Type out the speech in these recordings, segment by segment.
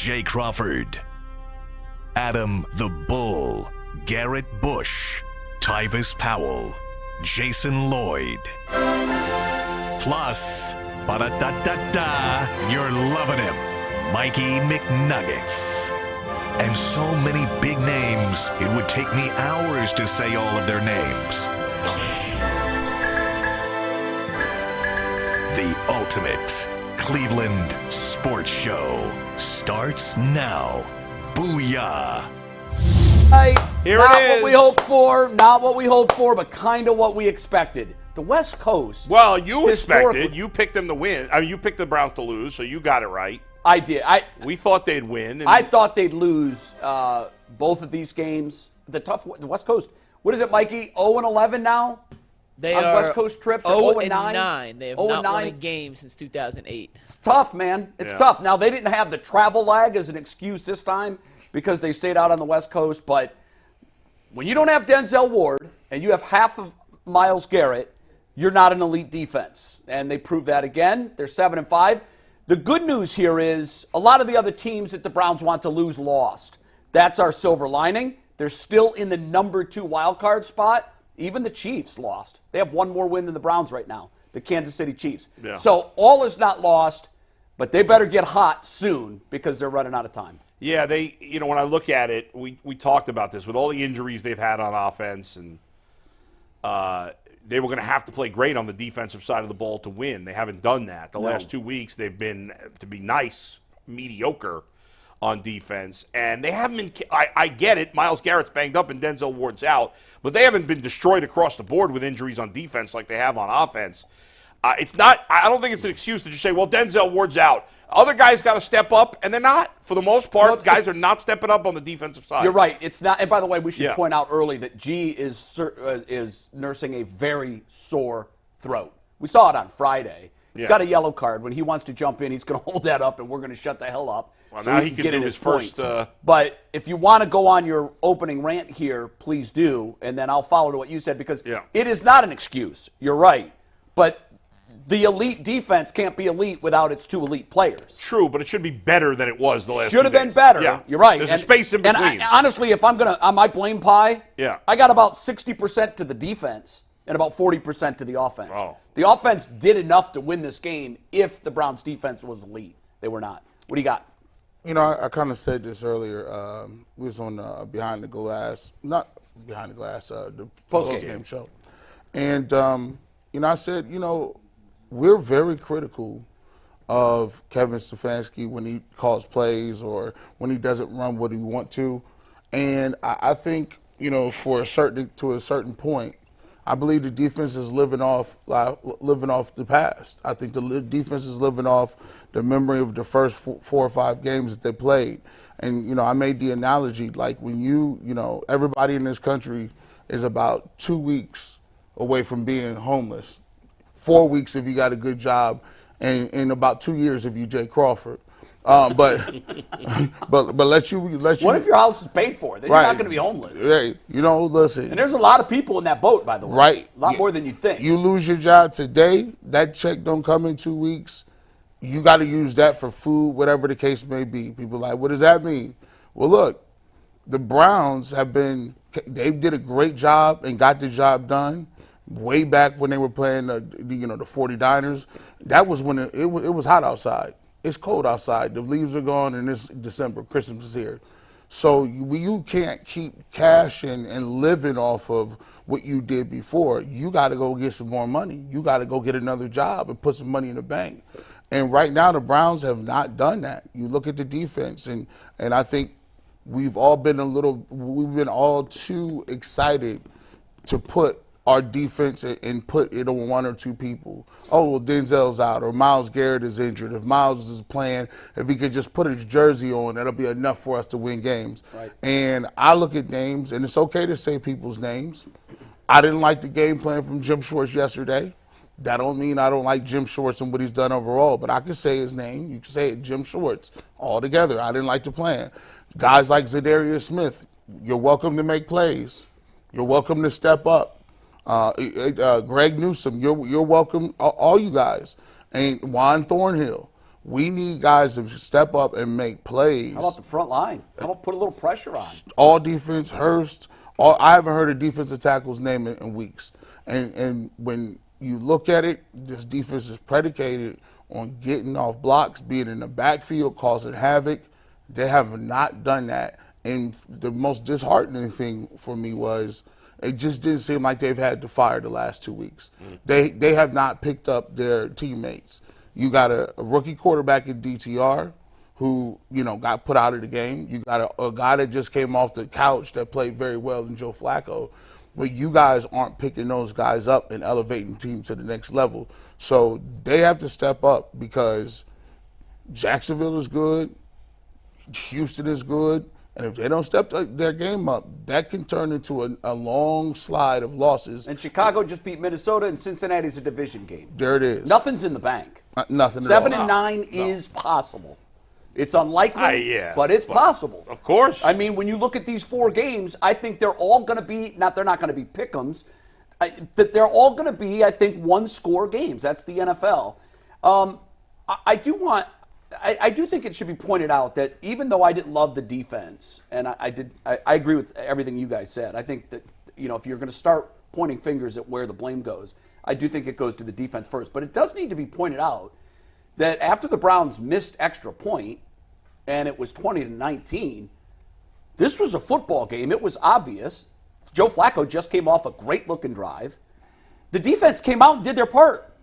Jay Crawford, Adam the Bull, Garrett Bush, Tyvis Powell, Jason Lloyd. Plus, ba-da-da-da-da, you're loving him, Mikey McNuggets. And so many big names, it would take me hours to say all of their names. The ultimate Cleveland sports show starts now. Booyah! Here not it is. What we hoped for, not what we hoped for, but kind of what we expected. The West Coast. Well, you expected. You picked them to win. I mean, you picked the Browns to lose, so you got it right. I did. We thought they'd win. I thought they'd lose both of these games. The West Coast. What is it, Mikey? 0-11 now. They on are West Coast trips. 0-9. They have not won a game since 2008. It's tough, man. It's tough. Now they didn't have the travel lag as an excuse this time because they stayed out on the West Coast. But when you don't have Denzel Ward and you have half of Myles Garrett, you're not an elite defense, and they proved that again. They're 7-5. The good news here is a lot of the other teams that the Browns want to lose lost. That's our silver lining. They're still in the number 2 wild card spot. Even the Chiefs lost. They have one more win than the Browns right now, the Kansas City Chiefs. Yeah. So all is not lost, but they better get hot soon because they're running out of time. Yeah, when I look at it, we talked about this with all the injuries they've had on offense, and they were going to have to play great on the defensive side of the ball to win. They haven't done that. The last 2 weeks, they've been, to be nice, mediocre on defense. And they haven't been – I get it. Myles Garrett's banged up and Denzel Ward's out. But they haven't been destroyed across the board with injuries on defense like they have on offense. It's not – I don't think it's an excuse to just say, well, Denzel Ward's out. Other guys got to step up, and they're not. For the most part, guys are not stepping up on the defensive side. You're right. It's not. And by the way, we should point out early that G is nursing a very sore throat. We saw it on Friday. He's got a yellow card. When he wants to jump in, he's going to hold that up, and we're going to shut the hell up. Well, so now he can get in his first. But if you want to go on your opening rant here, please do, and then I'll follow to what you said because it is not an excuse. You're right, but the elite defense can't be elite without its 2 elite players. True, but it should be better than it was the last. Should have been better. Yeah. You're right. There's a space in between. And honestly, if I'm gonna on my blame pie, I got about 60% to the defense and about 40% to the offense. Oh. The offense did enough to win this game if the Browns' defense was elite. They were not. What do you got? I kind of said this earlier. We was on Behind the Glass, not Behind the Glass, the post-game show. And, I said, we're very critical of Kevin Stefanski when he calls plays or when he doesn't run what he wants to. And I think, to a certain point, I believe the defense is living off the past. I think the defense is living off the memory of the first 4 or 5 games that they played. And, I made the analogy, like when everybody in this country is about 2 weeks away from being homeless. 4 weeks if you got a good job, and in about 2 years if you Jay Crawford. But let you. What if your house is paid for? Then you're not going to be homeless. Hey, listen. And there's a lot of people in that boat, by the way. Right. A lot more than you think. You lose your job today, that check don't come in 2 weeks. You got to use that for food, whatever the case may be. People are like, what does that mean? Well, look, the Browns they did a great job and got the job done. Way back when they were playing the 49ers, that was when it was hot outside. It's cold outside. The leaves are gone, and it's December. Christmas is here. So you can't keep cash and living off of what you did before. You got to go get some more money. You got to go get another job and put some money in the bank. And right now, the Browns have not done that. You look at the defense, and I think we've been all too excited to put our defense and put it on 1 or 2 people. Oh, well, Denzel's out or Myles Garrett is injured. If Myles is playing, if he could just put his jersey on, that'll be enough for us to win games. Right. And I look at names, and it's okay to say people's names. I didn't like the game plan from Jim Schwartz yesterday. That don't mean I don't like Jim Schwartz and what he's done overall, but I can say his name. You can say it, Jim Schwartz, all together. I didn't like the plan. Guys like Zadarius Smith, you're welcome to make plays. You're welcome to step up. Greg Newsome, you're welcome, all you guys. And Juan Thornhill, We need guys to step up and make plays. How about the front line? How about put a little pressure on? All defense, Hurst. I haven't heard a defensive tackle's name in weeks. And when you look at it, this defense is predicated on getting off blocks, being in the backfield, causing havoc. They have not done that. And the most disheartening thing for me was it just didn't seem like they've had to fire the last 2 weeks. They have not picked up their teammates. You got a rookie quarterback in DTR who, got put out of the game. You got a guy that just came off the couch that played very well in Joe Flacco. But you guys aren't picking those guys up and elevating the team to the next level. So they have to step up because Jacksonville is good, Houston is good, and if they don't step their game up, that can turn into a long slide of losses. And Chicago just beat Minnesota, and Cincinnati's a division game. There it is. Nothing's in the bank. Nothing at all. 7-9 is possible. It's unlikely, but it's possible. Of course. I mean, when you look at these 4 games, I think they're all going to be, they're not going to be pick-ems, that they're all going to be, I think, one-score games. That's the NFL. I do think it should be pointed out that even though I didn't love the defense, and I agree with everything you guys said. I think that, if you're going to start pointing fingers at where the blame goes, I do think it goes to the defense first. But it does need to be pointed out that after the Browns missed extra point, and it was 20-19, this was a football game. It was obvious. Joe Flacco just came off a great-looking drive. The defense came out and did their part.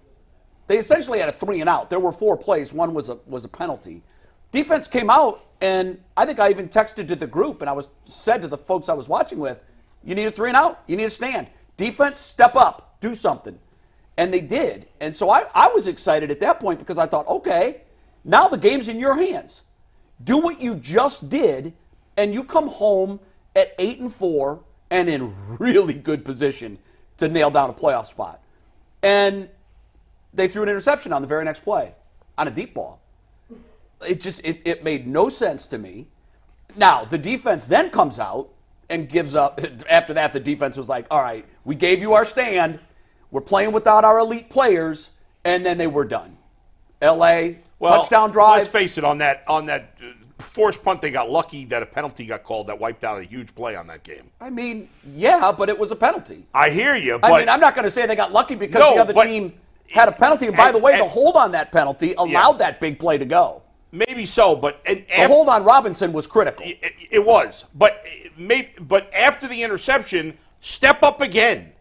They essentially had a 3-and-out. There were 4 plays. One was a penalty. Defense came out, and I think I even texted to the group, and said to the folks I was watching with, you need a 3-and-out. You need a stand. Defense, step up. Do something. And they did. And so I was excited at that point because I thought, okay, now the game's in your hands. Do what you just did, and you come home at 8-4 and in really good position to nail down a playoff spot. And they threw an interception on the very next play on a deep ball. It made no sense to me. Now, the defense then comes out and gives up. After that, the defense was like, all right, we gave you our stand. We're playing without our elite players, and then they were done. L.A., touchdown drive. Let's face it, on that forced punt, they got lucky that a penalty got called that wiped out a huge play on that game. I mean, yeah, but it was a penalty. I hear you, but... I mean, I'm not going to say they got lucky because the other team had a penalty. And by the way, the hold on that penalty allowed that big play to go. Maybe so, but... the hold on Robinson was critical. It was. But after the interception, step up again.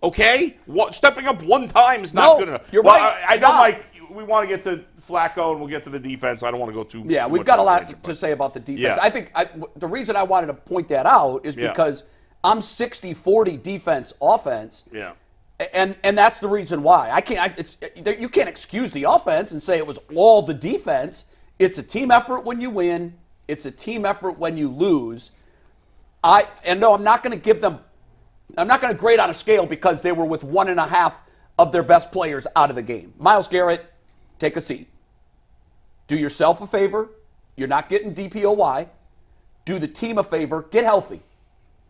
Okay? Stepping up one time is not good enough. You're right. I know, Mike, we want to get to Flacco and we'll get to the defense. I don't want to go too Yeah, we've got a lot to say about the defense. Yeah. I think the reason I wanted to point that out is because I'm 60-40 defense offense. Yeah. And that's the reason why. You can't excuse the offense and say it was all the defense. It's a team effort when you win. It's a team effort when you lose. I'm not going to grade on a scale because they were with 1.5 of their best players out of the game. Myles Garrett, take a seat. Do yourself a favor. You're not getting DPOY. Do the team a favor. Get healthy.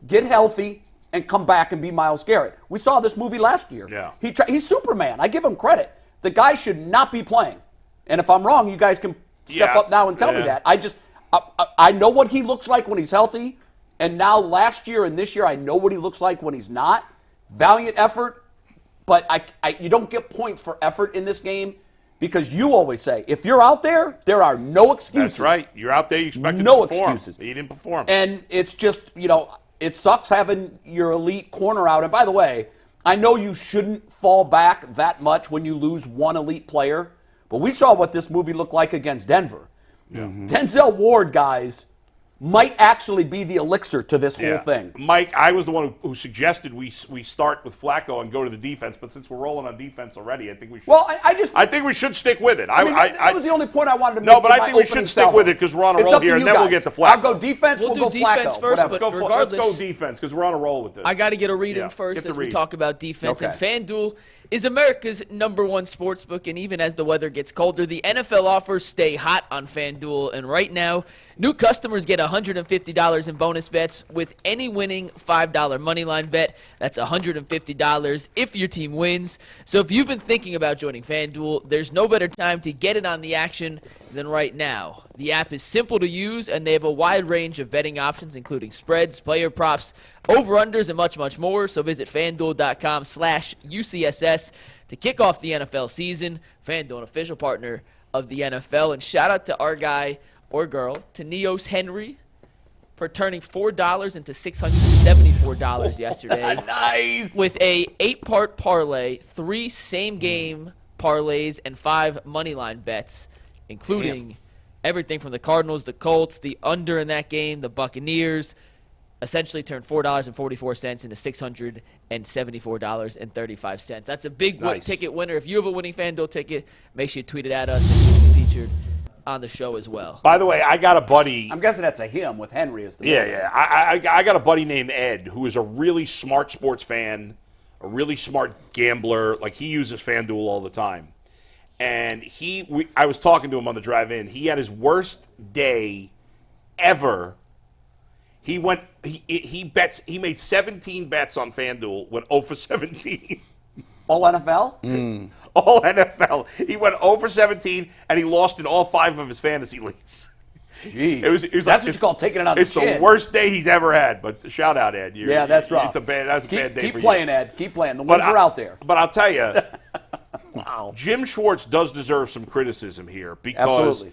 Get healthy and come back and be Myles Garrett. We saw this movie last year. Yeah. He's Superman. I give him credit. The guy should not be playing. And if I'm wrong, you guys can step up now and tell me that. I know what he looks like when he's healthy. And now last year and this year, I know what he looks like when he's not. Valiant effort. But you don't get points for effort in this game because you always say, if you're out there, there are no excuses. That's right. You're out there, you expect no to perform. Excuses. He didn't perform. And it's just, it sucks having your elite corner out. And by the way, I know you shouldn't fall back that much when you lose one elite player, but we saw what this movie looked like against Denver. Yeah. Denzel Ward, guys, might actually be the elixir to this whole thing. Mike, I was the one who suggested we start with Flacco and go to the defense, but since we're rolling on defense already, I think we should. Well, I think we should stick with it. That was the only point I wanted to make. No, but I think we should stick with it because we're on a roll here, and then we'll get to Flacco. I'll go defense. We'll go defense Flacco. first, but regardless, let's go defense because we're on a roll with this. I got to get a read in first as we talk about defense. Okay. And FanDuel is America's #1 sportsbook, and even as the weather gets colder, the NFL offers stay hot on FanDuel. And right now, new customers get $100 $150 in bonus bets with any winning $5 moneyline bet. That's $150 if your team wins. So if you've been thinking about joining FanDuel, there's no better time to get in on the action than right now. The app is simple to use, and they have a wide range of betting options, including spreads, player props, over-unders, and much, much more. So visit FanDuel.com/UCSS to kick off the NFL season. FanDuel, an official partner of the NFL. And shout out to our guy or girl, to Neos Henry, for turning $4 into $674 yesterday. Nice! With a 8-part parlay, 3 same-game parlays, and 5 moneyline bets, including everything from the Cardinals, the Colts, the under in that game, the Buccaneers. Essentially turned $4.44 into $674.35. That's a big ticket winner. If you have a winning FanDuel ticket, make sure you tweet it at us and you'll be featured on the show as well. By the way, I got a buddy. I'm guessing that's a him with Henry as the Yeah. I got a buddy named Ed who is a really smart sports fan, a really smart gambler. Like, he uses FanDuel all the time. And I was talking to him on the drive in. He had his worst day ever. He made 17 bets on FanDuel, went 0 for 17. All NFL? All NFL. He went 0 for 17, and he lost in all 5 of his fantasy leagues. Jeez. It was that's like, what you call taking it on the chin. It's the worst day he's ever had, but shout out, Ed. That's rough. That's a bad day for you. Keep playing, Ed. Keep playing. The wins are out there. But I'll tell you, wow. Jim Schwartz does deserve some criticism here because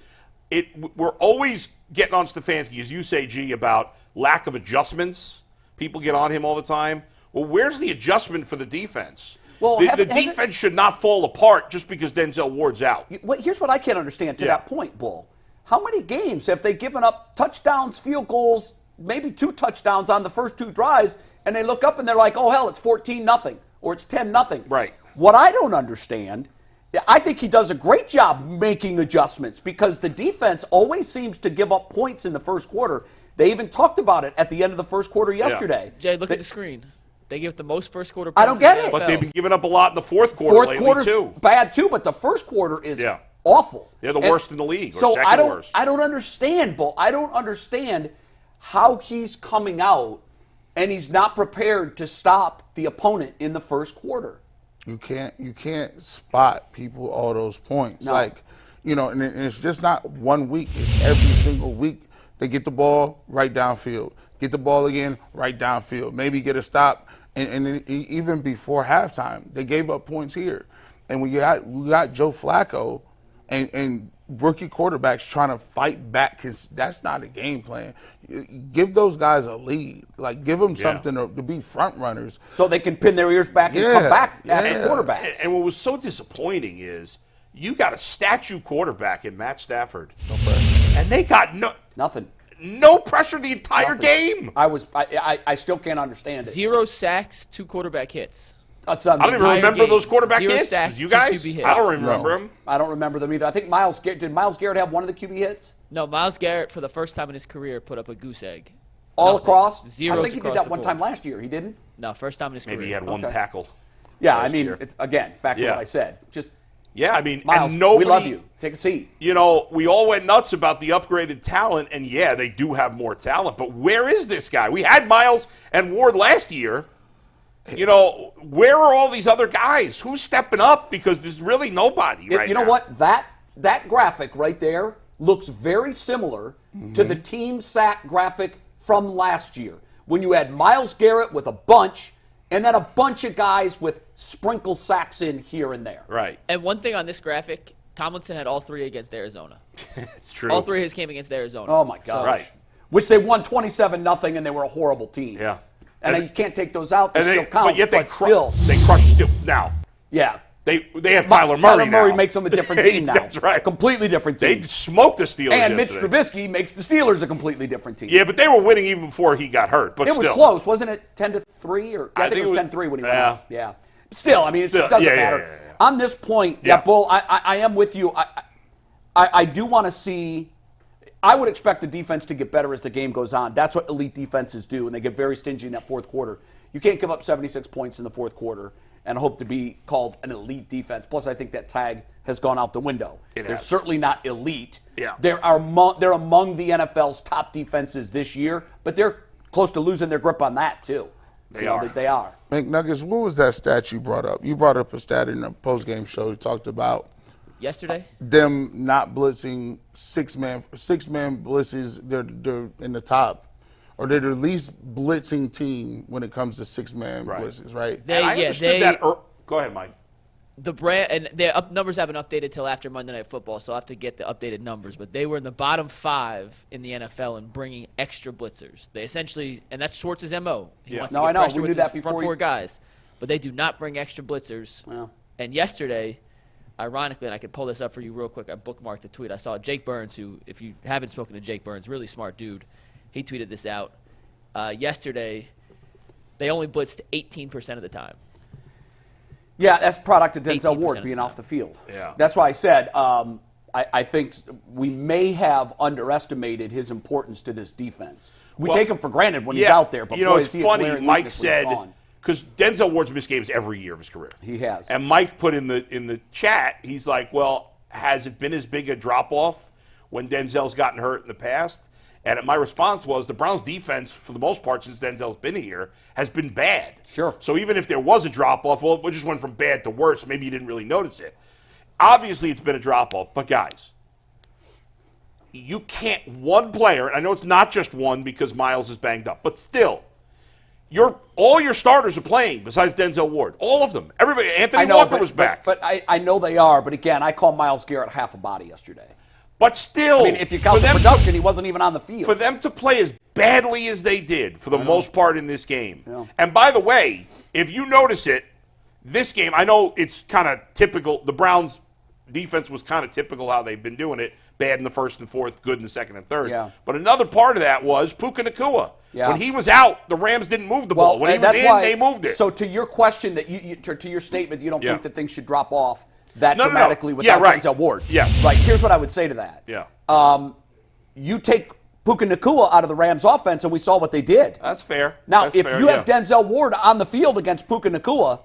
we're always getting on Stefanski, as you say, G, about lack of adjustments. People get on him all the time. Well, where's the adjustment for the defense? Well, the defense should not fall apart just because Denzel Ward's out. Here's what I can't understand to that point, Bull. How many games have they given up touchdowns, field goals, maybe 2 touchdowns on the first 2 drives, and they look up and they're like, oh, hell, it's 14-0 or it's 10-0. Right. What I don't understand, I think he does a great job making adjustments because the defense always seems to give up points in the first quarter. They even talked about it at the end of the first quarter yesterday. Jay, look at the screen. They give the most first quarter I points. don't get it. But they've been giving up a lot in the fourth quarter Fourth lately, quarter's too. bad, too, but the first quarter is awful. They're the worst in the league, or so second worst. I don't understand, Bull. I don't understand how he's coming out and he's not prepared to stop the opponent in the first quarter. You can't spot people all those points. No. Like, and it's just not one week. It's every single week. They get the ball right downfield. Get the ball again right downfield. Maybe get a stop. And even before halftime, they gave up points here. And we got Joe Flacco and rookie quarterbacks trying to fight back because that's not a game plan. Give those guys a lead. Like, give them something to be front runners. So they can pin their ears back and come back at quarterbacks. And what was so disappointing is you got a statue quarterback in Matt Stafford. No pressure. And they got nothing. No pressure the entire game. I still can't understand it. 0 sacks, 2 quarterback hits. I don't even remember those quarterback hits. Sacks, you guys? QB hits. I don't remember them. I don't remember them either. I think did Myles Garrett have one of the QB hits? No, Myles Garrett, for the first time in his career, put up a goose egg. All across? Zeros I think he did that one board. time last year. He didn't? No, first time in his career. Maybe he had one tackle. Yeah, I mean, again, back to what I said. I mean, Myles, and nobody, we love you. Take a seat. We all went nuts about the upgraded talent, and they do have more talent. But where is this guy? We had Myles and Ward last year. Where are all these other guys? Who's stepping up? Because there's really nobody right now. You know what? That graphic right there looks very similar to the team sack graphic from last year when you had Myles Garrett with a bunch and then a bunch of guys with sprinkle sacks in here and there. Right. And one thing on this graphic, Tomlinson had all 3 against Arizona. It's true. All 3 of his came against Arizona. Oh, my gosh. Right. Which they won 27-0, and they were a horrible team. Yeah. And you can't take those out. They still count, but yet they still. They crushed it now. Yeah. They have Kyler Murray now. Kyler Murray makes them a different team now. That's right. A completely different team. They smoked the Steelers And yesterday. Mitch Trubisky makes the Steelers a completely different team. Yeah, but they were winning even before he got hurt. But it was close, wasn't it? 10-3, or I think it was 10-3 when he went out. Yeah. Still, I mean, it doesn't matter. Yeah. On this point, Bull, I am with you. I do want to see. I would expect the defense to get better as the game goes on. That's what elite defenses do, and they get very stingy in that fourth quarter. You can't give up 76 points in the fourth quarter and hope to be called an elite defense. Plus, I think that tag has gone out the window. They're has. certainly not elite. Yeah. They're among the NFL's top defenses this year, but they're close to losing their grip on that too. They are. They are. McNuggets, what was that stat you brought up? You brought up a stat in the post-game show. You talked about Yesterday? them not blitzing six-man blitzes. They're in the top. Or they're the least blitzing team when it comes to six-man blitzes, right? I understood that. Go ahead, Mike. The brand and their numbers haven't updated till after Monday Night Football, so I'll have to get the updated numbers. But they were in the bottom 5 in the NFL in bringing extra blitzers. They essentially, and that's Schwartz's MO. He wants to get pressure we with knew that his before. front 4 guys, but they do not bring extra blitzers. Well. And yesterday, ironically, and I could pull this up for you real quick. I bookmarked the tweet. I saw Jake Burns, who, if you haven't spoken to Jake Burns, really smart dude. He tweeted this out. Yesterday, they only blitzed 18% of the time. Yeah, that's product of Denzel 18% Ward being off the field. Yeah. That's why I said I think we may have underestimated his importance to this defense. We take him for granted when he's out there, but boy, it's is he a funny. glaring Mike weakness when he's said, gone. because Denzel Ward's missed games every year of his career. He has. And Mike put in the chat, he's like, well, has it been as big a drop-off when Denzel's gotten hurt in the past? And my response was the Browns' defense, for the most part, since Denzel's been here, has been bad. Sure. So even if there was a drop-off, well, it just went from bad to worse. Maybe you didn't really notice it. Obviously, it's been a drop-off. But, guys, you can't – one player – and I know it's not just one because Myles is banged up. But still, all your starters are playing besides Denzel Ward. All of them. Everybody. Anthony Walker was back. But I know they are. But, again, I call Myles Garrett half a body yesterday. But still, I mean, if you count the production, he wasn't even on the field. For them to play as badly as they did for the most part in this game. Yeah. And by the way, if you notice it, this game, I know it's kind of typical. The Browns' defense was kind of typical how they've been doing it. Bad in the first and fourth, good in the second and third. Yeah. But another part of that was Puka Nacua. Yeah. When he was out, the Rams didn't move the ball. When he was in, they moved it. So to your question, to your statement, you don't think that things should drop off that No. dramatically without Denzel Ward. Yes. Right. Here's what I would say to that. Yeah. You take Puka Nacua out of the Rams offense, and we saw what they did. That's fair. Now, That's if fair, you have Denzel Ward on the field against Puka Nacua,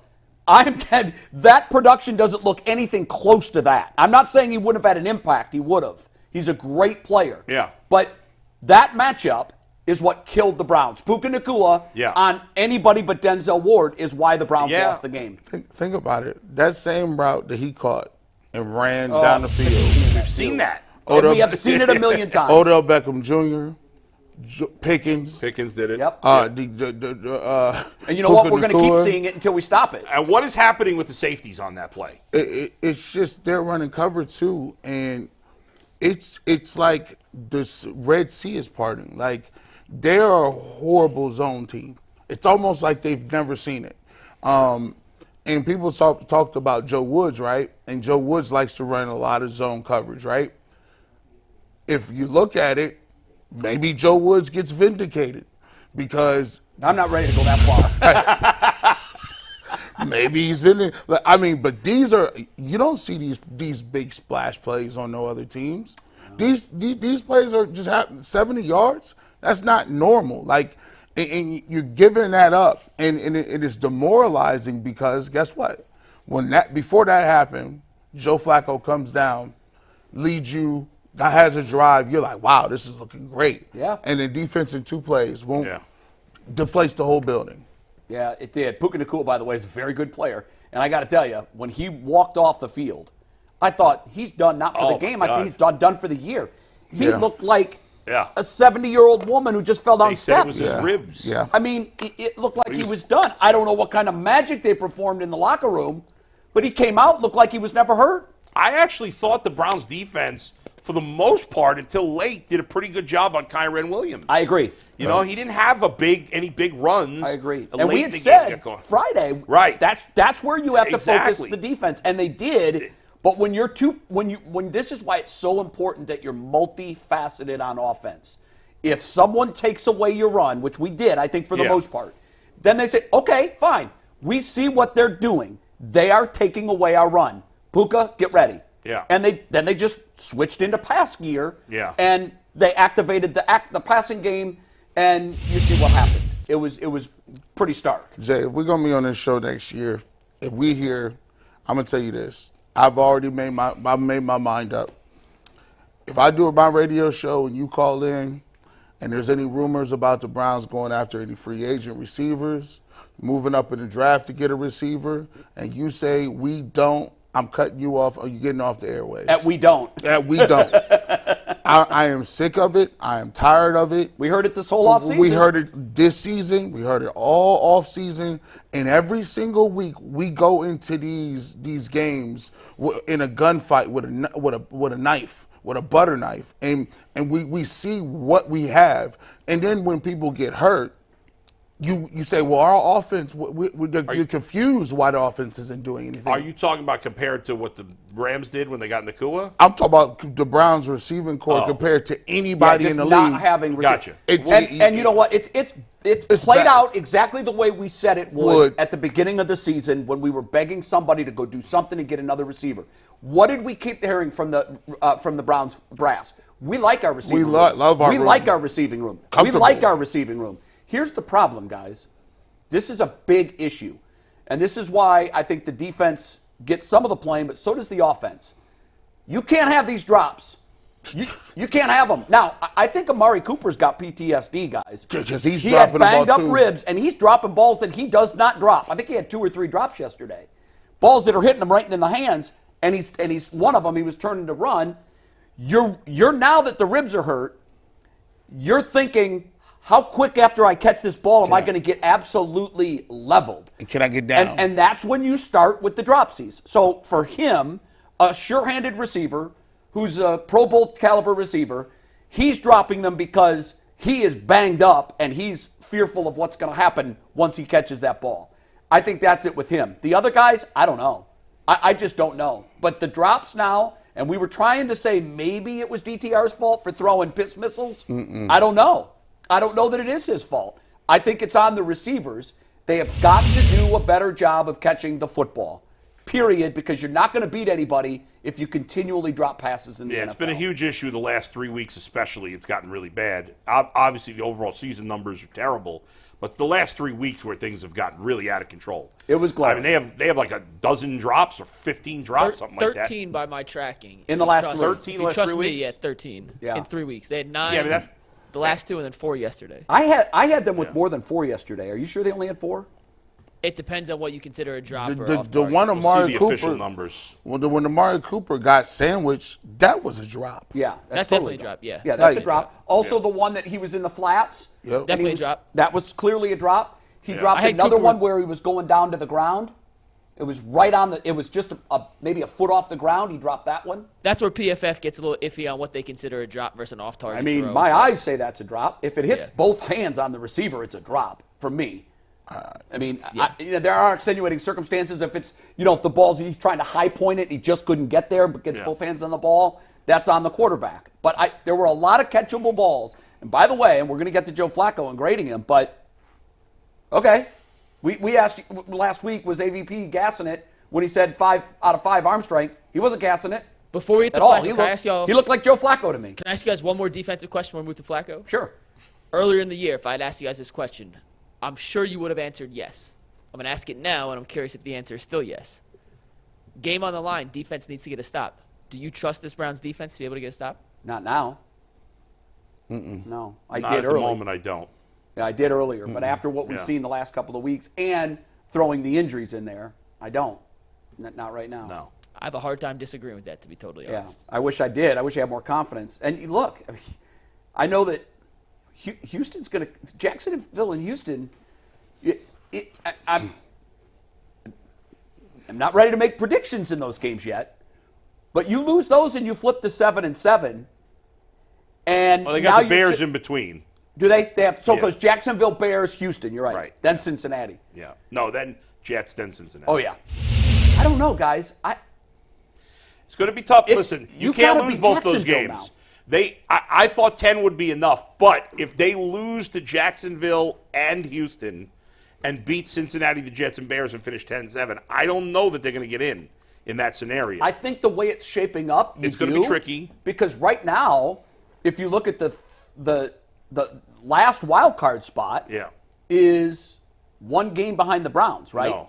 that production doesn't look anything close to that. I'm not saying he wouldn't have had an impact. He would have. He's a great player. Yeah. But that matchup is what killed the Browns. Puka Nacua on anybody but Denzel Ward is why the Browns lost the game. Think about it. That same route that he caught and ran down the field. We've seen that. We have seen it a million times. Odell Beckham Jr., Pickens. Pickens did it. Yep. And you know what? We're going to keep seeing it until we stop it. And what is happening with the safeties on that play? It's just they're running cover too, and it's like the Red Sea is parting. Like they're a horrible zone team. It's almost like they've never seen it. And people talked about Joe Woods, right? And Joe Woods likes to run a lot of zone coverage, right? If you look at it, maybe Joe Woods gets vindicated because I'm not ready to go that far. Maybe he's vindicated. I mean, but you don't see these big splash plays on no other teams. No. These plays are just 70 yards. That's not normal. Like, and you're giving that up, and it is demoralizing because guess what? Before that happened, Joe Flacco comes down, leads you. That has a drive. You're like, wow, this is looking great. Yeah. And the defense in 2 plays deflates the whole building. Yeah, it did. Puka Nacua, by the way, is a very good player. And I got to tell you, when he walked off the field, I thought he's done not for the game. I think he's done for the year. He looked like a 70-year-old woman who just fell down steps. It was his ribs. Yeah. I mean, it looked like he was done. I don't know what kind of magic they performed in the locker room, but he came out, looked like he was never hurt. I actually thought the Browns defense, for the most part, until late, did a pretty good job on Kyren Williams. I agree. You know, he didn't have any big runs. I agree. And we had said Friday, right? That's where you have to focus the defense, and they did. But when this is why it's so important that you're multifaceted on offense. If someone takes away your run, which we did, I think for the most part, then they say, okay, fine. We see what they're doing. They are taking away our run. Puka, get ready. Yeah. And they just switched into pass gear. Yeah. And they activated the passing game, and you see what happened. It was pretty stark. Jay, if we're gonna be on this show next year, if we hear, I'm gonna tell you this. I've already made my mind up. If I do my radio show and you call in, and there's any rumors about the Browns going after any free agent receivers, moving up in the draft to get a receiver, and you say we don't, I'm cutting you off, or you getting off the airwaves. We don't. We don't. I am sick of it. I am tired of it. We heard it this whole offseason. We heard it this season. We heard it all off season. And every single week we go into these games in a gunfight with a knife, with a butter knife, and we see what we have. And then when people get hurt, you say, well, our offense, you're confused why the offense isn't doing anything. Are you talking about compared to what the Rams did when they got Nacua? I'm talking about the Browns receiving core compared to anybody in the not league. Having Gotcha. And you know what? It's played bad. out exactly the way we said it would at the beginning of the season when we were begging somebody to go do something to get another receiver. What did we keep hearing from the Browns brass? We like our receiving room. Love our We room. like our receiving room. We like our receiving room. Here's the problem, guys. This is a big issue. And this is why I think the defense gets some of the blame, but so does the offense. You can't have these drops. You can't have them. Now, I think Amari Cooper's got PTSD, guys. Because he had banged up ribs, and he's dropping balls that he does not drop. I think he had 2 or 3 drops yesterday. Balls that are hitting him right in the hands, and he's one of them he was turning to run. You're now that the ribs are hurt, you're thinking, how quick after I catch this ball am I going to get absolutely leveled? And can I get down? And that's when you start with the dropsies. So for him, a sure-handed receiver who's a Pro Bowl caliber receiver, he's dropping them because he is banged up and he's fearful of what's going to happen once he catches that ball. I think that's it with him. The other guys, I don't know. I just don't know. But the drops now, and we were trying to say maybe it was DTR's fault for throwing piss missiles. I don't know. I don't know that it is his fault. I think it's on the receivers. They have got to do a better job of catching the football, period, because you're not going to beat anybody if you continually drop passes in the NFL. Yeah, it's been a huge issue the last 3 weeks especially. It's gotten really bad. Obviously, the overall season numbers are terrible, but the last 3 weeks where things have gotten really out of control. It was glaring. I mean, they have like a dozen drops or 15 drops, something like that. 13 by my tracking. In the last 13 last 3 weeks? Yeah, 13 Yeah. in 3 weeks. They had 9. Yeah, I mean, that's the last 2 and then 4 yesterday. I had them with more than 4 yesterday. Are you sure they only had 4? It depends on what you consider a drop or The off target. one we'll Amari see the Cooper, official numbers. when Amari Cooper got sandwiched, that was a drop. Yeah, That's totally definitely a drop, yeah. Yeah, that's Like- a drop. Also, the one that he was in the flats. Yep. and Definitely he was- a drop. That was clearly a drop. He dropped I had another Cooper one with- where he was going down to the ground. It was right on the. It was just maybe a foot off the ground. He dropped that one. That's where PFF gets a little iffy on what they consider a drop versus an off-target I mean, throw. my eyes say that's a drop. If it hits Yeah. both hands on the receiver, it's a drop for me. I mean, there are extenuating circumstances. If it's, if the ball's, he's trying to high point it, he just couldn't get there, but gets both hands on the ball, that's on the quarterback. But there were a lot of catchable balls. And by the way, and we're going to get to Joe Flacco and grading him, but okay. We asked you, last week, was AVP gassing it when he said 5 out of 5 arm strength? He wasn't gassing it Before we get at to all. Flacco, can I ask y'all? He looked like Joe Flacco to me. Can I ask you guys one more defensive question before we move to Flacco? Sure. Earlier in the year, if I'd asked you guys this question, I'm sure you would have answered yes. I'm going to ask it now, and I'm curious if the answer is still yes. Game on the line, defense needs to get a stop. Do you trust this Browns defense to be able to get a stop? Not now. No, I Not did at the early. moment, I don't. Yeah, I did earlier, but after what we've Yeah. seen the last couple of weeks and throwing the injuries in there, I don't. Not right now. No. I have a hard time disagreeing with that, to be totally Yeah, honest. I wish I did. I wish I had more confidence. And look, I know that Houston's going to – Jacksonville and Houston, I'm not ready to make predictions in those games yet, but you lose those and you flip to 7-7, and Well, they now got the you're Bears in between. Do they? They have. So it Yeah. goes Jacksonville, Bears, Houston. You're right. Right. Then Cincinnati. Yeah. No, then Jets, then Cincinnati. Oh yeah. I don't know, guys. It's going to be tough. If- Listen, you you can't gotta lose beat both those Jacksonville games. now. I thought 10 would be enough, but if they lose to Jacksonville and Houston and beat Cincinnati, the Jets, and Bears and finish 10-7, I don't know that they're going to get in that scenario. I think the way it's shaping up, It's gonna be tricky. because right now, if you look at the last wild card spot, Yeah. is one game behind the Browns, right? No.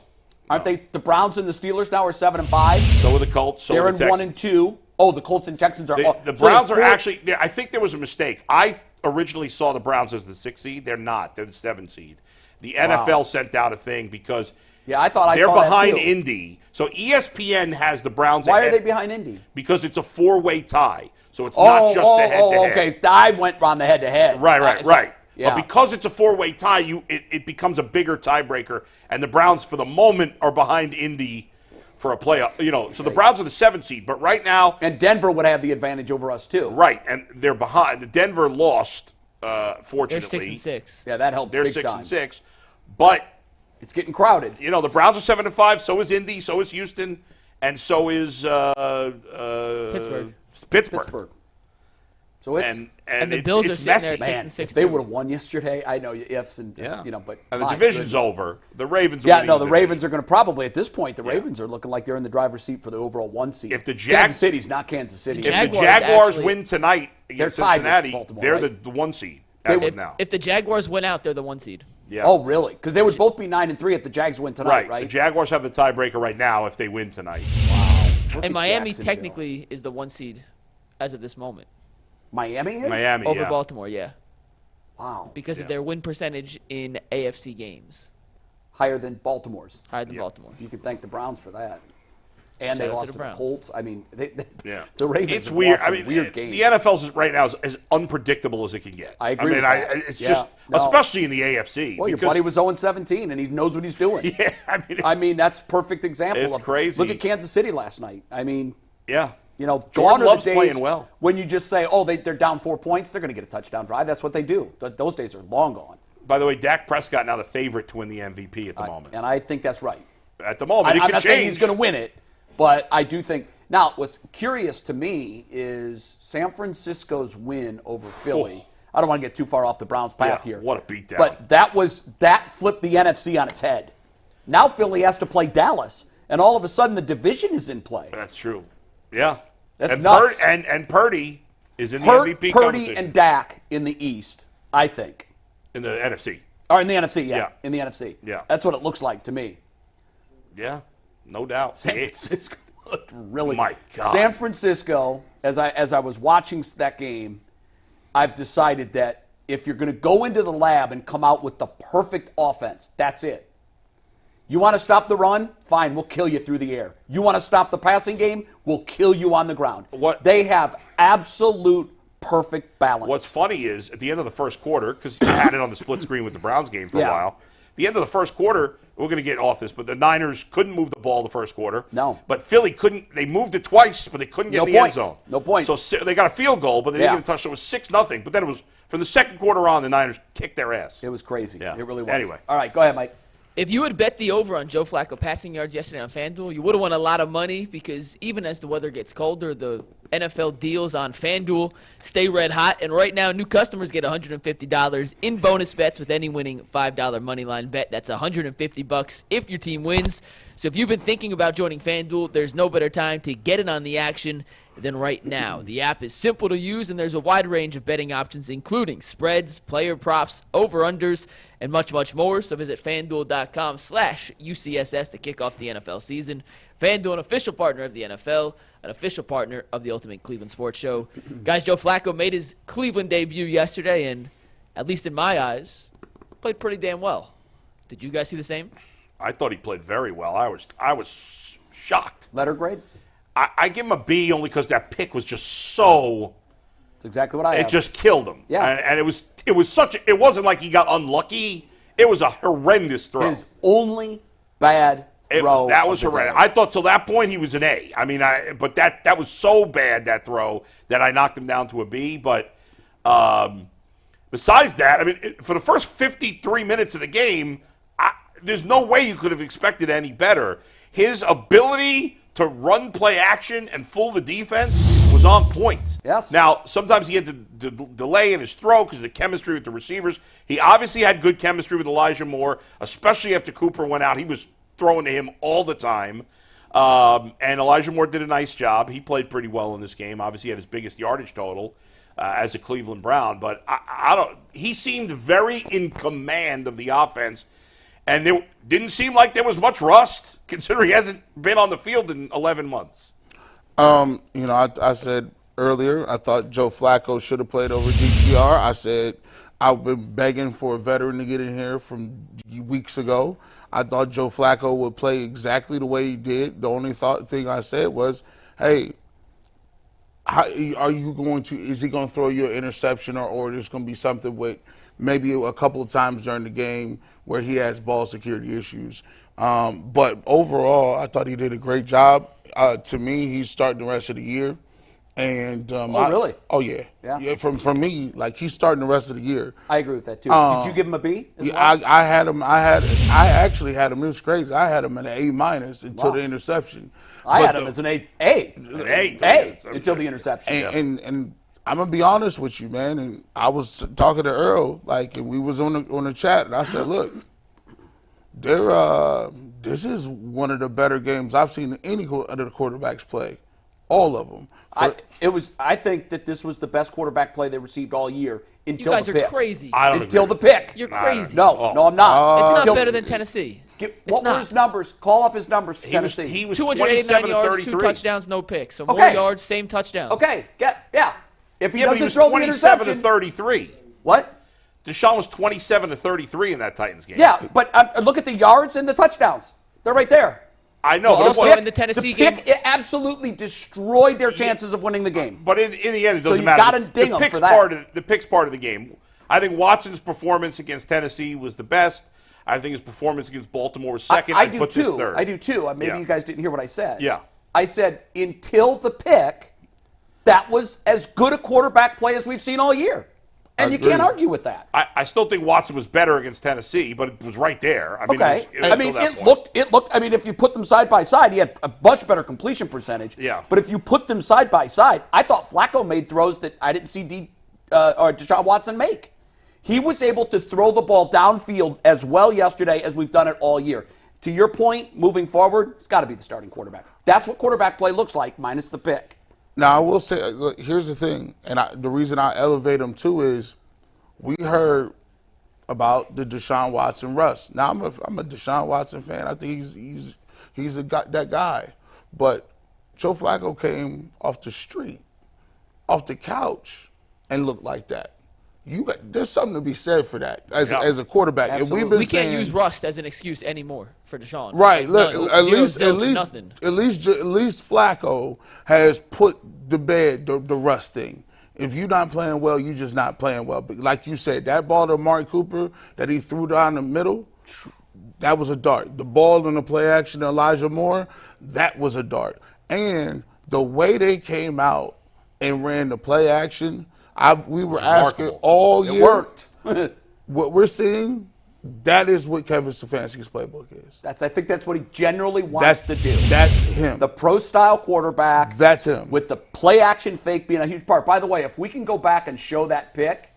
Aren't they? The Browns and the Steelers now are 7-5. So are the Colts. So They're are the in Texans. 1-2. Oh, the Colts and Texans are. The Browns are actually. I think there was a mistake. I originally saw the Browns as the 6th seed. They're not. They're the 7th seed. The NFL sent out a thing because. Yeah, I thought I they're saw behind that too. Indy. So ESPN has the Browns. Why ahead are they behind Indy? Because it's a 4-way tie. So it's not just the head-to-head. Okay. I went on the head-to-head. Right. Yeah. But because it's a 4-way tie, it becomes a bigger tiebreaker, and the Browns, for the moment, are behind Indy for a playoff. So the Browns are the 7th seed, but right now, And Denver would have the advantage over us too. right, and they're behind. Denver lost, They're fortunately. 6-6. Yeah, that helped They're big 6 time. and 6, but It's getting crowded. the Browns are 7-5. So is Indy. So is Houston, and so is Pittsburgh. So it's And the it's- Bills are it's sitting there messy. at 6 man. and 6. If they would have won yesterday, I know ifs and Yeah. but And the my division's goodness. over. The Ravens are Yeah, winning no, the division. Ravens are going to probably at this point. The Ravens are looking like they're in the driver's seat for the overall 1 seed. If the Kansas City's not Kansas City. If the Jaguars Jaguars actually- win tonight against They're tied with Cincinnati, Baltimore, they're right? the 1 seed as of now. If the Jaguars win out, they're the 1 seed. Yeah. Oh, really? Because they would both be 9-3 if the Jags win tonight, right? The Jaguars have the tiebreaker right now if they win tonight. Look And at Miami Jacksonville. technically is the 1 seed as of this moment. Miami is? Miami, Over yeah. Baltimore, yeah. Wow. Because of their win percentage in AFC games. Higher than Baltimore's. Higher than Baltimore. You can thank the Browns for that. And they Shout out lost to to the the Browns. Colts. I mean, Yeah. the Ravens It's have weird. lost some weird games. The NFL's right now is as unpredictable as it can get. I agree with that. It's Yeah. just, No. especially in the AFC. Well, your because- buddy was 0-17, and he knows what he's doing. Yeah, I mean, that's perfect example. It's of crazy. Look at Kansas City last night. I mean, yeah. gone Jordan are loves the days playing well. when you just say, oh, they're down 4 points, they're going to get a touchdown drive. That's what they do. Those days are long gone. By the way, Dak Prescott now the favorite to win the MVP at the moment. And I think that's right. At the moment, it I'm could not change. saying he's going to win it, but I do think. Now, what's curious to me is San Francisco's win over Philly. I don't want to get too far off the Browns' path Yeah, here. what a beatdown. But that flipped the NFC on its head. Now Philly has to play Dallas, and all of a sudden the division is in play. That's true. Yeah. That's and nuts. And Purdy is in the Purdy MVP conversation. and Dak in the East, I think. In the NFC. Or in the NFC, yeah. Yeah. In the NFC. Yeah. That's what it looks like to me. Yeah, no doubt. San Francisco looked really My God. San Francisco, as I was watching that game, I've decided that if you're going to go into the lab and come out with the perfect offense, that's it. You want to stop the run? Fine, we'll kill you through the air. You want to stop the passing game? We'll kill you on the ground. They have absolute perfect balance. What's funny is at the end of the first quarter, because you had it on the split screen with the Browns game for a while. The end of the first quarter, we're going to get off this, but the Niners couldn't move the ball the first quarter. No. But Philly couldn't. They moved it twice, but they couldn't get in the end zone. No points. So they got a field goal, but they didn't get a touch. So it was 6-0. But then it was from the second quarter on, the Niners kicked their ass. It was crazy. Yeah. It really was. Anyway. All right, go ahead, Mike. If you would bet the over on Joe Flacco passing yards yesterday on FanDuel, you would have won a lot of money because even as the weather gets colder, the NFL deals on FanDuel stay red hot. And right now, new customers get $150 in bonus bets with any winning $5 moneyline bet. That's $150 if your team wins. So if you've been thinking about joining FanDuel, there's no better time to get in on the action than right now. The app is simple to use, and there's a wide range of betting options, including spreads, player props, over-unders, and much, much more. So visit FanDuel.com/UCSS to kick off the NFL season. FanDuel, an official partner of the NFL, an official partner of the Ultimate Cleveland Sports Show. Guys, Joe Flacco made his Cleveland debut yesterday, and at least in my eyes, played pretty damn well. Did you guys see the same? I thought he played very well. I was shocked. Letter grade? I give him a B only because that pick was just so. That's exactly what I have. It just killed him. Yeah. And it was such. It wasn't like he got unlucky. It was a horrendous throw. His only bad throw. That was of the horrendous. day. I thought till that point he was an A. I mean, but that was so bad, that throw, that I knocked him down to a B. But besides that, I mean, for the first 53 minutes of the game, there's no way you could have expected any better. His ability to run play action and fool the defense was on point. Yes. Now, sometimes he had to delay in his throw because of the chemistry with the receivers. He obviously had good chemistry with Elijah Moore, especially after Cooper went out. He was throwing to him all the time. And Elijah Moore did a nice job. He played pretty well in this game. Obviously, he had his biggest yardage total as a Cleveland Brown. But he seemed very in command of the offense. And there didn't seem like there was much rust, considering he hasn't been on the field in 11 months. I said earlier, I thought Joe Flacco should have played over DTR. I said I've been begging for a veteran to get in here from weeks ago. I thought Joe Flacco would play exactly the way he did. The only thing I said was, hey, is he going to throw you an interception or there's going to be something with maybe a couple of times during the game where he has ball security issues. But overall, I thought he did a great job. To me, he's starting the rest of the year. And really? Oh, yeah. Yeah. From me, like, he's starting the rest of the year. I agree with that, too. Did you give him a B as well? I actually had him. It was crazy. I had him an A- until the interception. I had him as an A until the interception. And I'm gonna be honest with you, man. And I was talking to Earl, and we was on the chat, and I said, look, this is one of the better games I've seen any of the quarterbacks play, all of them. I think that this was the best quarterback play they received all year until you guys the pick. are crazy. Until the pick. You're crazy. No, I'm not. It's not better than Tennessee. What were his numbers? Call up his numbers for Tennessee. He was 289 yards, 2 touchdowns, no picks. So more yards, same touchdowns. Okay, yeah. If he doesn't was throw the 27 interception, to 33. What? Deshaun was 27 to 33 in that Titans game. Yeah, but look at the yards and the touchdowns. They're right there. I know. Well, also in the Tennessee game, it absolutely destroyed their chances of winning the game. But in the end, it doesn't you matter. gotta ding them for that. The pick's part of the game. I think Watson's performance against Tennessee was the best. I think his performance against Baltimore was second. I do put too. This third. I do too. Maybe you guys didn't hear what I said. Yeah. I said until the pick, that was as good a quarterback play as we've seen all year. And you can't argue with that. I still think Watson was better against Tennessee, but it was right there. It looked. I mean, if you put them side by side, he had a much better completion percentage. Yeah. But if you put them side by side, I thought Flacco made throws that I didn't see or Deshaun Watson make. He was able to throw the ball downfield as well yesterday as we've done it all year. To your point, moving forward, it's got to be the starting quarterback. That's what quarterback play looks like, minus the pick. Now, I will say, look, here's the thing, and the reason I elevate him too is we heard about the Deshaun Watson rust. Now, I'm a Deshaun Watson fan. I think he's that guy. But Joe Flacco came off the street, off the couch, and looked like that. There's something to be said for that as a quarterback. Absolutely. And we can't use rust as an excuse anymore for Deshaun. Right. Look, at least Flacco has put to bed the rust thing. If you're not playing well, you're just not playing well. But like you said, that ball to Amari Cooper that he threw down the middle, that was a dart. The ball in the play action to Elijah Moore, that was a dart. And the way they came out and ran the play action, we were asking all year. It worked. What we're seeing, that is what Kevin Stefanski's playbook is. I think that's what he generally wants to do. That's him. The pro-style quarterback. That's him. With the play-action fake being a huge part. By the way, if we can go back and show that pick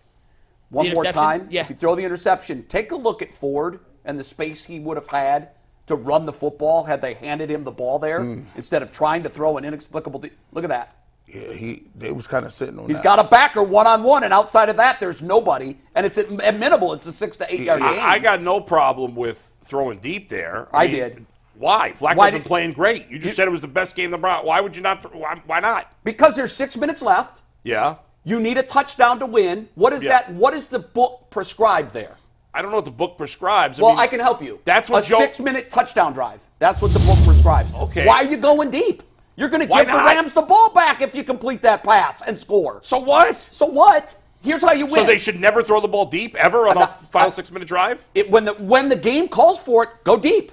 one more time, if you throw the interception, take a look at Ford and the space he would have had to run the football had they handed him the ball there instead of trying to throw an inexplicable look at that. Yeah, they was kind of sitting on that. He's got a backer one-on-one, and outside of that, there's nobody. And it's at minimal. It's a 6 to 8 yard game. I got no problem with throwing deep there. I did. Why? Flacco's been playing great. You just said it was the best game in the Browns. Why would you not? Why not? Because there's 6 minutes left. Yeah. You need a touchdown to win. What is that? What is the book prescribed there? I don't know what the book prescribes. I can help you. That's what a 6-minute touchdown drive. That's what the book prescribes. Okay. Why are you going deep? You're going to give the Rams the ball back if you complete that pass and score. So what? So what? Here's how you win. So they should never throw the ball deep ever on a final 6-minute drive? When the game calls for it, go deep.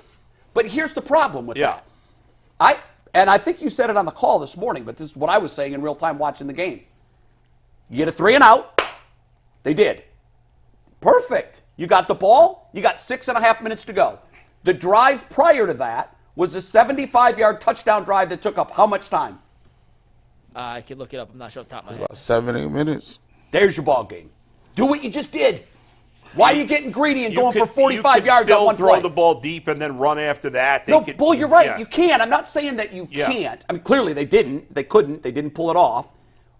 But here's the problem with that. I think you said it on the call this morning, but this is what I was saying in real time watching the game. You get a 3 and out. They did. Perfect. You got the ball. You got 6.5 minutes to go. The drive prior to that was a 75-yard touchdown drive that took up how much time? I can look it up. I'm not sure off the top of my head. About 7-8 minutes. There's your ball game. Do what you just did. Why are you getting greedy and going for 45 yards on one play? You can still throw the ball deep and then run after that. Bull, you're right. You can. I'm not saying that you can't. I mean, clearly they didn't. They couldn't. They didn't pull it off.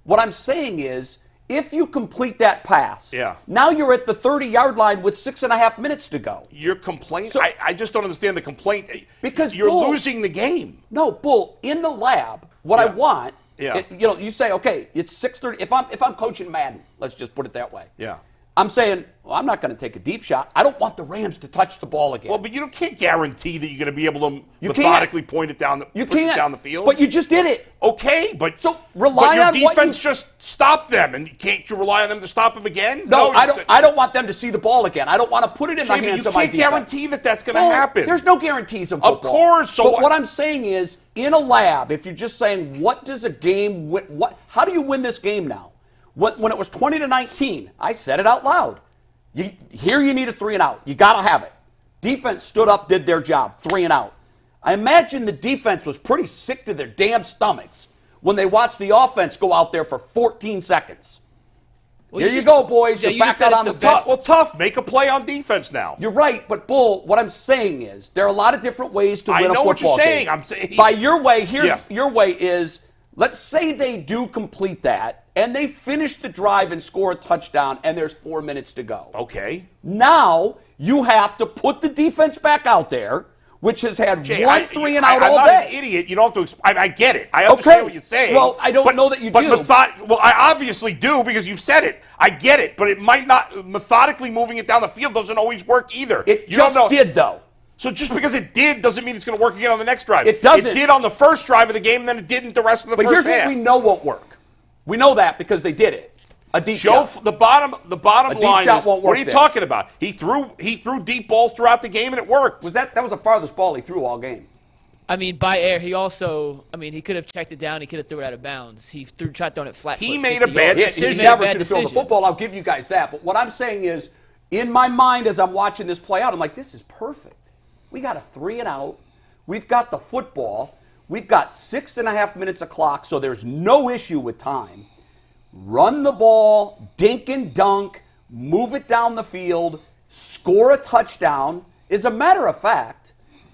What I'm saying is, if you complete that pass, Yeah. now you're at the 30-yard line with 6.5 minutes to go. Your complaint? So- I just don't understand the complaint. Because, you're Bull, losing the game. No, Bull, in the lab, what I Yeah. want, Yeah. you say, okay, it's 6:30. If I'm coaching Madden, let's just put it that way. Yeah. I'm saying, well, I'm not going to take a deep shot. I don't want the Rams to touch the ball again. Well, but you can't guarantee that you're going to be able to You methodically point it down, you push can't. it down the field. But you just did it. Okay, but So rely your on what defense you- just stopped them, and can't you rely on them to stop them again? No, I you- don't. I don't want them to see the ball again. I don't want to put it in the Jamie, hands you of my can't defense. guarantee that that's going to Well, happen. There's no guarantees in Of football. course, so but what- what I'm saying is, in a lab, if you're just saying, what does a game win? How do you win this game now? When it was 20-19, I said it out loud. Here you need a 3-and-out. You got to have it. Defense stood up, did their job, 3-and-out. I imagine the defense was pretty sick to their damn stomachs when they watched the offense go out there for 14 seconds. Well, Here you go, boys. yeah, You're you just back said out it's on the the field. best- Well, tough. Make a play on defense now. You're right, but Bull, what I'm saying is there are a lot of different ways to I win a know football what you're saying. game. I'm saying By your way, here's Yeah. your way is, let's say they do complete that and they finish the drive and score a touchdown and there's 4 minutes to go. Okay. Now you have to put the defense back out there, which has had Jay, one 3-and-out I'm all not day. an idiot. You don't have to. I get it. I understand what you're saying. Well, I don't know that you do. Well, I obviously do because you've said it. I get it, but it might not. Methodically moving it down the field doesn't always work either. It You don't just know. did, though. So just because it did doesn't mean it's going to work again on the next drive. It doesn't. It did on the first drive of the game, and then it didn't the rest of the But first here's half. what we know won't work. We know that because they did it. A deep shot. The bottom A deep line shot is, won't what work are you there. talking about? He threw deep balls throughout the game, and it worked. That was the farthest ball he threw all game. I mean, by air, he also, he could have checked it down. He could have threw it out of bounds. He tried throwing it flat. He foot, made a 50 bad yards. decision. He made a never bad should have thrown the decision. football. I'll give you guys that. But what I'm saying is, in my mind, as I'm watching this play out, I'm like, this is perfect. We got a 3-and-out. We've got the football. We've got 6.5 minutes of clock, so there's no issue with time. Run the ball, dink and dunk, move it down the field, score a touchdown. As a matter of fact,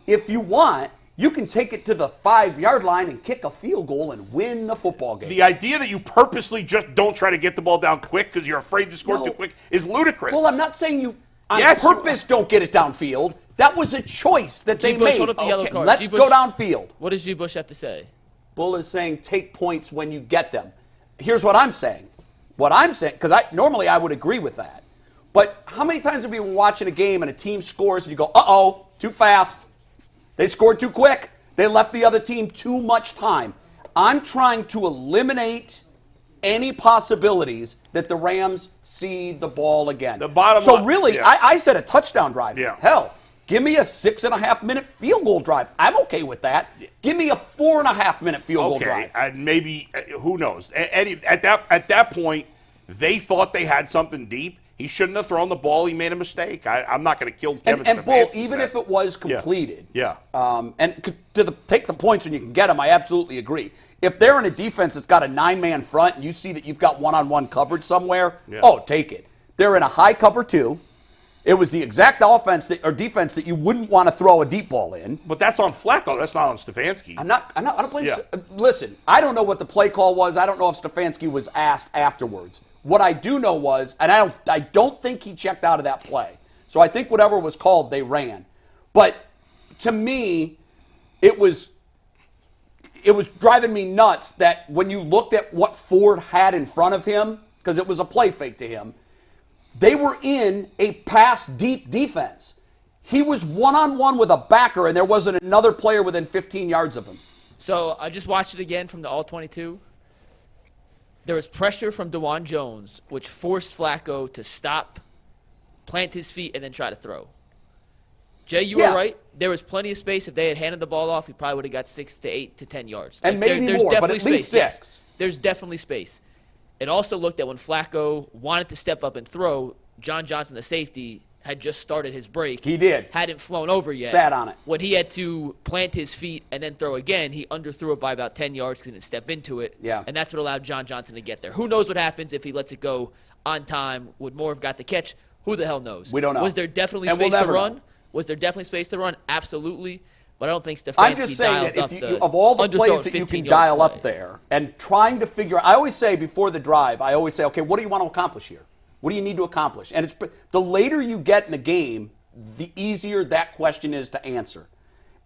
if you want, you can take it to the 5-yard line and kick a field goal and win the football game. The idea that you purposely just don't try to get the ball down quick because you're afraid to score No. too quick is ludicrous. Well, I'm not saying you on Yes, you purpose don't get it downfield. That was a choice that they G. Bush, made. hold up the yellow card. Let's G. go Bush- downfield. What does G. Bush have to say? Bull is saying take points when you get them. Here's what I'm saying. Because normally I would agree with that. But how many times have we been watching a game and a team scores and you go, uh-oh, too fast. They scored too quick. They left the other team too much time. I'm trying to eliminate any possibilities that the Rams see the ball again. The bottom so line- really, yeah. I said a touchdown drive. Yeah. Hell, give me a 6.5-minute field goal drive. I'm okay with that. Give me a 4.5-minute field goal okay, drive. and maybe who knows? At that point, they thought they had something deep. He shouldn't have thrown the ball. He made a mistake. I'm not going to kill Kevin And Bull, Stefanski even for if that. it was completed, Yeah. and take the points when you can get them, I absolutely agree. If they're in a defense that's got a 9-man front and you see that you've got one-on-one coverage somewhere, take it. They're in a high cover 2. It was the exact defense that you wouldn't want to throw a deep ball in. But that's on Flacco. That's not on Stefanski. I don't blame. Yeah. Listen, I don't know what the play call was. I don't know if Stefanski was asked afterwards. What I do know was, and I don't think he checked out of that play. So I think whatever was called, they ran. But to me, it was driving me nuts that when you looked at what Ford had in front of him, because it was a play fake to him, they were in a pass deep defense. He was one-on-one with a backer, and there wasn't another player within 15 yards of him. So I just watched it again from the All-22. There was pressure from DeJuan Jones, which forced Flacco to stop, plant his feet, and then try to throw. Jay, you were right. There was plenty of space. If they had handed the ball off, he probably would have got 6 to 8 to 10 yards. And maybe more, but at least 6. Yes. There's definitely space. It also looked at when Flacco wanted to step up and throw, John Johnson, the safety, had just started his break. He did. Hadn't flown over yet. Sat on it. When he had to plant his feet and then throw again, he underthrew it by about 10 yards because he didn't step into it. Yeah. And that's what allowed John Johnson to get there. Who knows what happens if he lets it go on time? Would Moore have got the catch? Who the hell knows? We don't know. Was there definitely And we'll space to never run? know. Was there definitely space to run? Absolutely. but I don't think Stefanski I'm just saying that of all the plays that you can dial up there and trying to figure, I always say before the drive, okay, what do you want to accomplish here? What do you need to accomplish? And the later you get in a game, the easier that question is to answer.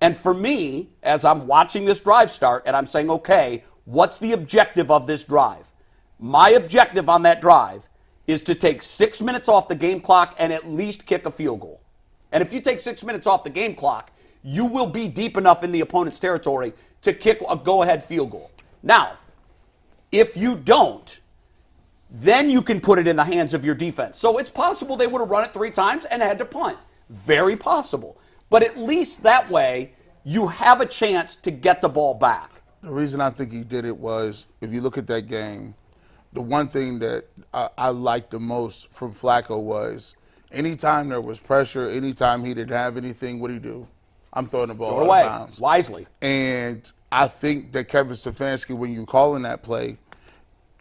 And for me, as I'm watching this drive start and I'm saying, okay, what's the objective of this drive? My objective on that drive is to take 6 minutes off the game clock and at least kick a field goal. And if you take 6 minutes off the game clock, you will be deep enough in the opponent's territory to kick a go-ahead field goal. Now, if you don't, then you can put it in the hands of your defense. So it's possible they would have run it 3 times and had to punt. Very possible. But at least that way, you have a chance to get the ball back. The reason I think he did it was, if you look at that game, the one thing that I liked the most from Flacco was anytime there was pressure, anytime he didn't have anything, what did he do? I'm throwing the ball out of bounds. Wisely. And I think that Kevin Stefanski, when you call in that play,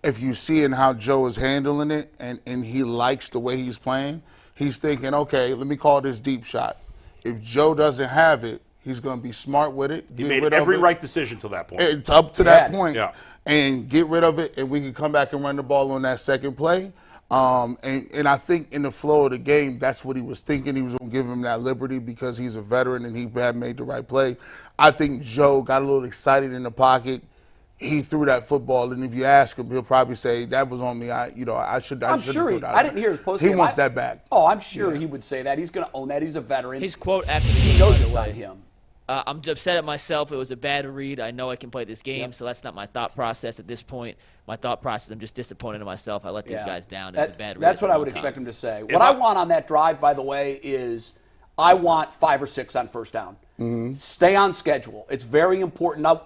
if you see in how Joe is handling it and he likes the way he's playing, he's thinking, okay, let me call this deep shot. If Joe doesn't have it, he's going to be smart with it. He made every right decision to that point. It's up to that point. Yeah. And get rid of it, and we can come back and run the ball on that second play. And I think in the flow of the game, that's what he was thinking. He was going to give him that liberty because he's a veteran and he had made the right play. I think Joe got a little excited in the pocket. He threw that football, and if you ask him, he'll probably say, that was on me. I should I'm sure I didn't hear his post game. He wants that back. Oh, I'm sure he would say that. He's going to own that. He's a veteran. His quote after the game, he knows it's on him. I'm upset at myself. It was a bad read. I know I can play this game, so that's not my thought process at this point. My thought process, I'm just disappointed in myself. I let these guys down. It was a bad read. That's what I would expect him to say. What I want on that drive, by the way, is I want 5 or 6 on first down. Mm-hmm. Stay on schedule. It's very important. Now,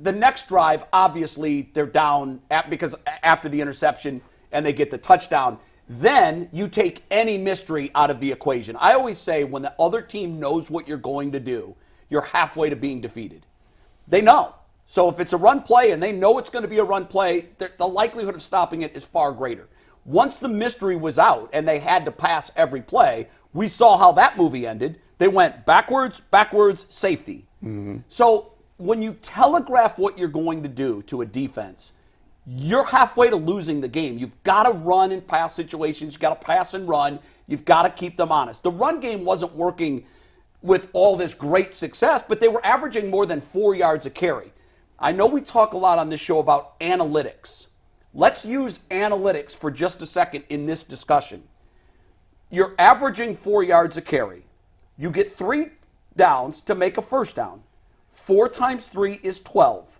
the next drive, obviously, they're down because after the interception and they get the touchdown. Then you take any mystery out of the equation. I always say when the other team knows what you're going to do, you're halfway to being defeated. They know. So if it's a run play and they know it's going to be a run play, the likelihood of stopping it is far greater. Once the mystery was out and they had to pass every play, we saw how that movie ended. They went backwards, safety. Mm-hmm. So when you telegraph what you're going to do to a defense, you're halfway to losing the game. You've got to run in pass situations. You've got to pass and run. You've got to keep them honest. The run game wasn't working with all this great success, but they were averaging more than 4 yards a carry. I know we talk a lot on this show about analytics. Let's use analytics for just a second in this discussion. You're averaging 4 yards a carry. You get 3 downs to make a first down. 4 times 3 is 12.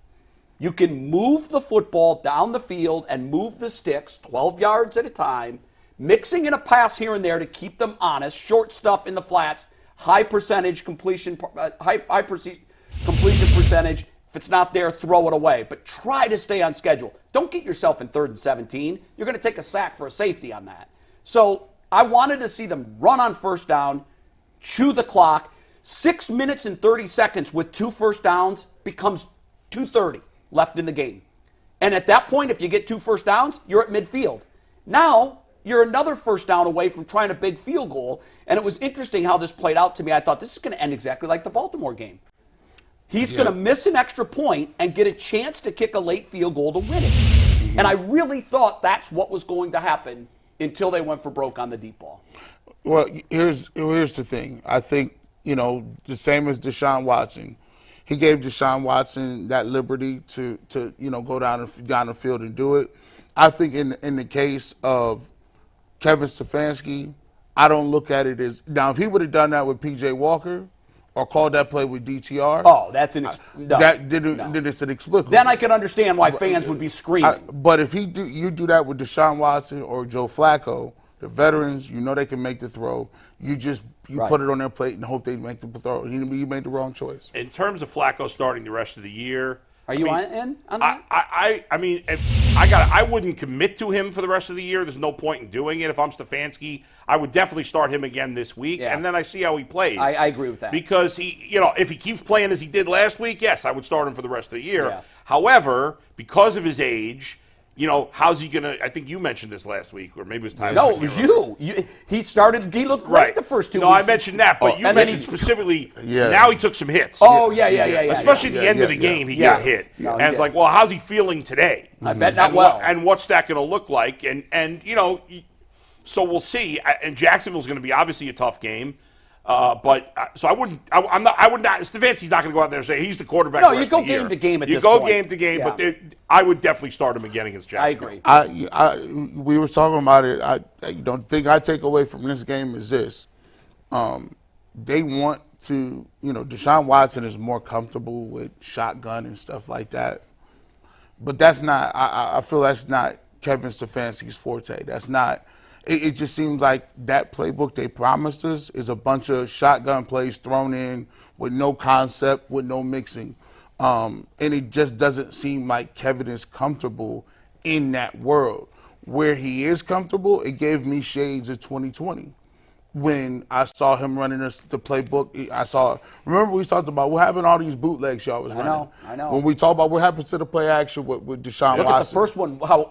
You can move the football down the field and move the sticks 12 yards at a time, mixing in a pass here and there to keep them honest, short stuff in the flats, high completion percentage. If it's not there, throw it away. But try to stay on schedule. Don't get yourself in 3rd and 17. You're going to take a sack for a safety on that. So I wanted to see them run on first down, chew the clock. 6 minutes and 30 seconds with 2 first downs becomes 2:30 left in the game. And at that point, if you get 2 first downs, you're at midfield. Now, you're another first down away from trying a big field goal. And it was interesting how this played out to me. I thought this is going to end exactly like the Baltimore game. He's going to miss an extra point and get a chance to kick a late field goal to win it. Mm-hmm. And I really thought that's what was going to happen until they went for broke on the deep ball. Well, here's the thing. I think, the same as Deshaun Watson. He gave Deshaun Watson that liberty to go down the field and do it. I think in the case of Kevin Stefanski, I don't look at it as – now, if he would have done that with P.J. Walker or called that play with DTR – oh, that's then it's inexplicable. Then I can understand why fans would be screaming. But if you do that with Deshaun Watson or Joe Flacco, the veterans, they can make the throw. You put it on their plate and hope they make the throw. You made the wrong choice. In terms of Flacco starting the rest of the year, are you in on that? I wouldn't commit to him for the rest of the year. There's no point in doing it. If I'm Stefanski, I would definitely start him again this week, and then I see how he plays. I agree with that. Because if he keeps playing as he did last week, yes, I would start him for the rest of the year. Yeah. However, because of his age, how's he going to – I think you mentioned this last week, or maybe it was Tyler. No, it was you. He looked great the first 2 weeks. No, I mentioned that, but you mentioned specifically now he took some hits. Oh, yeah. Especially at the end of the game, he got hit. And it's like, well, how's he feeling today? I bet not well. And what's that going to look like? And so we'll see. And Jacksonville's going to be obviously a tough game. So I wouldn't. Stefanski's not going to go out there and say he's the quarterback. No, you go game to game at this point. You go game to game, but I would definitely start him again against Jacksonville. I agree. We were talking about it. I don't think I take away from this game is this. They want to, Deshaun Watson is more comfortable with shotgun and stuff like that. But that's not. I feel that's not Kevin Stefanski's forte. That's not. It just seems like that playbook they promised us is a bunch of shotgun plays thrown in with no concept, with no mixing. And it just doesn't seem like Kevin is comfortable in that world. Where he is comfortable, it gave me shades of 2020. When I saw him running the playbook, remember we talked about what happened to all these bootlegs y'all was running. I know. When we talk about what happens to the play action with Deshaun Watson. Look at the first one, how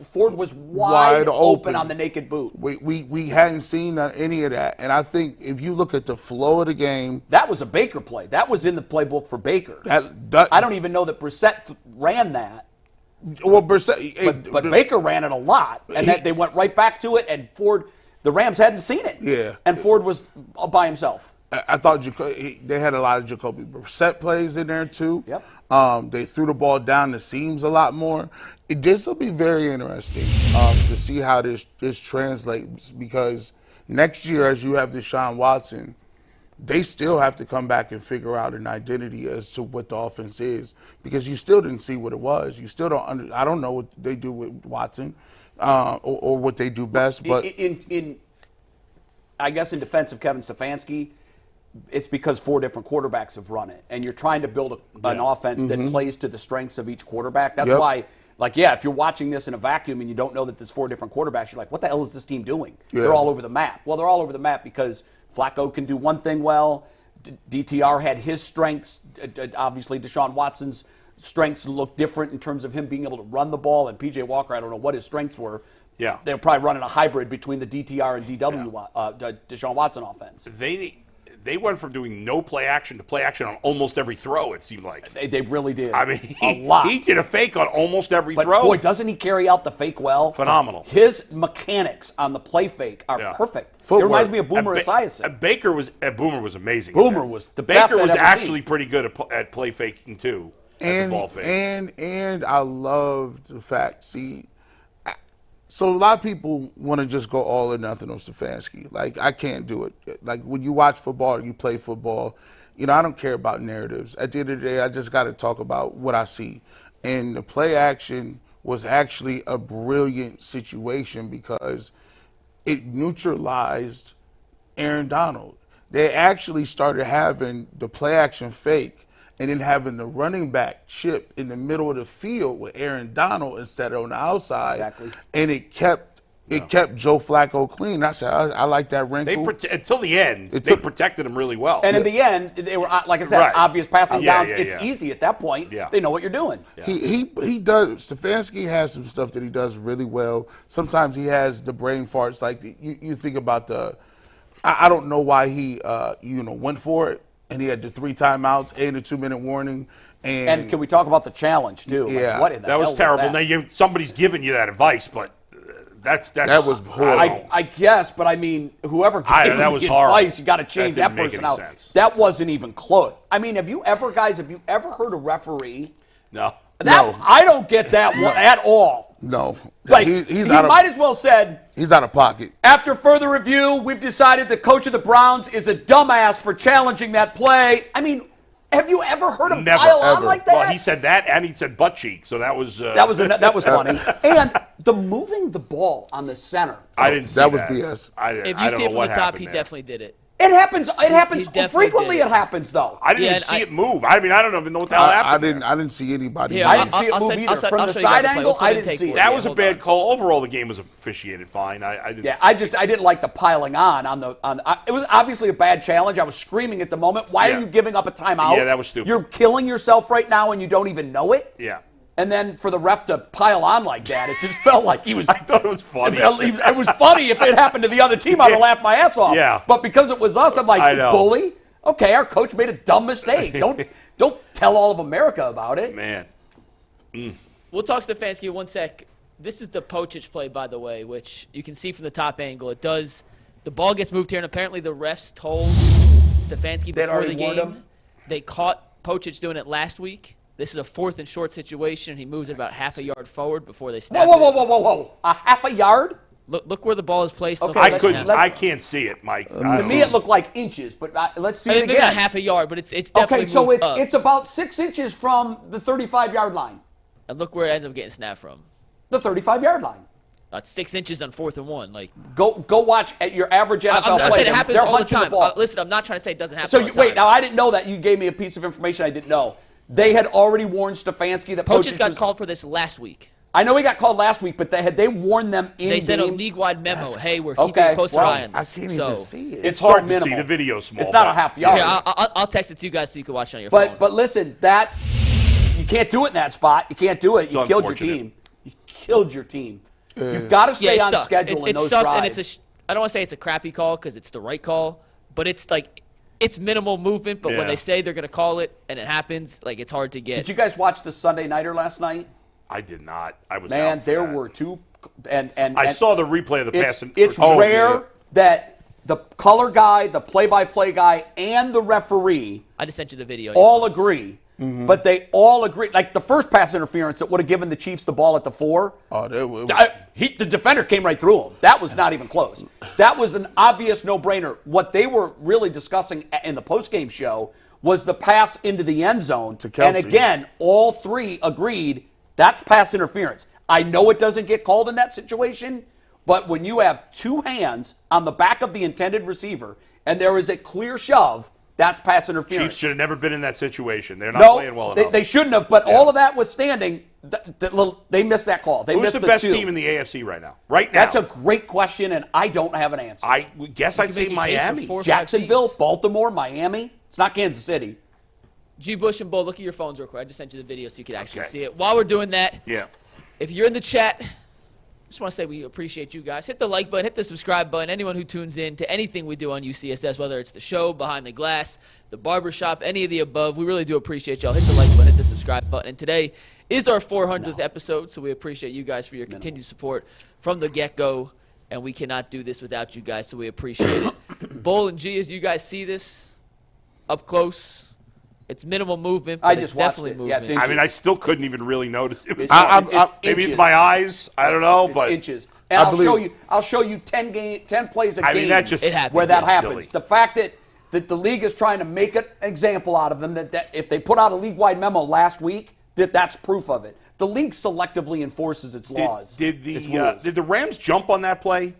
Ford was wide open on the naked boot. We hadn't seen any of that. And I think if you look at the flow of the game. That was a Baker play. That was in the playbook for Baker. I don't even know that Brissett ran that. Well, Brissett. But Baker ran it a lot. And they went right back to it, and Ford. The Rams hadn't seen it. Yeah. And Ford was by himself. I thought they had a lot of Jacoby Brissett plays in there, too. Yep. They threw the ball down the seams a lot more. This will be very interesting to see how this translates, because next year, as you have Deshaun Watson, they still have to come back and figure out an identity as to what the offense is, because you still didn't see what it was. You still don't I don't know what they do with Watson. Or what they do best, but I guess in defense of Kevin Stefanski, it's because 4 different quarterbacks have run it, and you're trying to build an offense that plays to the strengths of each quarterback. That's why, if you're watching this in a vacuum and you don't know that there's 4 different quarterbacks, you're like, what the hell is this team doing? Yeah. They're all over the map. Well, they're all over the map because Flacco can do one thing well. DTR had his strengths. Obviously, Deshaun Watson's strengths look different in terms of him being able to run the ball, and P.J. Walker, I don't know what his strengths were. Yeah. They were probably running a hybrid between the DTR and Deshaun Watson offense. They went from doing no play action to play action on almost every throw, it seemed like. They really did. I mean, a lot. He did a fake on almost every throw. But boy, doesn't he carry out the fake well? Phenomenal. His mechanics on the play fake are perfect. Footwork. It reminds me of Boomer Esiason. Boomer was amazing. Boomer was the best Baker was I'd ever actually seen. Pretty good at play faking too. And I love the fact, so a lot of people want to just go all or nothing on Stefanski. Like, I can't do it. Like, when you watch football or you play football, I don't care about narratives. At the end of the day, I just got to talk about what I see. And the play action was actually a brilliant situation because it neutralized Aaron Donald. They actually started having the play action fake and then having the running back chip in the middle of the field with Aaron Donald instead of on the outside. Exactly. And it kept Joe Flacco clean. I said, I like that wrinkle. Until the end, they protected him really well. And in the end, they were, like I said, obvious passing downs. It's easy at that point. Yeah. They know what you're doing. Yeah. He does. Stefanski has some stuff that he does really well. Sometimes he has the brain farts. Like, you think about I don't know why he went for it. And he had the 3 timeouts and a 2-minute warning. And can we talk about the challenge, too? Yeah. Like, what in the that hell was terrible. that? Now, somebody's giving you that advice, but that was horrible. I guess, but I mean, whoever gave him the advice, you got to change that person out. That wasn't even close. I mean, have you ever heard a referee? No. I don't get that one at all. No. Like, he might as well said, he's out of pocket. After further review, we've decided the coach of the Browns is a dumbass for challenging that play. I mean, have you ever heard him pile on like that? Well, he said that, and he said butt cheek, so that was that was funny. And the moving the ball on the center. I didn't see that. Was BS. If you see it from the top, he definitely did it. It happens. It happens frequently. It happens though. I didn't see it move. I mean, I don't even know what the hell happened. I didn't see anybody. I didn't see it move either. From the side angle, I didn't see it. That was a bad call. Overall, the game was officiated fine. I didn't. Yeah, I didn't like the piling on the. It was obviously a bad challenge. I was screaming at the moment. Why are you giving up a timeout? Yeah, that was stupid. You're killing yourself right now, and you don't even know it. Yeah. And then for the ref to pile on like that, it just felt like he was. I thought it was funny. It was funny if it happened to the other team. I would laugh my ass off. Yeah. But because it was us, I'm like, I know. bully. Okay, our coach made a dumb mistake. Don't tell all of America about it. Man. We'll talk Stefanski in one sec. This is the Pochich play, by the way, which you can see from the top angle. It does. The ball gets moved here, and apparently the refs told Stefanski before the game. They caught Pochich doing it last week. This is a 4th and short situation. He moves it about half a yard forward before they snap Whoa. A half a yard? Look where the ball is placed. Okay, I can't see it, Mike. To me, it looked like inches, but let's see it maybe again. not half a yard, but it's definitely okay. So moved up. it's about 6 inches from the 35-yard line. And look where it ends up getting snapped from. The 35-yard line. That's 6 inches on 4th and 1. Like, go watch at your average NFL I'm play. saying it happens They're all the hunching time. ball. Listen, I'm not trying to say it doesn't happen So all the time. wait, now I didn't know that. You gave me a piece of information I didn't know. They had already warned Stefanski that Pochich got called for this last week. I know he got called last week, but they warned them in They sent a game? league-wide memo. Hey, we're keeping a closer eye on this. I can't even see it. It's hard to minimal. see. The video's small. It's not a half yard. Here, I'll text it to you guys so you can watch it on your phone. But listen, you can't do it in that spot. You can't do it. You killed your team. You killed your team. You've got to stay on schedule in those drives. And I don't want to say it's a crappy call because it's the right call, but it's like it's minimal movement. But when they say they're going to call it and it happens, like it's hard to get. Did you guys watch the Sunday Nighter last night? I did not. I was Man, out for there that. were two, and I saw the replay of the pass. It's rare that the color guy, the play-by-play guy, and the referee I just sent you the video. all agree. But they all agree. Like the first pass interference that would have given the Chiefs the ball at the 4. Oh, The defender came right through him. That was not even close. That was an obvious no-brainer. What they were really discussing in the postgame show was the pass into the end zone. To Kelsey. And again, all three agreed that's pass interference. I know it doesn't get called in that situation, but when you have two hands on the back of the intended receiver and there is a clear shove, that's pass interference. Chiefs should have never been in that situation. They're not playing well enough. They shouldn't have, but all of that withstanding, they missed that call. Who's the best team in the AFC right now? Right now. That's a great question, and I don't have an answer. I guess I'd say Miami. Jacksonville, Baltimore, Miami. It's not Kansas City. G. Bush and Bull, look at your phones real quick. I just sent you the video so you could actually see it. While we're doing that, if you're in the chat, just want to say we appreciate you guys. Hit the like button, hit the subscribe button. Anyone who tunes in to anything we do on UCSS, whether it's the show, Behind the Glass, the barbershop, any of the above, we really do appreciate y'all. Hit the like button, hit the subscribe button. And today is our 400th episode, so we appreciate you guys for your continued support from the get-go. And we cannot do this without you guys, so we appreciate it. Bull and G, as you guys see this up close, it's minimal movement, but I it's just watched definitely it. movement. Yeah, it's I mean, I still couldn't even really notice it. Was maybe inches. it's my eyes. I don't know, but inches. And I'll show you 10 plays a game. I mean, that just where that it's happens. silly. The fact that the league is trying to make an example out of them, that if they put out a league-wide memo last week, that's proof of it. The league selectively enforces its laws. Did rules. the Rams jump on that play?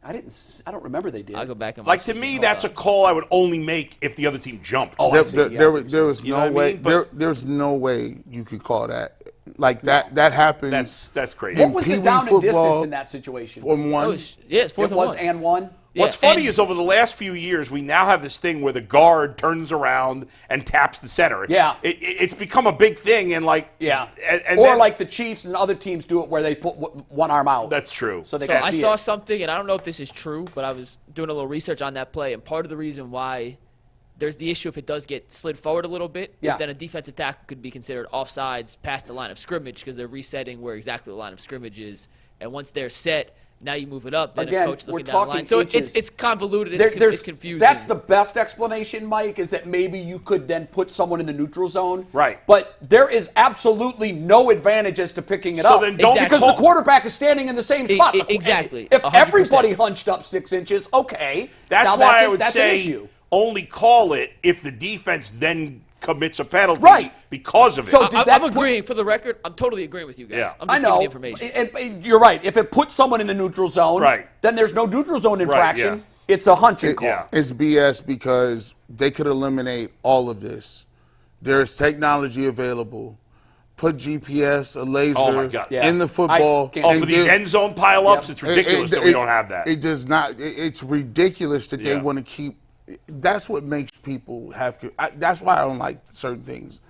I don't remember they did. I'll go back and Like watch to it. me, Hold that's on. a call I would only make if the other team jumped. Oh, I see. There was You know no what I way. mean? But- There's no way you could call that. Like that. That happens. That's crazy. What was the Pee-wee down and football distance in that situation? on one. It's fourth It and was one. and one. What's Yeah, funny is over the last few years, we now have this thing where the guard turns around and taps the center. Yeah. It's become a big thing, and like and or then- like the Chiefs and other teams do it where they put one arm out. That's true. So they So can I see saw it. something, and I don't know if this is true, but I was doing a little research on that play, and part of the reason why there's the issue if it does get slid forward a little bit is then a defensive tackle could be considered offsides past the line of scrimmage because they're resetting where exactly the line of scrimmage is. And once they're set, now you move it up, then Again, a coach we're looking down the line. talking So inches. it's convoluted, it's confusing. That's the best explanation, Mike, is that maybe you could then put someone in the neutral zone. Right. But there is absolutely no advantage as to picking it up. then don't because call- the quarterback is standing in the same spot. Exactly. If 100%. everybody hunched up 6 inches, okay. That's now why I would that's say an issue. only call it if the defense then commits a penalty Right. because of it. So did that I'm agreeing. For the record, I'm totally agreeing with you guys. Yeah. I'm I just know. giving you information. And you're right. If it puts someone in the neutral zone, then there's no neutral zone infraction. yeah. It's a hunching call. It's BS because they could eliminate all of this. There's technology available. Put GPS, a laser Oh, my God. in the football. For these end zone pileups, it's ridiculous that we don't have that. It does not. It's ridiculous that they Yeah. want to keep. That's what makes people have. That's why I don't like certain things.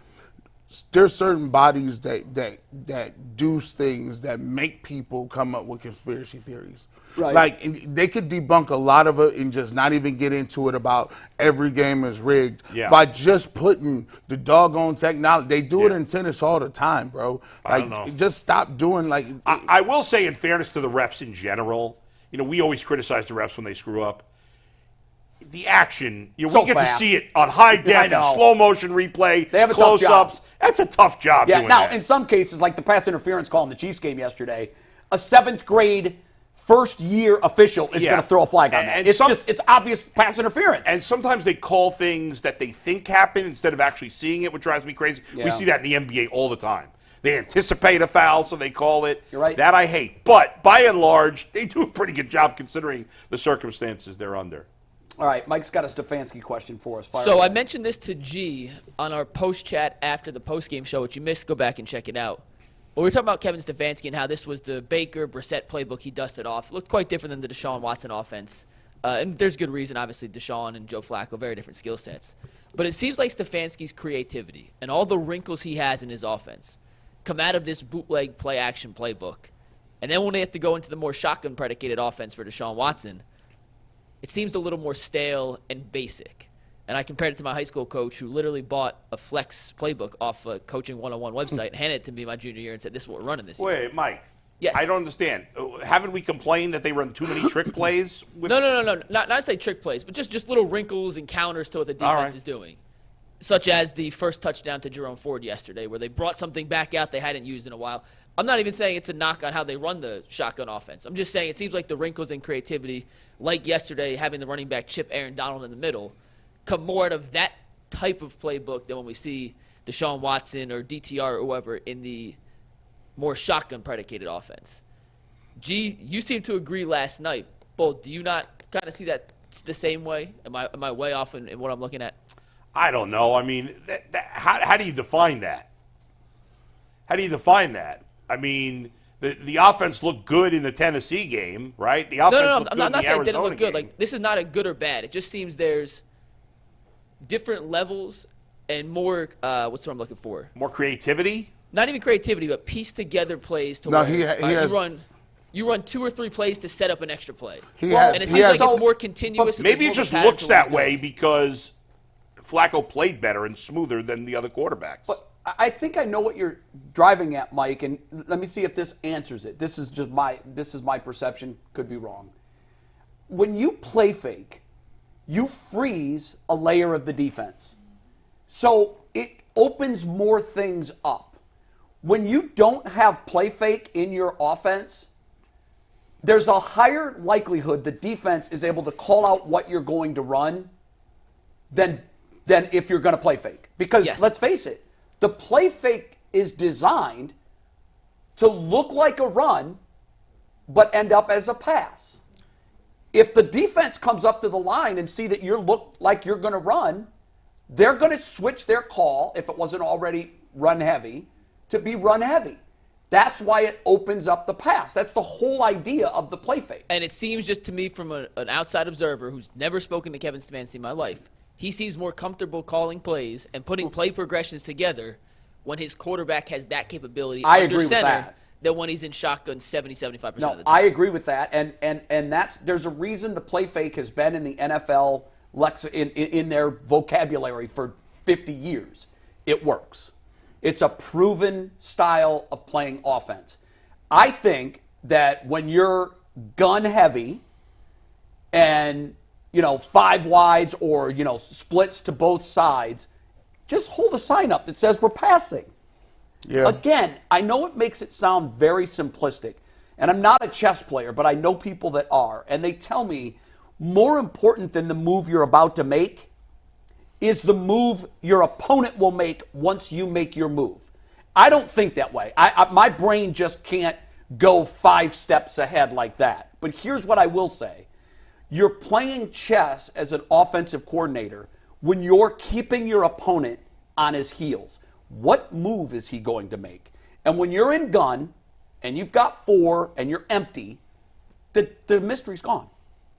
there's certain bodies that do things that make people come up with conspiracy theories. Right. Like, they could debunk a lot of it and just not even get into it about every game is rigged Yeah. by just putting the doggone technology. They do it in tennis all the time, bro. I don't know. Just stop doing like. I will say, in fairness to the refs in general, we always criticize the refs when they screw up. The action, we get fast. to see it on high def and slow motion replay, They have a tough close-ups. job. That's a tough job doing now, that. in some cases, like the pass interference call in the Chiefs game yesterday, a 7th grade first-year official is going to throw a flag on that. And It's obvious pass interference. And sometimes they call things that they think happen instead of actually seeing it, which drives me crazy. Yeah. We see that in the NBA all the time. They anticipate a foul, so they call it. You're right. That I hate. But by and large, they do a pretty good job considering the circumstances they're under. All right, Mike's got a Stefanski question for us. Fire So away. I mentioned this to G on our post chat after the post game show, which you missed. Go back and check it out. But we were talking about Kevin Stefanski and how this was the Baker Brissett playbook he dusted off. It looked quite different than the Deshaun Watson offense, and there's good reason. Obviously, Deshaun and Joe Flacco, very different skill sets. But it seems like Stefanski's creativity and all the wrinkles he has in his offense come out of this bootleg play action playbook, and then when they have to go into the more shotgun predicated offense for Deshaun Watson, it seems a little more stale and basic. And I compared it to my high school coach who literally bought a flex playbook off a coaching 101 website and handed it to me my junior year and said, this is what we're running this year. Wait, Mike. Yes. I don't understand. Haven't we complained that they run too many trick plays? No. Not to say trick plays, but just little wrinkles and counters to what the defense is doing. Such as the first touchdown to Jerome Ford yesterday, where they brought something back out they hadn't used in a while. I'm not even saying it's a knock on how they run the shotgun offense. I'm just saying it seems like the wrinkles and creativity, like yesterday having the running back chip Aaron Donald in the middle, come more out of that type of playbook than when we see Deshaun Watson or DTR or whoever in the more shotgun predicated offense. G, you seem to agree last night. Bull, do you not kind of see that the same way? Am I way off in what I'm looking at? I don't know. I mean, how do you define that? How do you define that? I mean, the offense looked good in the Tennessee game, right? The offense looked good I'm not in the saying it didn't Arizona look good. game. Like, this is not a good or bad. It just seems there's different levels and more, what's what I'm looking for? More creativity? Not even creativity, but piece together plays to No, where he has. you run 2 or 3 plays to set up an extra play. He has- and it he seems has- like it's more continuous. and Maybe it there's just more of a looks pattern to that where way he's because Flacco played better and smoother than the other quarterbacks. But I think I know what you're driving at, Mike, and let me see if this answers it. This is my perception. Could be wrong. When you play fake, you freeze a layer of the defense. So it opens more things up. When you don't have play fake in your offense, there's a higher likelihood the defense is able to call out what you're going to run than if you're going to play fake. Because let's face it, the play fake is designed to look like a run but end up as a pass. If the defense comes up to the line and see that you look like you're going to run, they're going to switch their call, if it wasn't already run heavy, to be run heavy. That's why it opens up the pass. That's the whole idea of the play fake. And it seems just to me from an outside observer who's never spoken to Kevin Stefanski in my life, he seems more comfortable calling plays and putting play progressions together when his quarterback has that capability I under agree with center that. than when he's in shotgun 70-75% of the No, time. I agree with that, and there's a reason the play fake has been in the NFL in their vocabulary for 50 years. It works. It's a proven style of playing offense. I think that when you're gun heavy and 5 wides or splits to both sides, just hold a sign up that says we're passing. Yeah. Again, I know it makes it sound very simplistic, and I'm not a chess player, but I know people that are, and they tell me more important than the move you're about to make is the move your opponent will make once you make your move. I don't think that way. My brain just can't go 5 steps ahead like that. But here's what I will say. You're playing chess as an offensive coordinator when you're keeping your opponent on his heels. What move is he going to make? And when you're in gun and you've got 4 and you're empty, the mystery's gone.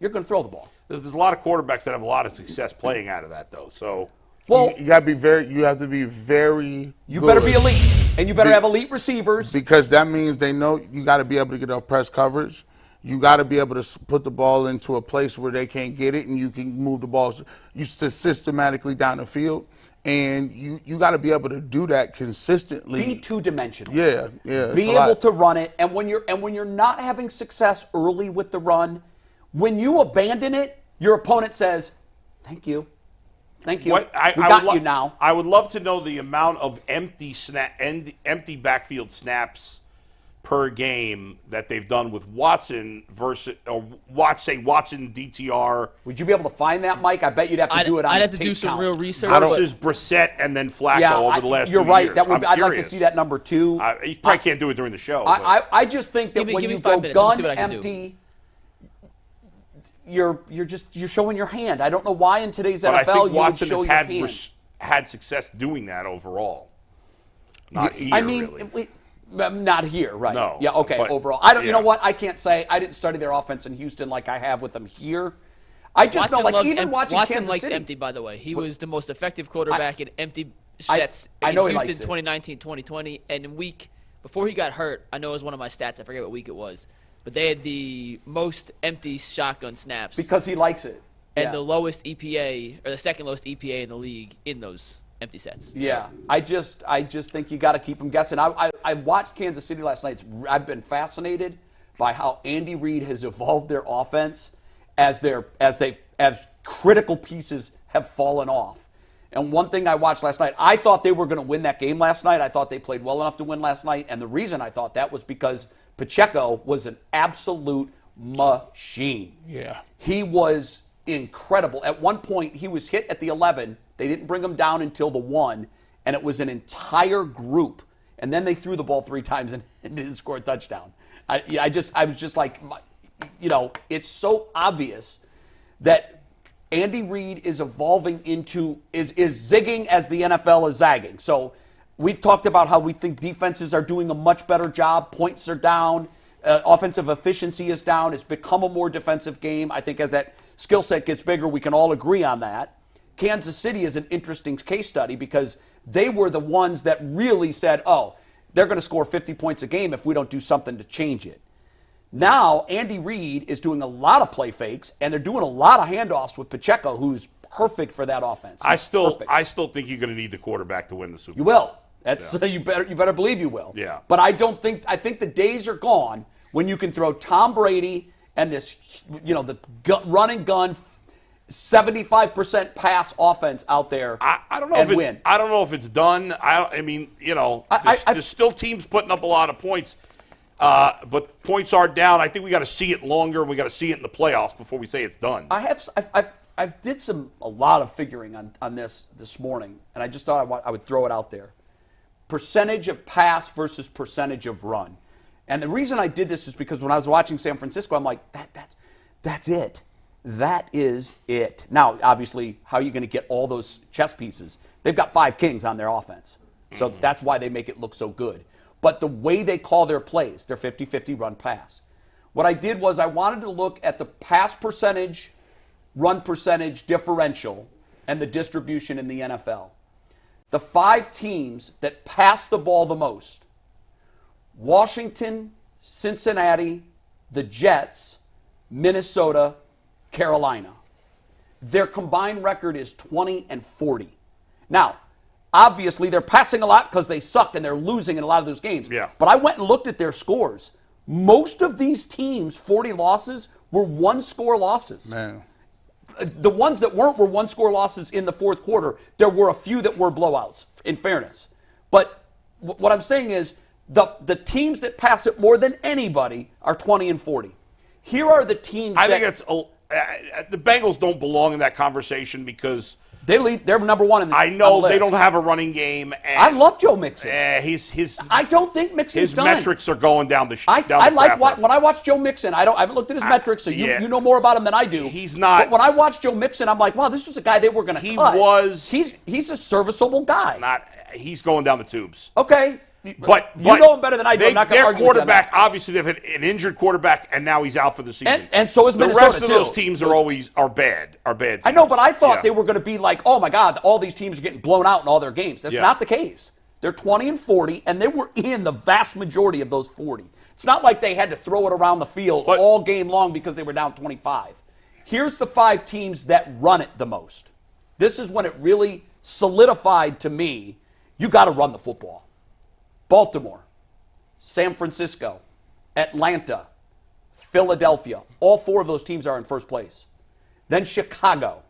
You're going to throw the ball. There's a lot of quarterbacks that have a lot of success playing out of that, though. So Well, you got to be very. You have to be very. You better be elite, and you better have elite receivers. Because that means they know you got to be able to get up press coverage. You got to be able to put the ball into a place where they can't get it, and you can move the ball systematically down the field. And you got to be able to do that consistently. Be two-dimensional. Yeah. Be able to run it, and when you're not having success early with the run, when you abandon it, your opponent says, "Thank you, thank you. We got you now." I would love to know the amount of empty backfield snaps per game that they've done with Watson versus, or Watson DTR. Would you be able to find that, Mike? I bet you'd have to do it on I'd have to tape do some count. real research. Versus Brissett and then Flacco over the last 2 years. You're right. I'd like to see that number 2. You probably can't do it during the show. I just think that when you go gun empty, you're showing your hand. I don't know why in today's but NFL I think you Watson would show has your hand. had success doing that overall. Not here, I mean, really. not here, right? No. Yeah. Okay. But, overall, I don't. You know what? I can't say. I didn't study their offense in Houston like I have with them here. I just know, like, even watching Watson Kansas likes City, empty, by the way. He was the most effective quarterback in empty sets I know in he Houston likes it. 2019, 2020. And in before he got hurt, I know it was one of my stats. I forget what week it was. But they had the most empty shotgun snaps. because he likes it. and Yeah. the lowest EPA, or the second lowest EPA in the league in those empty sets. Yeah, I just think you got to keep them guessing. I watched Kansas City last night. I've been fascinated by how Andy Reid has evolved their offense as critical pieces have fallen off. And one thing I watched last night, I thought they were going to win that game last night. I thought they played well enough to win last night. And the reason I thought that was because Pacheco was an absolute machine. Yeah. He was incredible. At one point, he was hit at the 11. They didn't bring him down until the 1, and it was an entire group. And then they threw the ball 3 times and didn't score a touchdown. I was just like, it's so obvious that Andy Reid is evolving into, is zigging as the NFL is zagging. So we've talked about how we think defenses are doing a much better job. Points are down. Offensive efficiency is down. It's become a more defensive game. I think as that skill set gets bigger, we can all agree on that. Kansas City is an interesting case study because they were the ones that really said, oh, they're going to score 50 points a game if we don't do something to change it. Now, Andy Reid is doing a lot of play fakes, and they're doing a lot of handoffs with Pacheco, who's perfect for that offense. I still think you're going to need the quarterback to win the Super Bowl. You will. You better believe you will. Yeah. But I think the days are gone when you can throw Tom Brady and this, the run and gun 75% pass offense out there. I don't know and if win. I don't know if it's done. There's still teams putting up a lot of points, but points are down. I think we got to see it longer. We got to see it in the playoffs before we say it's done. I did a lot of figuring on this morning, and I just thought I would throw it out there. Percentage of pass versus percentage of run. And the reason I did this is because when I was watching San Francisco, I'm like, that's it. That is it. Now, obviously, how are you going to get all those chess pieces? They've got 5 kings on their offense. So that's why they make it look so good. But the way they call their plays, their 50-50 run pass. What I did was I wanted to look at the pass percentage, run percentage differential, and the distribution in the NFL. The 5 teams that pass the ball the most: Washington, Cincinnati, the Jets, Minnesota, Carolina. Their combined record is 20-40. Now, obviously, they're passing a lot because they suck and they're losing in a lot of those games. Yeah. But I went and looked at their scores. Most of these teams' 40 losses were 1-score losses. Man. The ones that weren't were 1-score losses in the fourth quarter. There were a few that were blowouts, in fairness. But what I'm saying is the teams that pass it more than anybody are 20-40. Here are the teams I think that's the Bengals don't belong in that conversation because they're number 1 in the I know on the they list. don't have a running game. And I love Joe Mixon. I don't think Mixon's his done. metrics are going down the. I like when I watch Joe Mixon. I haven't looked at his metrics, so you know more about him than I do. He's not. But when I watch Joe Mixon, I'm like, wow, this was a guy they were going to cut. He's a serviceable guy. He's going down the tubes. Okay. But you know them better than I do. I'm not going to their argue with you on quarterback, that. obviously, they've had an injured quarterback, and now he's out for the season. And so is Minnesota, the rest of too. those teams are bad. Teams. I know, but I thought they were going to be like, oh, my God, all these teams are getting blown out in all their games. That's not the case. They're 20-40, and they were in the vast majority of those 40. It's not like they had to throw it around the field all game long because they were down 25. Here's the 5 teams that run it the most. This is when it really solidified to me, you got to run the football. Baltimore, San Francisco, Atlanta, Philadelphia. All 4 of those teams are in first place. Then Chicago.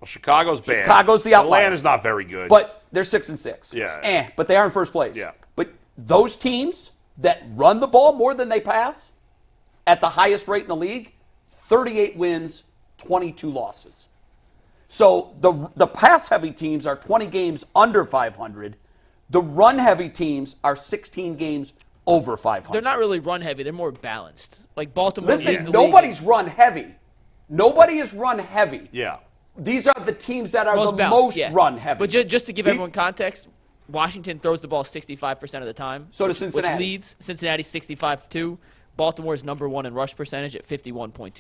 Well, Chicago's bad. Chicago's the outlier. Atlanta's not very good. But they're 6-6. Yeah. But they are in first place. Yeah. But those teams that run the ball more than they pass at the highest rate in the league, 38 wins, 22 losses. So the pass-heavy teams are 20 games under 500. The run-heavy teams are 16 games over 500. They're not really run-heavy. They're more balanced. Like Baltimore leads Listen, the nobody's league. run-heavy. Nobody is run-heavy. Yeah. These are the teams that are the balanced, most yeah. run-heavy. But just to give everyone context, Washington throws the ball 65% of the time. So does Cincinnati. Which leads Cincinnati 65-2. Baltimore is number 1 in rush percentage at 51.2%.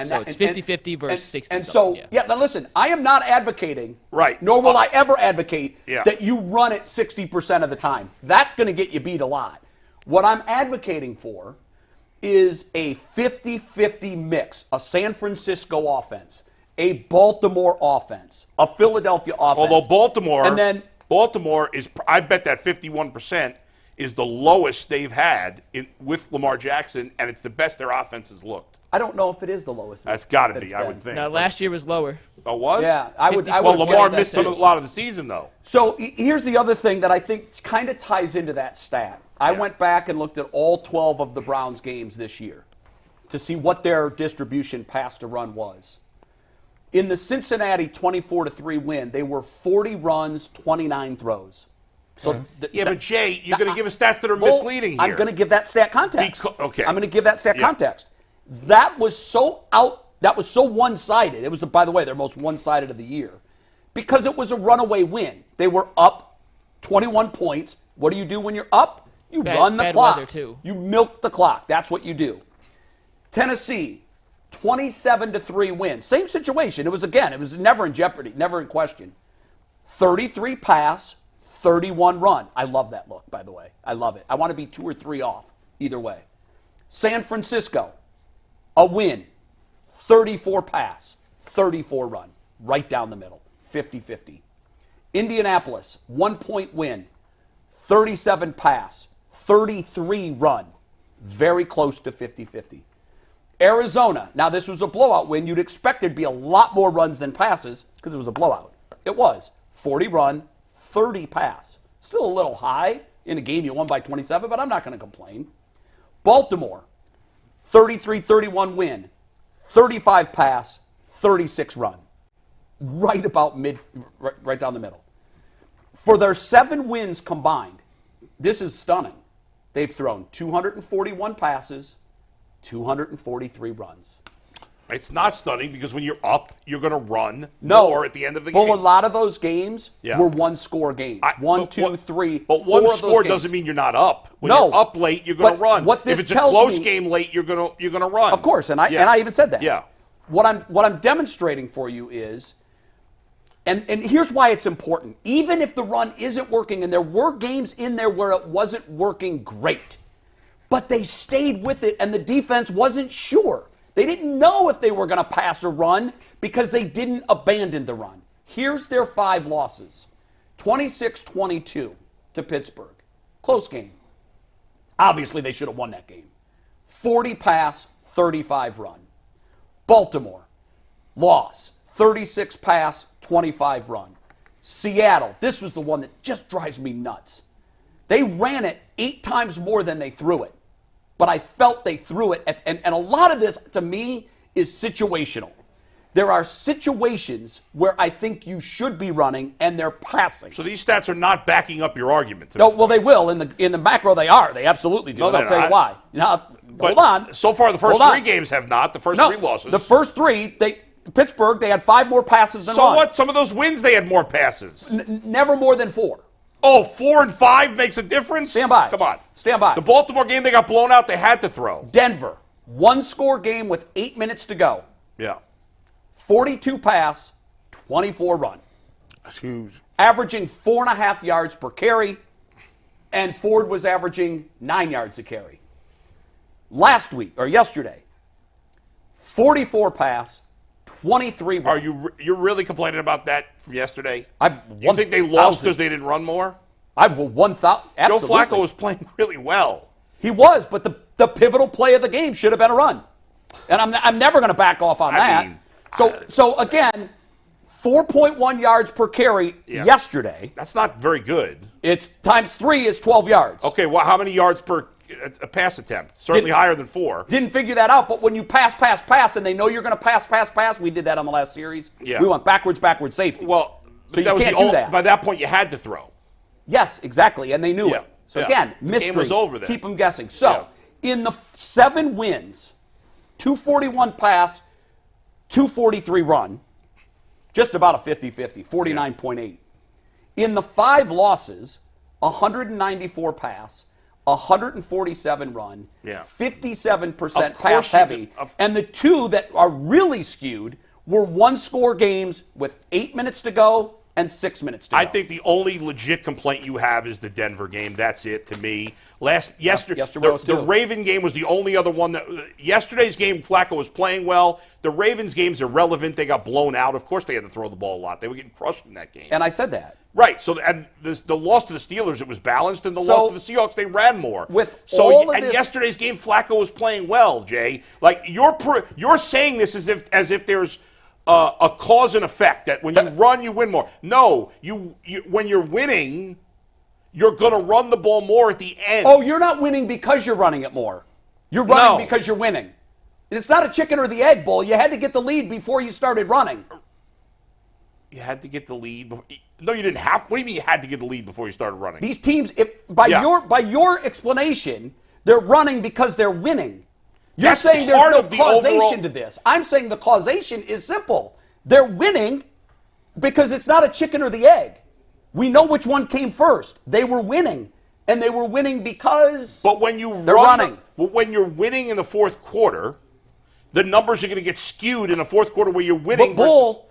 So it's 50-50 versus 60. And so, now listen, I am not advocating, nor will I ever advocate that you run it 60% of the time. That's going to get you beat a lot. What I'm advocating for is a 50-50 mix, a San Francisco offense, a Baltimore offense, a Philadelphia offense. Although Baltimore is, I bet that 51% is the lowest they've had with Lamar Jackson, and it's the best their offense has looked. I don't know if it is the lowest. That's got to be, I would think. No, last year was lower. Oh, was? Yeah, I would. Well, Lamar missed a lot of the season, though. So here's the other thing that I think kind of ties into that stat. I went back and looked at all 12 of the Browns games this year to see what their distribution pass to run was. In the Cincinnati 24-3 win, they were 40 runs, 29 throws. So but Jay, you're going to give us stats that are misleading here. I'm going to give that stat context. Okay. I'm going to give that stat context. That was so one-sided. It was, by the way, their most one-sided of the year because it was a runaway win. They were up 21 points. What do you do when you're up? You run the clock. Weather too. You milk the clock. That's what you do. Tennessee, 27-3 win. Same situation. It was never in jeopardy, never in question. 33 pass, 31 run. I love that look, by the way. I love it. I want to be 2 or 3 off either way. San Francisco, a win, 34 pass, 34 run, right down the middle, 50-50. Indianapolis, 1-point win, 37 pass, 33 run, very close to 50-50. Arizona, now this was a blowout win. You'd expect there'd be a lot more runs than passes because it was a blowout. It was 40 run, 30 pass. Still a little high in a game you won by 27, but I'm not going to complain. Baltimore, 33-31 win, 35 pass, 36 run. Right about right down the middle. For their 7 wins combined, this is stunning. They've thrown 241 passes, 243 runs. It's not stunning because when you're up, you're going to run more at the end of the game. Well, a lot of those games were one-score games. 1, 2, 3. But one score doesn't mean you're not up. When you're up late, you're going to run. If it's a close game late, you're going to run. Of course, and I even said that. Yeah. What I'm demonstrating for you is, and here's why it's important. Even if the run isn't working, and there were games in there where it wasn't working great, but they stayed with it, and the defense wasn't sure. They didn't know if they were going to pass or run because they didn't abandon the run. Here's their 5 losses. 26-22 to Pittsburgh. Close game. Obviously, they should have won that game. 40 pass, 35 run. Baltimore, loss. 36 pass, 25 run. Seattle, this was the one that just drives me nuts. They ran it 8 times more than they threw it. But I felt they threw it. And a lot of this, to me, is situational. There are situations where I think you should be running, and they're passing. So these stats are not backing up your argument. No, well, they will. In the macro, they are. They absolutely do. And I'll tell you why. Now, hold on. So far, the first 3 games have not. The first 3 losses. The first 3, Pittsburgh, they had 5 more passes than So runs. what? Some of those wins, they had more passes. Never more than 4. Oh, 4 and 5 makes a difference? Stand by. Come on. Stand by. The Baltimore game, they got blown out. They had to throw. Denver, 1-score game with 8 minutes to go. Yeah. 42 pass, 24 run. That's huge. Averaging 4.5 yards per carry, and Ford was averaging 9 yards a carry. Last week, or yesterday, 44 pass, 23 run. You're really complaining about that from yesterday? You think they lost because they didn't run more? I will 1,000. Joe Flacco was playing really well. He was, but the pivotal play of the game should have been a run. And I'm never going to back off on that. So again, 4.1 yards per carry yesterday. That's not very good. It's times 3 is 12 yards. Okay, well, how many yards per pass attempt? Certainly higher than 4. Didn't figure that out, but when you pass, and they know you're going to pass, we did that on the last series. Yeah. We went backwards, safety. Well, so you can't do that. By that point, you had to throw. Yes, exactly, and they knew it. So again, mystery. The game was over then. Keep them guessing. So in the 7 wins, 241 pass, 243 run, just about a 50-50, 49.8. In the 5 losses, 194 pass, 147 run, 57% pass heavy, and the 2 that are really skewed were 1-score games with 8 minutes to go and 6 minutes to go. I think the only legit complaint you have is the Denver game. That's it to me. Yesterday, the Raven game was the only other one that. Yesterday's game, Flacco was playing well. The Ravens game's irrelevant. They got blown out. Of course, they had to throw the ball a lot. They were getting crushed in that game. And I said that. Right. So, and the loss to the Steelers, it was balanced, and the loss to the Seahawks, they ran more. Yesterday's game, Flacco was playing well, Jay. Like you're saying this as if there's a cause and effect that when you run, you win more. No, you when you're winning, you're going to run the ball more at the end. Oh, you're not winning because you're running it more. You're running because you're winning. It's not a chicken or the egg, Bull. You had to get the lead before you started running. You had to get the lead before. No, you didn't have. What do you mean you had to get the lead before you started running? These teams, by your explanation, they're running because they're winning. You're saying there's no causation to this. I'm saying the causation is simple. They're winning because it's not a chicken or the egg. We know which one came first. They were winning, and they were winning because they're running. But when you're winning in the fourth quarter, the numbers are going to get skewed in the fourth quarter where you're winning. But Bull,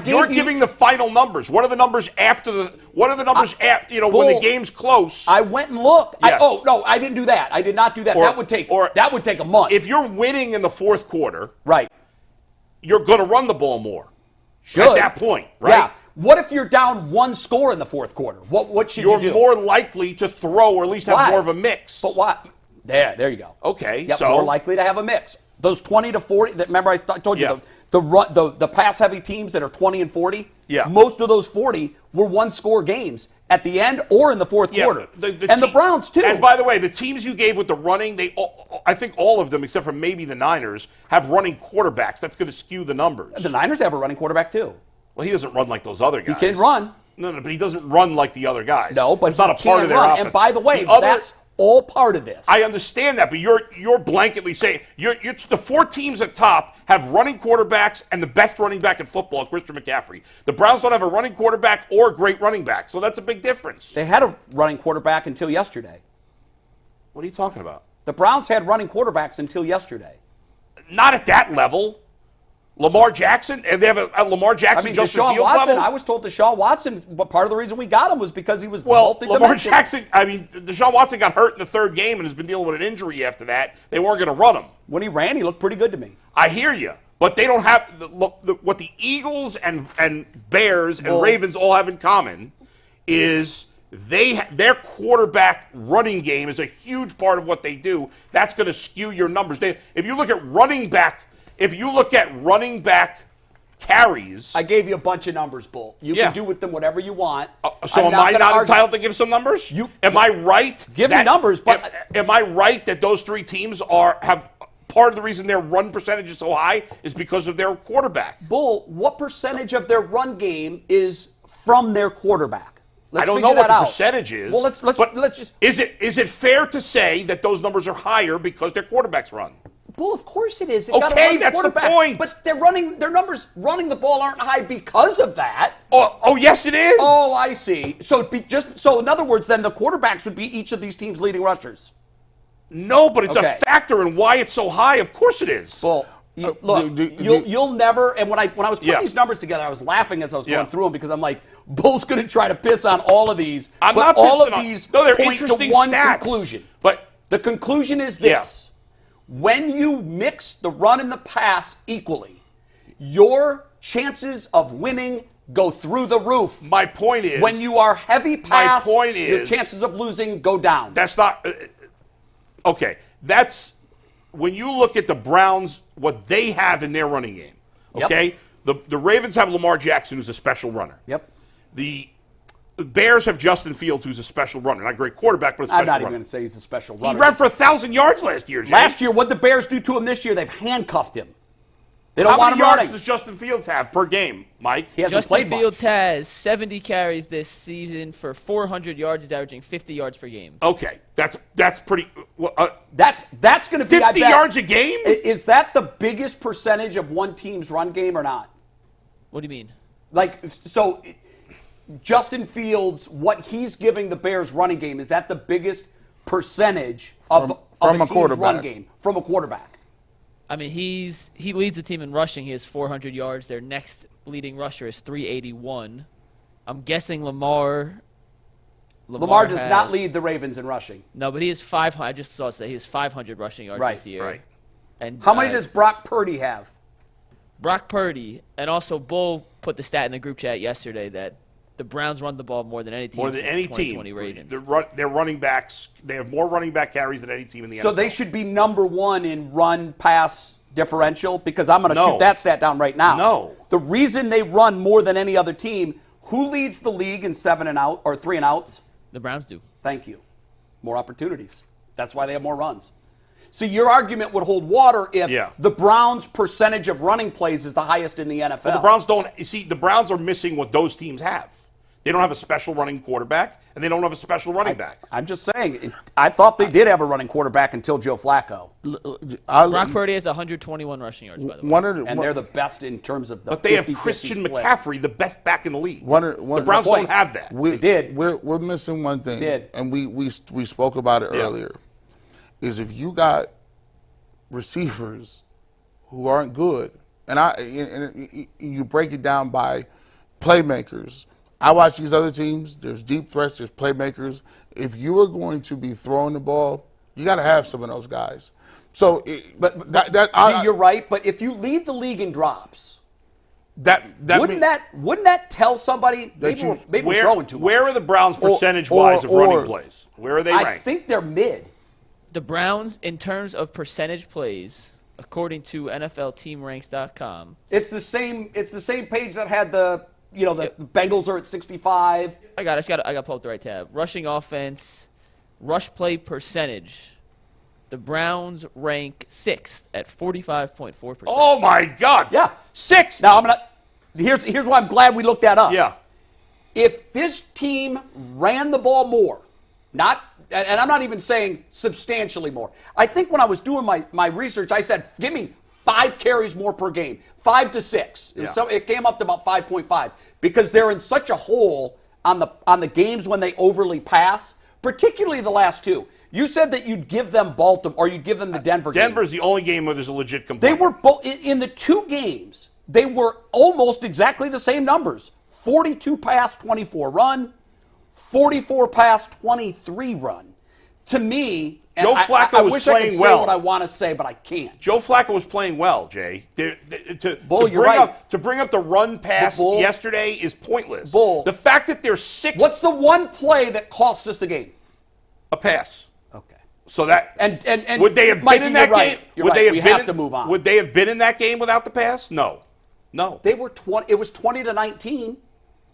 you're giving the final numbers. What are the numbers after the? What are the numbers after? Bull, when the game's close. I went and looked. Yes. No, I didn't do that. I did not do that. That would take a month. If you're winning in the fourth quarter, right, you're going to run the ball more. Should. At that point, right? Yeah. What if you're down 1 score in the fourth quarter? What should you do? You're more likely to throw or at least have more of a mix. But what? There you go. Okay, yep, more likely to have a mix. Those 20 to 40. Remember, I told you the pass-heavy teams that are 20 and 40. Yeah. Most of those 40 were 1-score games at the end or in the fourth quarter. The Browns too. And by the way, the teams you gave with the running, I think all of them, except for maybe the Niners, have running quarterbacks. That's going to skew the numbers. The Niners have a running quarterback too. Well, he doesn't run like those other guys. He can run. No, but he doesn't run like the other guys. No, but it's not a part of their offense. And by the way, that's all part of this. I understand that, but you're blanketly saying the 4 teams at top have running quarterbacks and the best running back in football, Christian McCaffrey. The Browns don't have a running quarterback or a great running back, so that's a big difference. They had a running quarterback until yesterday. What are you talking about? The Browns had running quarterbacks until yesterday. Not at that level. Lamar Jackson, and they have a Lamar Jackson Justin Fields level. I was told Deshaun Watson, but part of the reason we got him was because he was multi-dimensional. Lamar Jackson, Deshaun Watson got hurt in the third game and has been dealing with an injury after that. They weren't going to run him. When he ran, he looked pretty good to me. I hear you, but they don't have what the Eagles and Bears and Ravens all have in common is their quarterback running game is a huge part of what they do. That's going to skew your numbers. If you look at running back carries. I gave you a bunch of numbers, Bull. You can do with them whatever you want. So am I not entitled to give some numbers? Am I right? Give me numbers, but am I right that those 3 teams have part of the reason their run percentage is so high is because of their quarterback? Bull, what percentage of their run game is from their quarterback? I don't know what the percentage is. Well, let's just. Is it fair to say that those numbers are higher because their quarterbacks run? Well, of course it is. Okay, that's the point. But their numbers running the ball aren't high because of that. Oh, yes, it is. Oh, I see. So in other words, then the quarterbacks would be each of these teams' leading rushers. No, but it's a factor in why it's so high. Of course it is. Well, you'll never. And when I was putting these numbers together, I was laughing as I was going through them because I'm like, Bull's going to try to piss on all of these. I'm but not all pissing of these they're point to interesting one stats. conclusion. But the conclusion is this: when you mix the run and the pass equally, your chances of winning go through the roof. My point is, when you are heavy pass, your is, chances of losing go down. That's not okay. That's when you look at the Browns, what they have in their running game. Okay, the Ravens have Lamar Jackson, who's a special runner. Yep. The Bears have Justin Fields, who's a special runner. Not a great quarterback, but a special runner. I'm not even going to say he's a special runner. He ran for 1,000 yards last year, Jay. Last year, what the Bears do to him this year, they've handcuffed him. They don't want him running. How many yards does Justin Fields have per game, Mike? He hasn't played much. Justin Fields has 70 carries this season for 400 yards. He's averaging 50 yards per game. Okay, that's pretty. That's going to be 50 yards a game. Is that the biggest percentage of one team's run game or not? What do you mean? Like, so Justin Fields, what he's giving the Bears running game, is that the biggest percentage of a team's run game from a quarterback? I mean, he leads the team in rushing. He has 400 yards. Their next leading rusher is 381. I'm guessing Lamar does not lead the Ravens in rushing. No, but he has 500. I just saw it say he has 500 rushing yards this year. Right. And how many does Brock Purdy have? Brock Purdy, and also Bull put the stat in the group chat yesterday that the Browns run the ball more than any team. More than any team. Their running backs, they have more running back carries than any team in the NFL. So they should be number one in run-pass differential? Because I'm going to shoot that stat down right now. No. The reason they run more than any other team, who leads the league in 7 and out or 3 and outs? The Browns do. Thank you. More opportunities. That's why they have more runs. So your argument would hold water if the Browns' percentage of running plays is the highest in the NFL. Well, the Browns don't. You see, the Browns are missing what those teams have. They don't have a special running quarterback, and they don't have a special running back. I'm just saying. I thought they did have a running quarterback until Joe Flacco. Brock Purdy has 121 rushing yards, by the way. And they're the best in terms of the But they have Christian McCaffrey, the best back in the league. The Browns don't have that. They did. We're missing one thing, and we spoke about it earlier, is if you got receivers who aren't good, and you break it down by playmakers. I watch these other teams. There's deep threats. There's playmakers. If you are going to be throwing the ball, you got to have some of those guys. So, you're right. But if you lead the league in drops, wouldn't that tell somebody maybe we're throwing too much? Where are the Browns percentage-wise of running plays? Where are they ranked? I think they're mid. The Browns, in terms of percentage plays, according to NFLTeamRanks.com, it's the same page that had the Bengals are at 65. I got to pull up the right tab. Rushing offense, rush play percentage. The Browns rank 6th at 45.4%. Oh my God! Yeah, 6th. Now here's why I'm glad we looked that up. Yeah. If this team ran the ball more, and I'm not even saying substantially more. I think when I was doing my research, I said, give me 5 carries more per game, 5 to 6. So it came up to about 5.5 because they're in such a hole on the games when they overly pass, particularly the last 2. You said that you'd give them Baltimore or you'd give them the Denver game. Denver's the only game where there's a legit complaint. They were in the 2 games. They were almost exactly the same numbers: 42 pass, 24 run, 44 pass, 23 run. To me, Joe Flacco was wish playing I could well. say what I want to say, but I can't. Joe Flacco was playing well, Jay. To bring up the run pass yesterday is pointless. The fact that there's 6. What's the one play that cost us the game? A pass. Okay. So that and would they have been in that game? You're right. We have to move on. Would they have been in that game without the pass? No. They were 20. It was 20-19.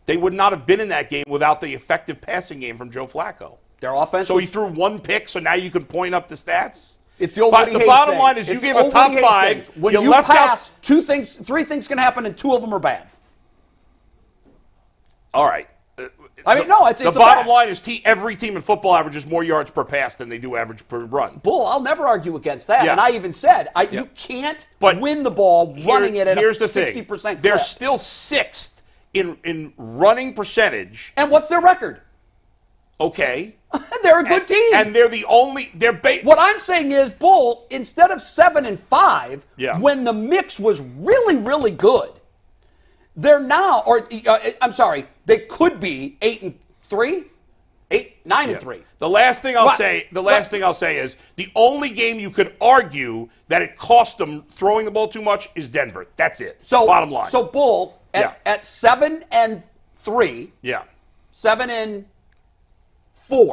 They would not have been in that game without the effective passing game from Joe Flacco. Their offense. So he threw 1 pick, so now you can point up the stats. It's the old Woody Hayes the bottom thing. line is you gave a top 5. When you pass, 3 things can happen, and 2 of them are bad. All right. I mean, no, it's the a bottom fact. line is every team in football averages more yards per pass than they do average per run. Bull, I'll never argue against that. Yeah. And I even said, you can't win the ball running it at a 60% clip. They're still sixth in running percentage. And what's their record? Okay. They're a good team. And they're the only. What I'm saying is, Bull, instead of 7-5, when the mix was really, really good, they're now, they could be 8-3, 9-3. The last thing I'll say is the only game you could argue that it cost them throwing the ball too much is Denver. That's it. So bottom line. So Bull at 7-3. 7-4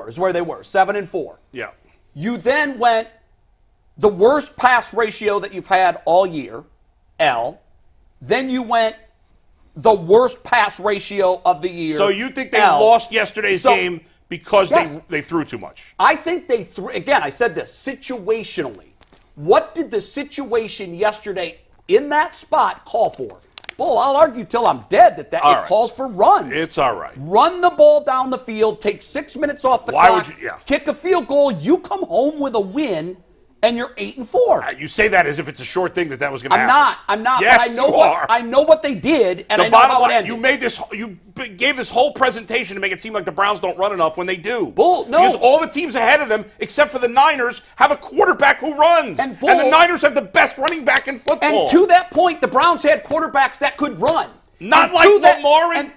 is where they were. 7-4. Yeah. You then went the worst pass ratio that you've had all year, L. Then you went the worst pass ratio of the year. So you think they L. lost yesterday's game because they threw too much? I think they threw. Again, I said this situationally. What did the situation yesterday in that spot call for? Well, I'll argue till I'm dead that it calls for runs. It's all right. Run the ball down the field, take 6 minutes off the clock, kick a field goal, you come home with a win, and you're 8-4. You say that as if it's a short thing that was going to happen. I'm not. Yes, but I know what they did, and the I know how it ended. You gave this whole presentation to make it seem like the Browns don't run enough when they do. Bull, no. Because all the teams ahead of them, except for the Niners, have a quarterback who runs. And the Niners have the best running back in football. And to that point, the Browns had quarterbacks that could run. Not like Lamar and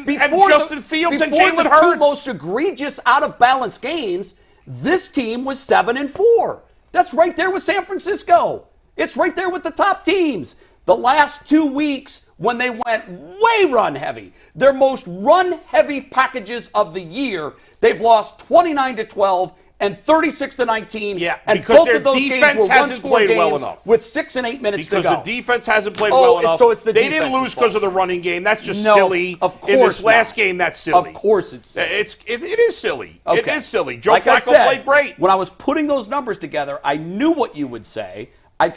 Justin Fields and Jalen Hurts. Before the two most egregious out-of-balance games, this team was 7-4. That's right there with San Francisco. It's right there with the top teams. The last 2 weeks, when they went way run-heavy, their most run-heavy packages of the year, they've lost 29-12 and 36-19. Yeah, and because both their of those defense games were hasn't one-score played games well enough. with 6 and 8 minutes to go. Because the defense hasn't played well enough. So it's the they didn't lose because of the running game. That's just silly. Of course in this last not. game, that's silly. Of course it's silly. It is silly. Okay. It is silly. Joe Like Flacco I said, played great. When I was putting those numbers together, I knew what you would say.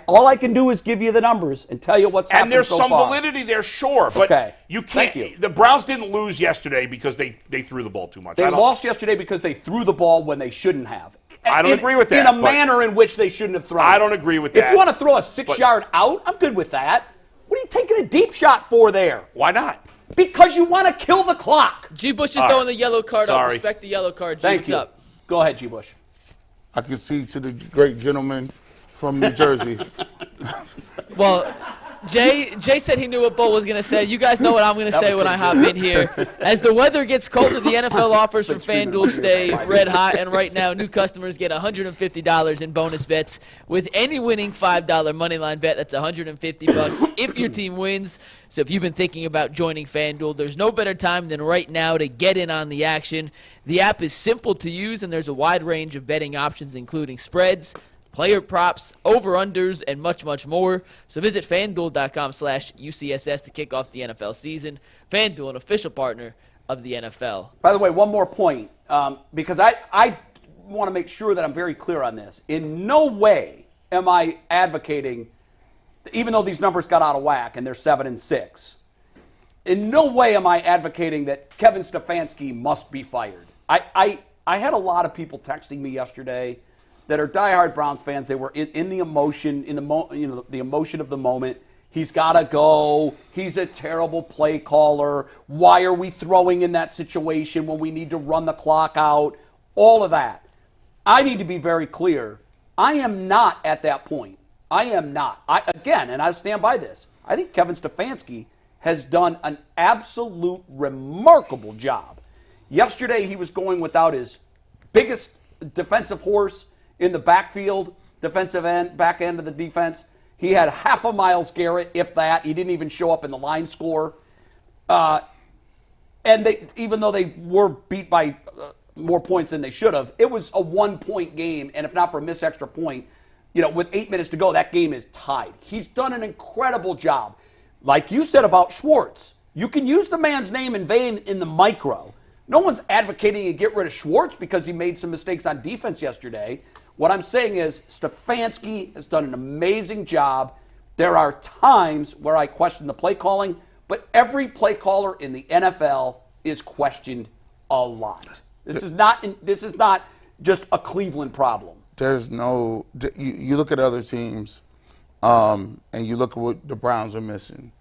All I can do is give you the numbers and tell you what's happened so far. And there's some validity there, sure. But you can't. Thank you. The Browns didn't lose yesterday because they threw the ball too much. They lost yesterday because they threw the ball when they shouldn't have. I don't agree with that. In a manner in which they shouldn't have thrown. I don't agree with that. If you want to throw a 6-yard out, I'm good with that. What are you taking a deep shot for there? Why not? Because you want to kill the clock. G. Bush is throwing the yellow card up. Respect the yellow card. G, Thank what's you. up? Go ahead, G. Bush. I can see to the great gentleman from New Jersey. Well, Jay said he knew what Bo was going to say. You guys know what I'm going to say when I hop in here. As the weather gets colder, the NFL offers from FanDuel stay red hot. And right now, new customers get $150 in bonus bets with any winning $5 moneyline bet. That's $150 if your team wins. So if you've been thinking about joining FanDuel, there's no better time than right now to get in on the action. The app is simple to use, and there's a wide range of betting options, including spreads, player props, over-unders, and much, much more. So visit FanDuel.com/UCSS to kick off the NFL season. FanDuel, an official partner of the NFL. By the way, one more point, because I want to make sure that I'm very clear on this. In no way am I advocating, even though these numbers got out of whack and they're 7-6, in no way am I advocating that Kevin Stefanski must be fired. I had a lot of people texting me yesterday that are diehard Browns fans. They were in the emotion, the emotion of the moment. He's got to go. He's a terrible play caller. Why are we throwing in that situation when we need to run the clock out? All of that. I need to be very clear. I am not at that point. I am not. Again, and I stand by this, I think Kevin Stefanski has done an absolute remarkable job. Yesterday, he was going without his biggest defensive horse in the backfield, defensive end, back end of the defense. He had half a Myles Garrett, if that. He didn't even show up in the line score. And even though they were beat by more points than they should have, it was a 1-point game. And if not for a missed extra point, with 8 minutes to go, that game is tied. He's done an incredible job. Like you said about Schwartz, you can use the man's name in vain in the micro. No one's advocating you get rid of Schwartz because he made some mistakes on defense yesterday. What I'm saying is Stefanski has done an amazing job. There are times where I question the play calling, but every play caller in the NFL is questioned a lot. This is not just a Cleveland problem. There's no. You look at other teams, and you look at what the Browns are missing.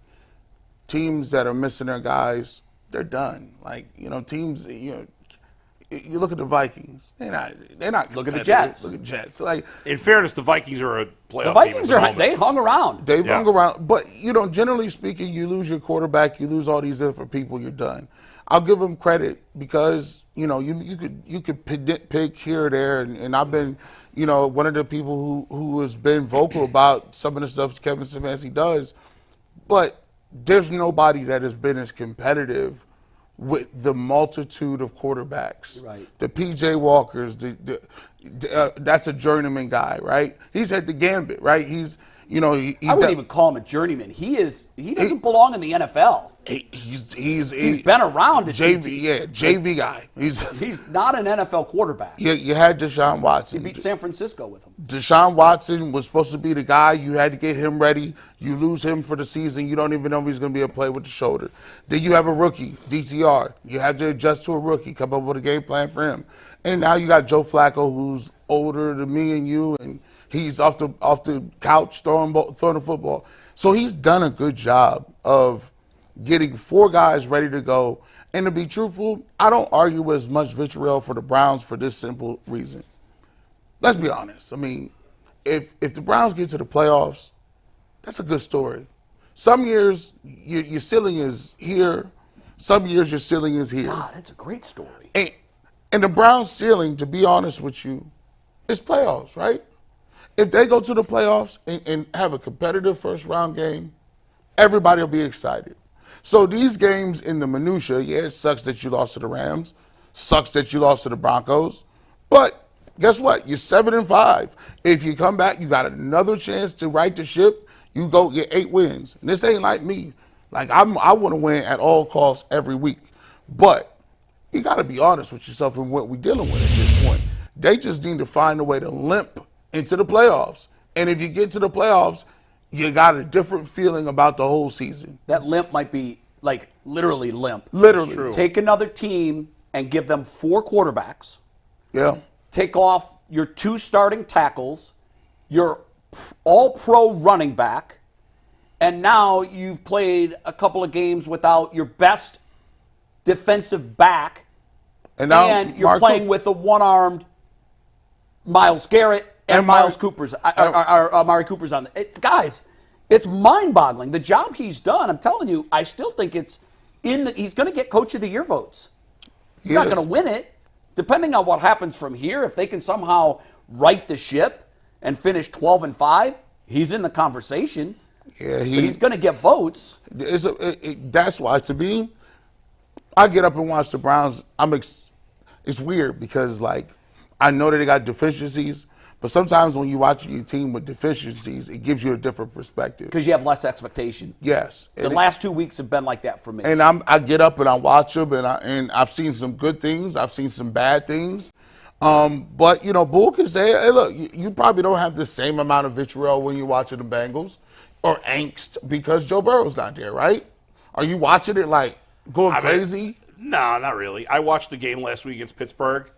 Teams that are missing their guys, they're done. Like, teams. You look at the Vikings. They're not. Look at the Jets. Look at Jets. Like, in fairness, the Vikings are a playoff the Vikings team. they hung around. They've hung around, but generally speaking, you lose your quarterback, you lose all these different people, you're done. I'll give them credit because you could pick here or there, and I've been one of the people who has been vocal about some of the stuff Kevin Stefanski does, but there's nobody that has been as competitive with the multitude of quarterbacks. Right. The P.J. Walkers, that's a journeyman guy, right? He's at the gambit, right? He's, I wouldn't even call him a journeyman. He doesn't belong in the NFL. He's been around at JV guy. He's not an NFL quarterback. You had Deshaun Watson. He beat San Francisco with him. Deshaun Watson was supposed to be the guy. You had to get him ready. You lose him for the season. You don't even know if he's going to be able to play with the shoulder. Then you have a rookie, DTR. You have to adjust to a rookie, come up with a game plan for him. And now you got Joe Flacco, who's older than me and you, and he's off the couch throwing the football. So he's done a good job of getting 4 guys ready to go. And to be truthful, I don't argue with as much vitriol for the Browns for this simple reason. Let's be honest. I mean, if the Browns get to the playoffs, that's a good story. Some years your ceiling is here. Some years your ceiling is here. God, that's a great story. And the Browns' ceiling, to be honest with you, is playoffs, right? If they go to the playoffs and have a competitive first-round game, everybody will be excited. So these games in the minutia, it sucks that you lost to the Rams, sucks that you lost to the Broncos, but guess what? You're 7-5. If you come back, you got another chance to right the ship. You go get 8 wins. And this ain't like me. Like, I want to win at all costs every week. But you got to be honest with yourself and what we're dealing with at this point. They just need to find a way to limp into the playoffs. And if you get to the playoffs, you got a different feeling about the whole season. That limp might be, like, literally limp. Literally. Take another team and give them 4 quarterbacks. Yeah. Take off your 2 starting tackles, your all-pro running back, and now you've played a couple of games without your best defensive back, and you're playing with a one-armed Myles Garrett and Amari Cooper's on. Guys, it's mind-boggling. The job he's done, I'm telling you, I still think it's he's going to get Coach of the Year votes. He's not going to win it. Depending on what happens from here, if they can somehow right the ship and finish 12-5, he's in the conversation. Yeah, but he's going to get votes. That's why, to me, I get up and watch the Browns. It's weird because, like, I know that they got deficiencies, but sometimes when you watch your team with deficiencies, it gives you a different perspective. Because you have less expectation. Yes. The last 2 weeks have been like that for me. And I get up and I watch them, and I've seen some good things. I've seen some bad things. But, Bull can say, hey, look, you probably don't have the same amount of vitriol when you're watching the Bengals or angst because Joe Burrow's not there, right? Are you watching it, like, going crazy? No, not really. I watched the game last week against Pittsburgh.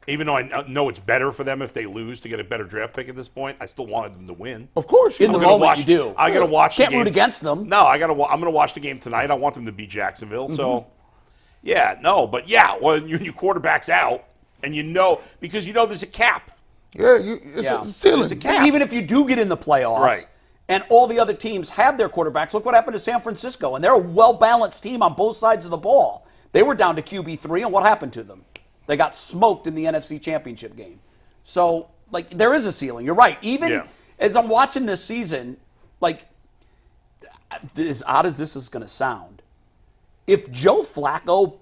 Even though I know it's better for them if they lose to get a better draft pick at this point, I still wanted them to win. Of course, in the moment you do. I got to watch. Can't root against them. No, I'm going to watch the game tonight. I want them to beat Jacksonville. So, when your quarterback's out, and because there's a cap. Yeah, it's a ceiling. There's a cap. Even if you do get in the playoffs, right, and all the other teams have their quarterbacks, look what happened to San Francisco, and they're a well-balanced team on both sides of the ball. They were down to QB3, and what happened to them? They got smoked in the NFC Championship game. So, like, there is a ceiling. You're right. Even as I'm watching this season, like, as odd as this is going to sound, if Joe Flacco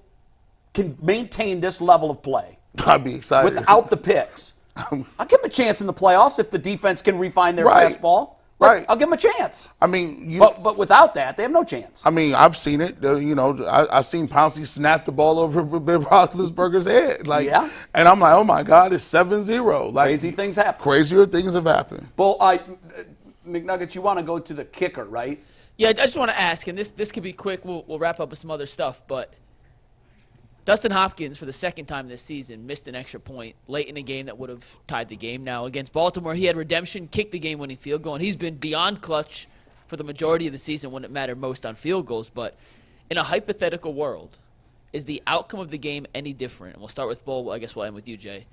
can maintain this level of play, I'd be excited. Without the picks, I'll give him a chance in the playoffs if the defense can refine their fastball. Right. I'll give them a chance. I mean, but without that, they have no chance. I mean, I've seen it. I've seen Pouncey snap the ball over Ben Roethlisberger's head. And I'm like, oh my God, it's 7-0. Like, crazy things happen. Crazier things have happened. Well, McNuggets, you want to go to the kicker, right? Yeah, I just want to ask, and this could be quick. We'll wrap up with some other stuff, but Dustin Hopkins, for the second time this season, missed an extra point late in a game that would have tied the game. Now, against Baltimore, he had redemption, kicked the game-winning field goal, and he's been beyond clutch for the majority of the season when it mattered most on field goals. But in a hypothetical world, is the outcome of the game any different? And we'll start with Bull. I guess we'll end with you, Jay.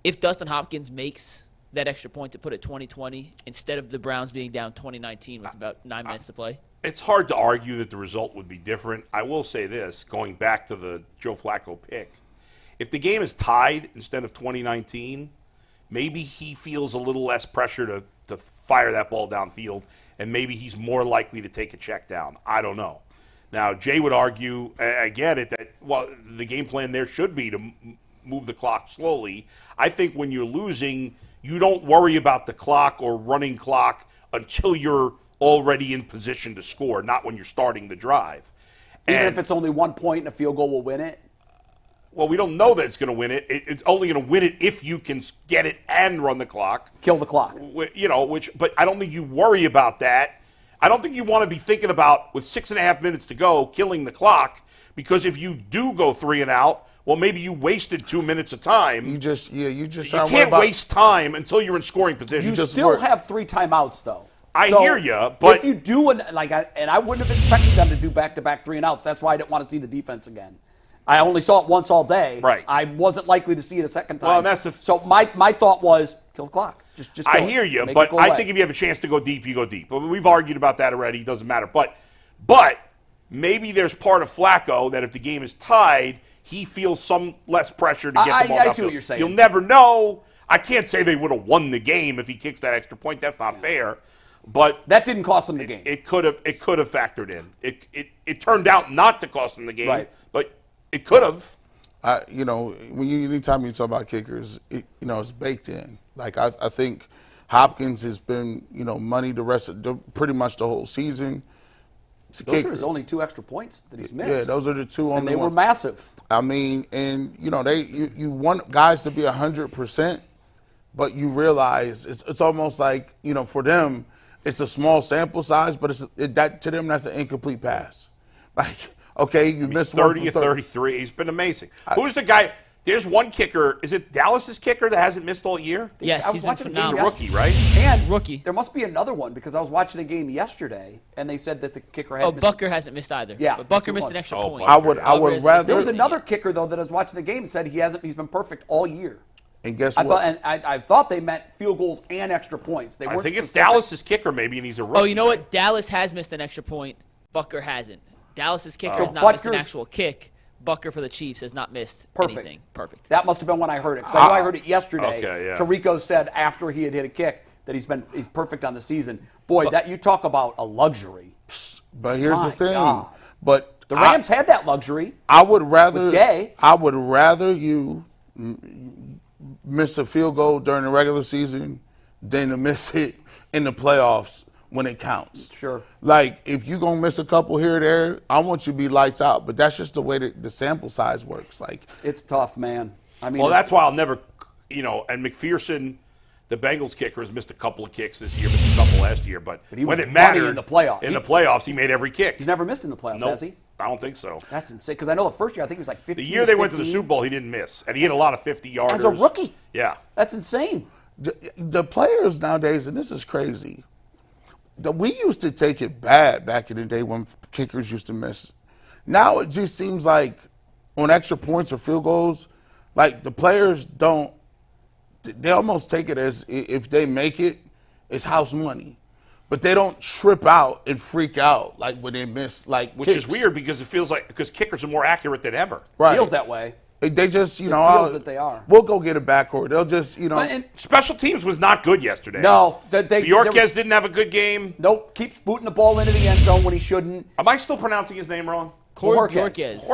If Dustin Hopkins makes that extra point to put it 20-20 instead of the Browns being down 20-19 with about 9 minutes to play? It's hard to argue that the result would be different. I will say this, going back to the Joe Flacco pick. If the game is tied instead of 2019, maybe he feels a little less pressure to fire that ball downfield, and maybe he's more likely to take a check down. I don't know. Now, Jay would argue, I get it, that, well, the game plan there should be to move the clock slowly. I think when you're losing, you don't worry about the clock or running clock until you're already in position to score, not when you're starting the drive. Even if it's only 1 point and a field goal will win it? Well, we don't know that it's going to win it. It's only going to win it if you can get it and run the clock. Kill the clock. But I don't think you worry about that. I don't think you want to be thinking about, with 6.5 minutes to go, killing the clock, because if you do go 3 and out, well, maybe you wasted 2 minutes of time. You can't waste time until you're in scoring position. You still have 3 timeouts, though. I hear you, but if you do, and I wouldn't have expected them to do back-to-back 3 and outs. That's why I didn't want to see the defense again. I only saw it once all day. Right. I wasn't likely to see it a second time. Well, that's so my thought was kill the clock. Just I hear you, but I think if you have a chance to go deep, you go deep. But we've argued about that already. It doesn't matter. But maybe there's part of Flacco that if the game is tied, he feels some less pressure to get the ball downfield. I see what you're saying. You'll never know. I can't say they would have won the game if he kicks that extra point. That's not fair. But that didn't cost them the game. It could have factored in. It turned out not to cost them the game, right. But it could have. Anytime you talk about kickers, it's baked in. Like I think Hopkins has been, money pretty much the whole season. Those are his only 2 extra points that he's missed. Yeah, those are the 2 only. And they ones. were massive. I mean, and you want guys to be 100%, but you realize it's almost like for them it's a small sample size, but to them that's an incomplete pass. Like, okay, you missed 30 or 33. He's been amazing. Who's the guy? There's one kicker. Is it Dallas's kicker that hasn't missed all year? Yes, he's been phenomenal. He's a rookie, right? And rookie. There must be another one because I was watching a game yesterday and they said that the kicker had. Bucker hasn't missed either. Yeah, but Bucker missed an extra point. I would rather. There was another kicker though that I was watching the game and said he's been perfect all year. And guess what? I thought they meant field goals and extra points. I think it's Dallas's kicker maybe, and he's a rookie. Oh, you know what? Dallas has missed an extra point. Bucker hasn't. Dallas's kicker has not missed an actual kick. Bucker for the Chiefs has not missed anything. Perfect. That must have been when I heard it. Because I know I heard it yesterday. Okay, yeah. Tirico said after he had hit a kick that he's perfect on the season. Boy, that you talk about a luxury. But here's the thing. God. But the Rams had that luxury. I would rather. With Gay. I would rather you miss a field goal during the regular season than to miss it in the playoffs when it counts. Sure. Like, if you're going to miss a couple here or there, I want you to be lights out. But that's just the way that the sample size works. Like, it's tough, man. I mean, well, that's why I'll never, and McPherson, the Bengals kicker, has missed a couple of kicks this year, missed a couple last year. But he when was it mattered in the playoffs. In the playoffs, he made every kick. He's never missed in the playoffs, Nope, has he? I don't think so. That's insane. Because I know the first year, I think he was like 15. The year they went to the Super Bowl, he didn't miss. And he hit a lot of 50-yarders. As a rookie? Yeah. That's insane. The players nowadays, and this is crazy, we used to take it bad back in the day when kickers used to miss. Now it just seems like on extra points or field goals, like the players they almost take it as if they make it, it's house money. But they don't trip out and freak out like when they miss which is weird because it feels like because kickers are more accurate than ever. Right. Feels that way. They just, feels that they are. We'll go get it back, or they'll just, And special teams was not good yesterday. No. Yorquez didn't have a good game. Nope. Keeps booting the ball into the end zone when he shouldn't. Am I still pronouncing his name wrong? Bojorquez.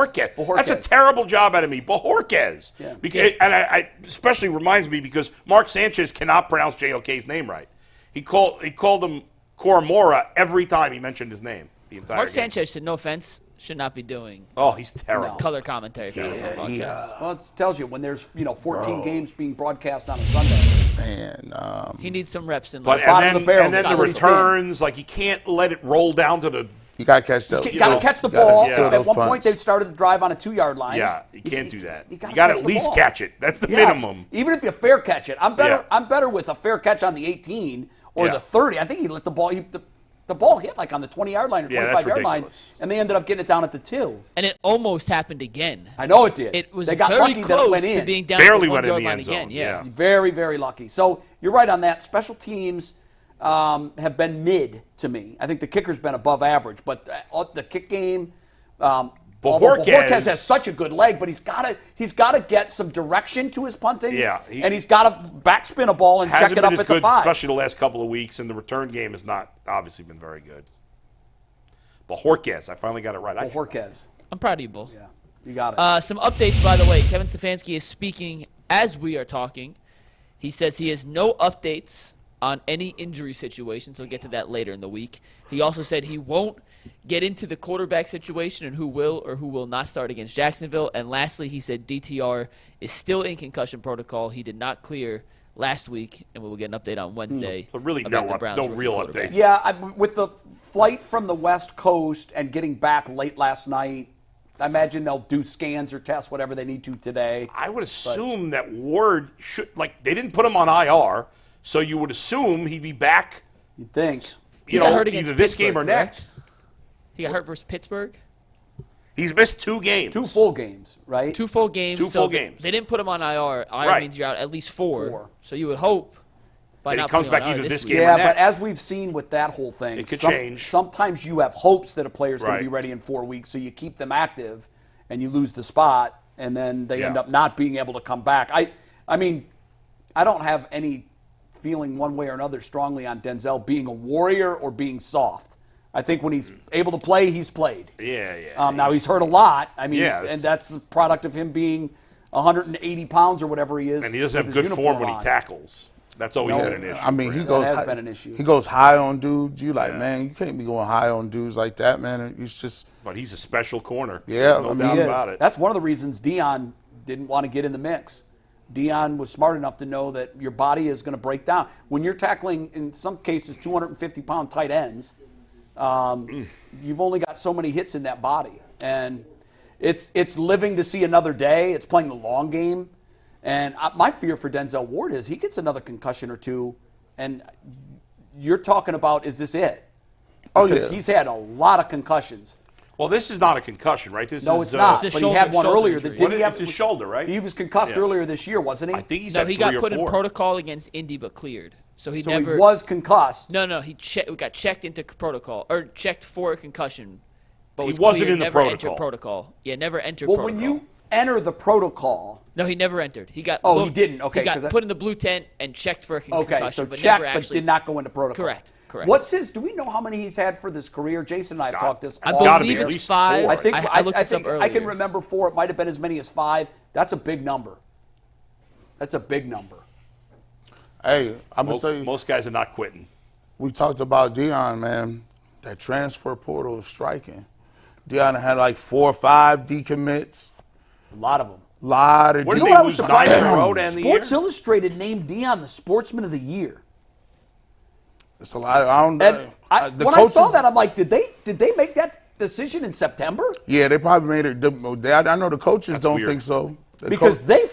That's a terrible job out of me. Bojorquez. Yeah. And I especially reminds me because Mark Sanchez cannot pronounce JOK's name right. He called him Koromora every time he mentioned his name. The entire Mark game. Sanchez, no offense, should not be doing Oh, he's terrible. color commentary for the podcast. Well, it tells you when there's 14 games being broadcast on a Sunday. Man, He needs some reps in But life. and then the returns, like you can't let it roll down to the You got to catch those. You got to catch the ball. yeah. At one point, they started the drive on a 2-yard line. Yeah, you can't do that. You got to catch at the least ball. catch it. That's the Yes. minimum. Even if you fair catch it, I'm better. Yeah. I'm better with a fair catch on the 18 or Yeah. the 30. I think he let the ball. The ball hit like on the 20-yard line or Yeah, that's 25-yard line, ridiculous. and they ended up getting it down at the 2. And it almost happened again. I know it did. It was they got very lucky that it close went to in. being down Barely to the went in 1-yard the line end again. zone, Yeah. Very, very lucky. So you're right on that. Special teams have been mid to me. I think the kicker's been above average, but the kick game. Although Bajorquez has such a good leg, but he's got to get some direction to his punting. Yeah, and he's got to backspin a ball and check Hasn't it been up as at the good, 5. especially the last couple of weeks, and the return game has not obviously been very good. Bajorquez, I finally got it right. Bajorquez. I'm proud of you, Bull. Yeah, you got it. Some updates, by the way. Kevin Stefanski is speaking as we are talking. He says he has no updates on any injury situations. He'll get to that later in the week. He also said he won't get into the quarterback situation and who will or who will not start against Jacksonville. And lastly, he said DTR is still in concussion protocol. He did not clear last week, and we will get an update on Wednesday. But really, about no the Browns no rookie real quarterback. update. Yeah, with the flight from the West Coast and getting back late last night, I imagine they'll do scans or tests, whatever they need to today. I would assume that Ward should, they didn't put him on IR, so you would assume he'd be back, You'd think. He got hurt either against this game Pittsburgh, or correct? next. He got hurt versus Pittsburgh. He's missed 2 games. 2 full games, right? 2 full games. Two so full games. They didn't put him on IR. IR Right. means you're out at least 4. 4. So you would hope by That he not comes putting him back on either IR this this game week. or Yeah, next. but as we've seen with that whole thing, It could change. Sometimes you have hopes that a player's going Right. to be ready in 4 weeks, so you keep them active, and you lose the spot, and then they end Yeah. up not being able to come back. I mean, I don't have any feeling one way or another strongly on Denzel being a warrior or being soft. I think when he's able to play, he's played. Yeah. Now he's hurt a lot. I mean, Yeah, and that's the product of him being 180 pounds or whatever he is. And he doesn't with have his good uniform form when on. he tackles. That's always been an issue. I mean, he That goes. has been an issue. He goes high on dudes. You man, you can't be going high on dudes like that, man. It's just. But he's a special corner. Yeah, no I mean, doubt he is. about it. That's one of the reasons Dion didn't want to get in the mix. Dion was smart enough to know that your body is going to break down. When you're tackling, in some cases, 250-pound tight ends, you've only got so many hits in that body. And it's living to see another day. It's playing the long game. And my fear for Denzel Ward is he gets another concussion or two, and you're talking about, is this it? Oh, Because yeah. he's had a lot of concussions. Well, this is not a concussion, right? This No, is, it's not. It's a But he had one shoulder earlier. injury. Didn't What he is, have? it's his shoulder, right? He was concussed Yeah. earlier this year, wasn't he? I think he's No, had he 3 got or put in 4. protocol against Indy but cleared. So he So never he was concussed. No, he got checked into protocol or checked for a concussion. But He was wasn't cleared, in the never protocol. entered protocol. Yeah, never entered Well, protocol. when you enter the protocol, No, he never entered. He got Oh, he looked- didn't. Okay, He got 'cause that- put in the blue tent and checked for a concussion, okay, so but checked, never but actually did not go into protocol. Correct. What's his? Do we know how many he's had for this career? Jason and I have talked this. I all gotta be believe at it's least 5. 4. I think I looked I this up think I can earlier. remember 4. It might have been as many as 5. That's a big number. That's a big number. Hey, I'm gonna Most, say most guys are not quitting. we talked about Dion, man. That transfer portal is striking. Dion had like 4 or 5 decommits. A lot of them. Lot of Where You did know they what I was lose surprised 9 in a at? row to end the year? Sports Illustrated named Dion the Sportsman of the Year. It's a lot. I don't And know. when I saw that, I'm like, did they make that decision in September? Yeah, they probably made it. I know the coaches don't weird. think so. The Because coach- they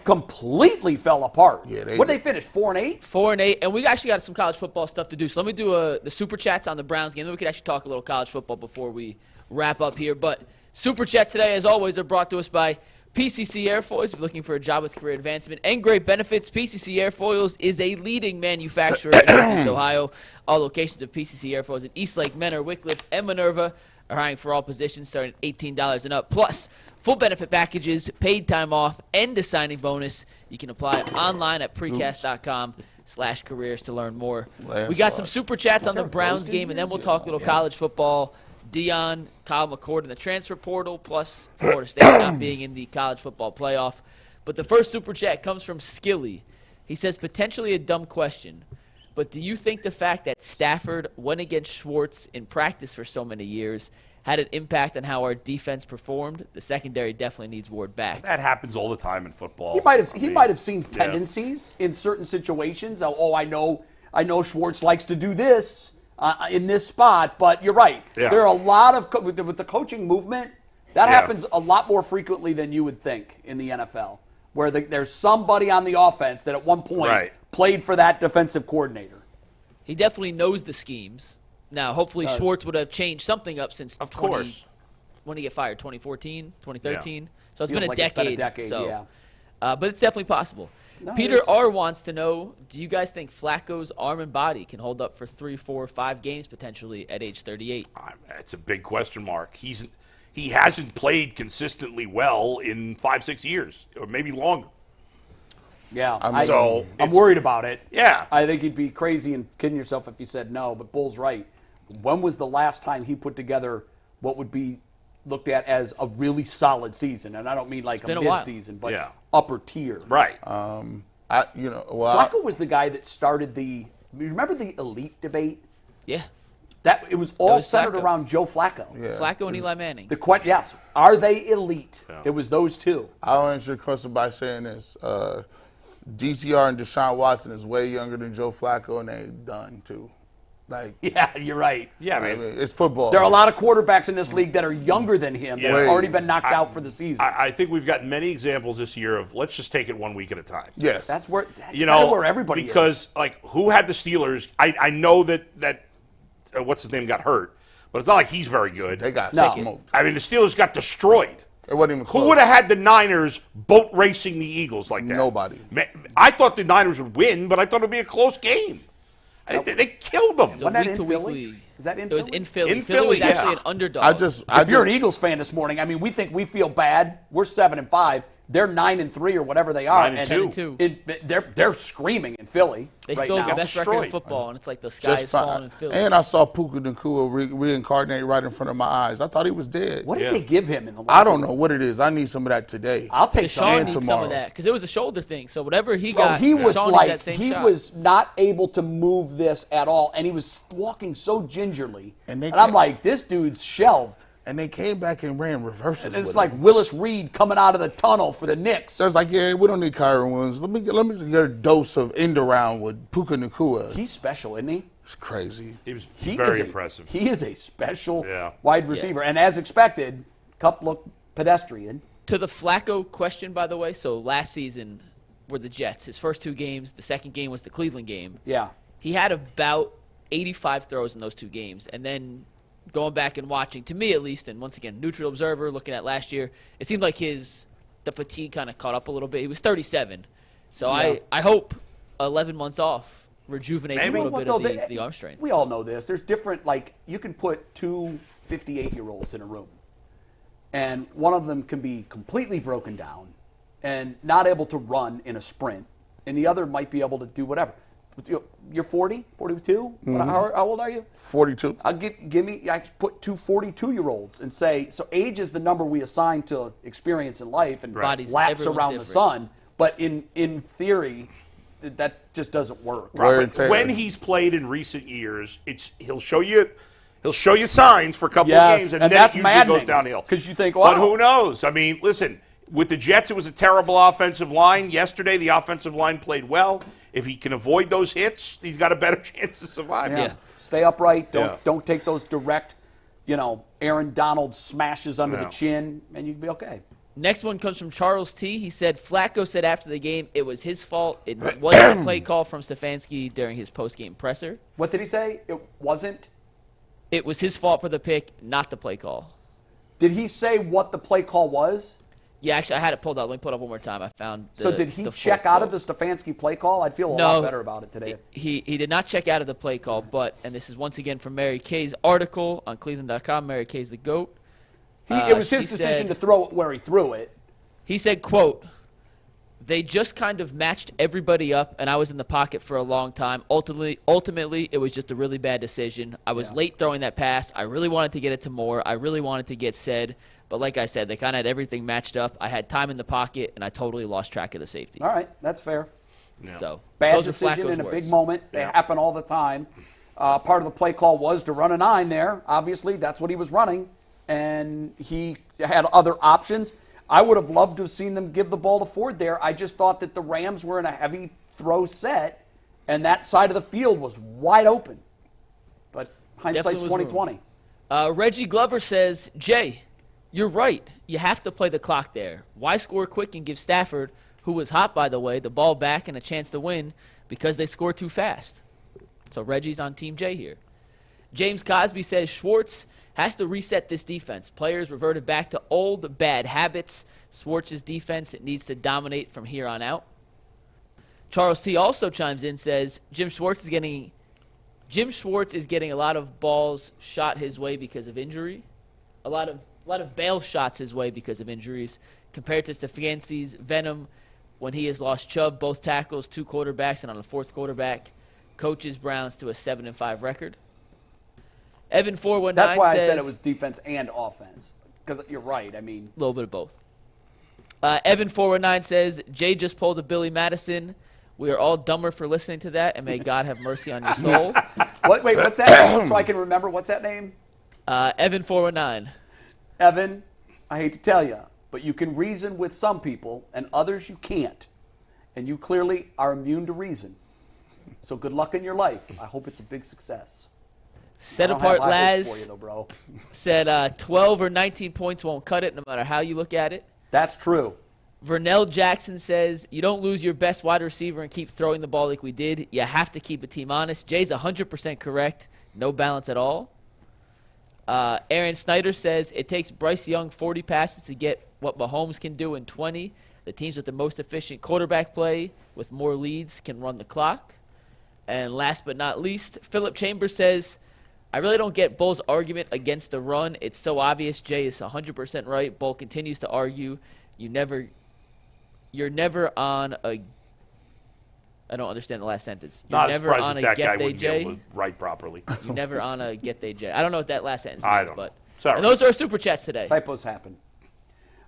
completely fell apart. Yeah, What did they finish? 4-8. 4-8, and we actually got some college football stuff to do. So let me do the super chats on the Browns game. Then we could actually talk a little college football before we wrap up here. But super chats today, as always, are brought to us by PCC Airfoils. If you're looking for a job with career advancement and great benefits, PCC Airfoils is a leading manufacturer in Northeast Ohio. All locations of PCC Airfoils in Eastlake, Menor, Wickliffe, and Minerva are hiring for all positions starting at $18 and up. Plus, full benefit packages, paid time off, and a signing bonus. You can apply online at precast.com/careers to learn more. We got some super chats on the Browns game, and then we'll talk a little college football. Dion, Kyle McCord in the transfer portal, plus Florida State not being in the college football playoff. But the first super chat comes from Skilly. He says, potentially a dumb question, but do you think the fact that Stafford went against Schwartz in practice for so many years had an impact on how our defense performed? The secondary definitely needs Ward back. That happens all the time in football. He might have I mean, seen yeah. tendencies in certain situations. Oh, I know Schwartz likes to do this. in this spot. But you're right. Yeah. There are a lot of with the coaching movement. That happens a lot more frequently than you would think in the NFL, where there's somebody on the offense that at one point played for that defensive coordinator. He definitely knows the schemes. Now, hopefully Schwartz would have changed something up since when did he get fired? 2014, 2013? Yeah. So it's been a decade. So, but it's definitely possible. No, Peter R. wants to know, do you guys think Flacco's arm and body can hold up for 3, 4, 5 games potentially at age 38? It's a big question mark. He hasn't played consistently well in 5-6 years, or maybe longer. Yeah, I'm worried about it. Yeah. I think you'd be crazy and kidding yourself if you said no, but Bull's right. When was the last time he put together what would be looked at as a really solid season? And I don't mean like a mid-season, but upper tier. Right. Flacco was the guy that started you remember the elite debate? Yeah. It was all centered around Joe Flacco. Yeah. Flacco and Eli Manning. Yes. Are they elite? Yeah. It was those two. I'll answer your question by saying this. DTR and Deshaun Watson is way younger than Joe Flacco, and they done, too. Yeah, you're right. Yeah, I mean, it's football. There are a lot of quarterbacks in this league that are younger than him that have already been knocked out for the season. I think we've got many examples this year of let's just take it 1 week at a time. Yes. That's where everybody is. Because, who had the Steelers? I know that what's his name got hurt, but it's not like he's very good. They got smoked. I mean, the Steelers got destroyed. It wasn't even close. Who would have had the Niners boat racing the Eagles like that? Nobody. I thought the Niners would win, but I thought it would be a close game. They killed them. It was a week-to-week league. Is that in Philly? It was in Philly. Philly was actually an underdog. If you're an Eagles fan this morning, I mean, we feel bad. We're 7-5. They're 9-3 or whatever they are. 9-2. They're screaming in Philly. They still have the best record in football, and it's like the sky is falling in Philly. And I saw Puka Nacua reincarnate right in front of my eyes. I thought he was dead. What did they give him in the I don't know what it is. I need some of that today. I'll take some of that because it was a shoulder thing. So whatever he got, he was that same he shot. was not able to move this at all, and he was walking so gingerly. And I'm like, this dude's shelved. And they came back and ran reverses. And it's like Willis Reed coming out of the tunnel for the Knicks. So it's like, we don't need Kyren Williams. Let me get a dose of end around with Puka Nacua. He's special, isn't he? It's crazy. He was very impressive. He is a special wide receiver. And as expected, Kupp looked pedestrian. To the Flacco question, by the way, so last season were the Jets. His first 2 games, the second game was the Cleveland game. Yeah. He had about 85 throws in those 2 games. And then going back and watching, to me at least, and once again, neutral observer looking at last year, it seemed like the fatigue kind of caught up a little bit. He was 37. So I hope 11 months off rejuvenates a little bit of the arm strength. We all know this. There's different, you can put 2 58-year-olds in a room, and one of them can be completely broken down and not able to run in a sprint, and the other might be able to do whatever. You're 40, 42? Mm-hmm. How old are you? 42. I put 2 42-year-olds and say, so age is the number we assign to experience in life and laps around the sun. But in theory, that just doesn't work. When he's played in recent years, he'll show you signs for a couple of games, and then it usually goes downhill. Because you think, wow. But who knows? I mean, listen, with the Jets, it was a terrible offensive line. Yesterday, the offensive line played well. If he can avoid those hits, he's got a better chance to survive. Yeah. Stay upright. Don't take those direct, Aaron Donald smashes under the chin, and you'd be okay. Next one comes from Charles T. He said, Flacco said after the game it was his fault. It wasn't a play call from Stefanski during his post-game presser. What did he say? It wasn't? It was his fault for the pick, not the play call. Did he say what the play call was? Yeah, actually, I had it pulled up. Let me pull it up one more time. I found So did he check out of the Stefanski play call? I'd feel a lot better about it today. He did not check out of the play call, but, and this is once again from Mary Kay's article on Cleveland.com, Mary Kay's the GOAT. It was his decision to throw it where he threw it. He said, quote, they just kind of matched everybody up, and I was in the pocket for a long time. Ultimately, it was just a really bad decision. I was late throwing that pass. I really wanted to get it to Moore. I really wanted to get said. But like I said, they kind of had everything matched up. I had time in the pocket, and I totally lost track of the safety. All right, that's fair. Yeah. So bad decision in a big moment. They happen all the time. Part of the play call was to run a 9 there. Obviously, that's what he was running, and he had other options. I would have loved to have seen them give the ball to Ford there. I just thought that the Rams were in a heavy throw set, and that side of the field was wide open. But Hindsight's Definitely was 2020. Reggie Glover says, Jay, you're right. You have to play the clock there. Why score quick and give Stafford, who was hot, by the way, the ball back and a chance to win because they score too fast? So Reggie's on Team J here. James Cosby says Schwartz has to reset this defense. Players reverted back to old bad habits. Schwartz's defense, it needs to dominate from here on out. Charles T. also chimes in, says Jim Schwartz is getting a lot of balls shot his way because of injury. A lot of bail shots his way because of injuries compared to Stefanski's Venom when he has lost Chubb, both tackles, 2 quarterbacks, and on the 4th quarterback, coaches Browns to a 7-5 record. Evan 419 That's why says, I said it was defense and offense. Because you're right. I mean, a little bit of both. Evan 419 says Jay just pulled a Billy Madison. We are all dumber for listening to that, and may God have mercy on your soul. wait, what's that name? So I can remember, what's that name? Evan 419. Evan, I hate to tell you, but you can reason with some people, and others you can't. And you clearly are immune to reason. So good luck in your life. I hope it's a big success. Set apart Laz for you, though, bro. said 12 or 19 points won't cut it, no matter how you look at it. That's true. Vernell Jackson says, you don't lose your best wide receiver and keep throwing the ball like we did. You have to keep a team honest. Jay's 100% correct. No balance at all. Aaron Snyder says, it takes Bryce Young 40 passes to get what Mahomes can do in 20. The teams with the most efficient quarterback play with more leads can run the clock. And last but not least, Philip Chambers says, I really don't get Bull's argument against the run. It's so obvious. Jay is 100% right. Bull continues to argue. You're never on a. I don't understand the last sentence. You're Not never on surprised a that guy get they wouldn't be able Jay. to write properly. You're never on a get they Jay. I don't know what that last sentence I means, don't but know. and those are our super chats today. Typos happen.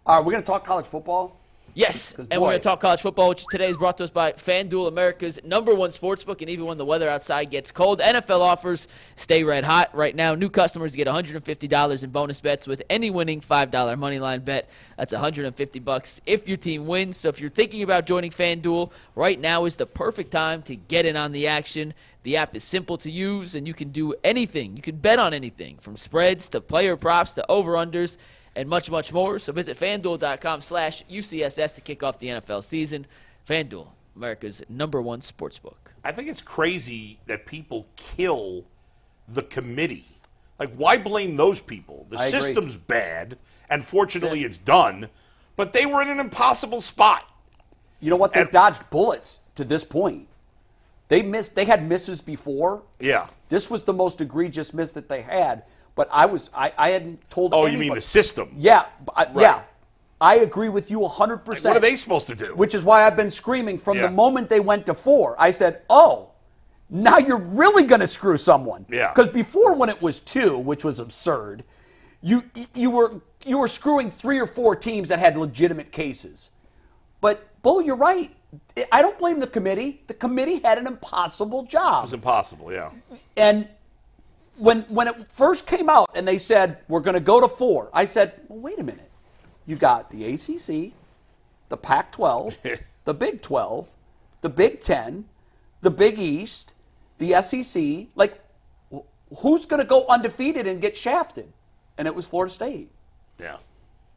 All right, we're going to talk college football. Yes, 'Cause, and we're boy. going to talk college football, which today is brought to us by FanDuel, America's #1 sportsbook, and even when the weather outside gets cold, NFL offers stay red hot. Right now, new customers get $150 in bonus bets with any winning $5 moneyline bet. That's $150 if your team wins. So if you're thinking about joining FanDuel, right now is the perfect time to get in on the action. The app is simple to use, and you can do anything. You can bet on anything, from spreads to player props to over-unders, and much, much more. So visit FanDuel.com/UCSS to kick off the NFL season. FanDuel, America's #1 sportsbook. I think it's crazy that people kill the committee. Like, why blame those people? The I agree. system's bad, and fortunately it's done, but they were in an impossible spot. You know what? They And- dodged bullets to this point. They had misses before. Yeah. This was the most egregious miss that they had. But I hadn't told Oh, anybody. you mean the system? Yeah, Right. yeah. I agree with you 100%. What are they supposed to do? Which is why I've been screaming from Yeah. the moment they went to 4. I said, oh, now you're really going to screw someone. Yeah. Because before, when it was 2, which was absurd, you were screwing 3 or 4 teams that had legitimate cases. But, Bull, you're right. I don't blame the committee. The committee had an impossible job. It was impossible, yeah. And when it first came out and they said, we're going to go to 4, I said, well, wait a minute. You got the ACC, the Pac-12, the Big 12, the Big 10, the Big East, the SEC. Like, who's going to go undefeated and get shafted? And it was Florida State. Yeah.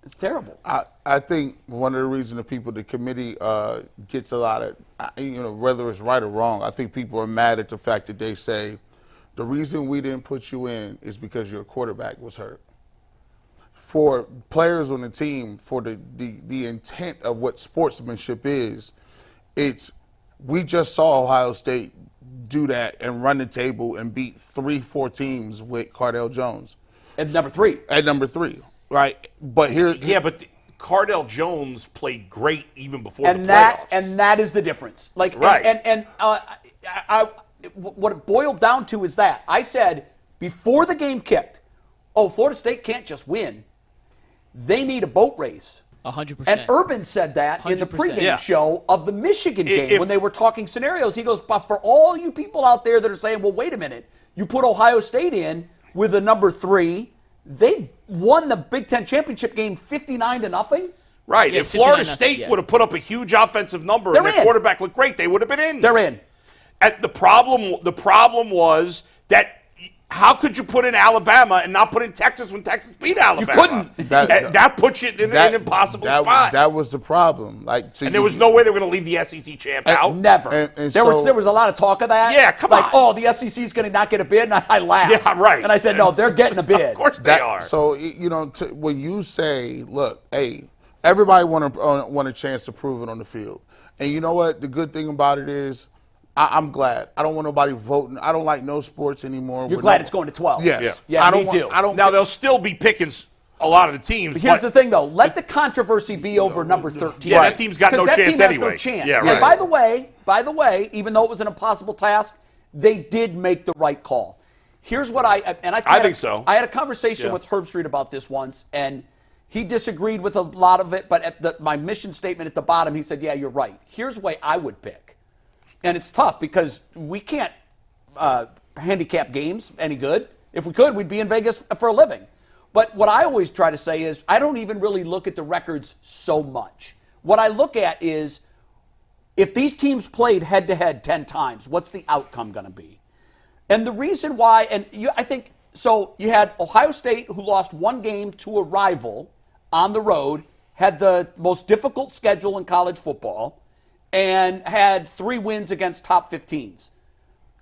It's terrible. I think one of the reasons the committee gets a lot of, whether it's right or wrong, I think people are mad at the fact that they say, the reason we didn't put you in is because your quarterback was hurt. For players on the team, for the intent of what sportsmanship is, we just saw Ohio State do that and run the table and beat 3-4 teams with Cardell Jones. At number 3. At number 3, right? But here, Yeah, but Cardell Jones played great even before And the playoffs. that is the difference. Like, Right. What it boiled down to is that I said before the game kicked, Florida State can't just win. They need a boat race. 100%. And Urban said that in the 100%. pregame Yeah. show of the Michigan game If- when they were talking scenarios. He goes, but for all you people out there that are saying, well, wait a minute, you put Ohio State in with a number 3, they won the Big Ten championship game 59-0. Right. Yeah, If Florida 59-0, State yeah. would have put up a huge offensive number They're and their in. quarterback looked great, they would have been in. They're in. The problem was that how could you put in Alabama and not put in Texas when Texas beat Alabama? You couldn't. That puts you in an impossible spot. That was the problem. And there was no way they were going to leave the SEC champ out. Never. And there was a lot of talk of that. Yeah, come on. Oh, the SEC is going to not get a bid, and I laughed. Yeah, right. And I said, no, they're getting a bid. Of course they are. So when you say, look, hey, everybody want a chance to prove it on the field, and you know what? The good thing about it is, I'm glad. I don't want nobody voting. I don't like no sports anymore. You're glad it's going to 12. Yes. Yeah, me too. Now, they'll still be picking a lot of the teams. But here's the thing, though. Let the controversy be over number 13. Yeah, that team's got no chance anyway. anyway. Has no chance. Yeah, And right. by the way, even though it was an impossible task, they did make the right call. Here's what I think so. I had a conversation with Herb Street about this once, and he disagreed with a lot of it, but at my mission statement at the bottom, he said, yeah, you're right. Here's the way I would pick. And it's tough because we can't handicap games any good. If we could, we'd be in Vegas for a living. But what I always try to say is I don't even really look at the records so much. What I look at is if these teams played head-to-head 10 times, what's the outcome going to be? And the reason why, I think, so you had Ohio State, who lost one game to a rival on the road, had the most difficult schedule in college football, and had 3 wins against top 15s.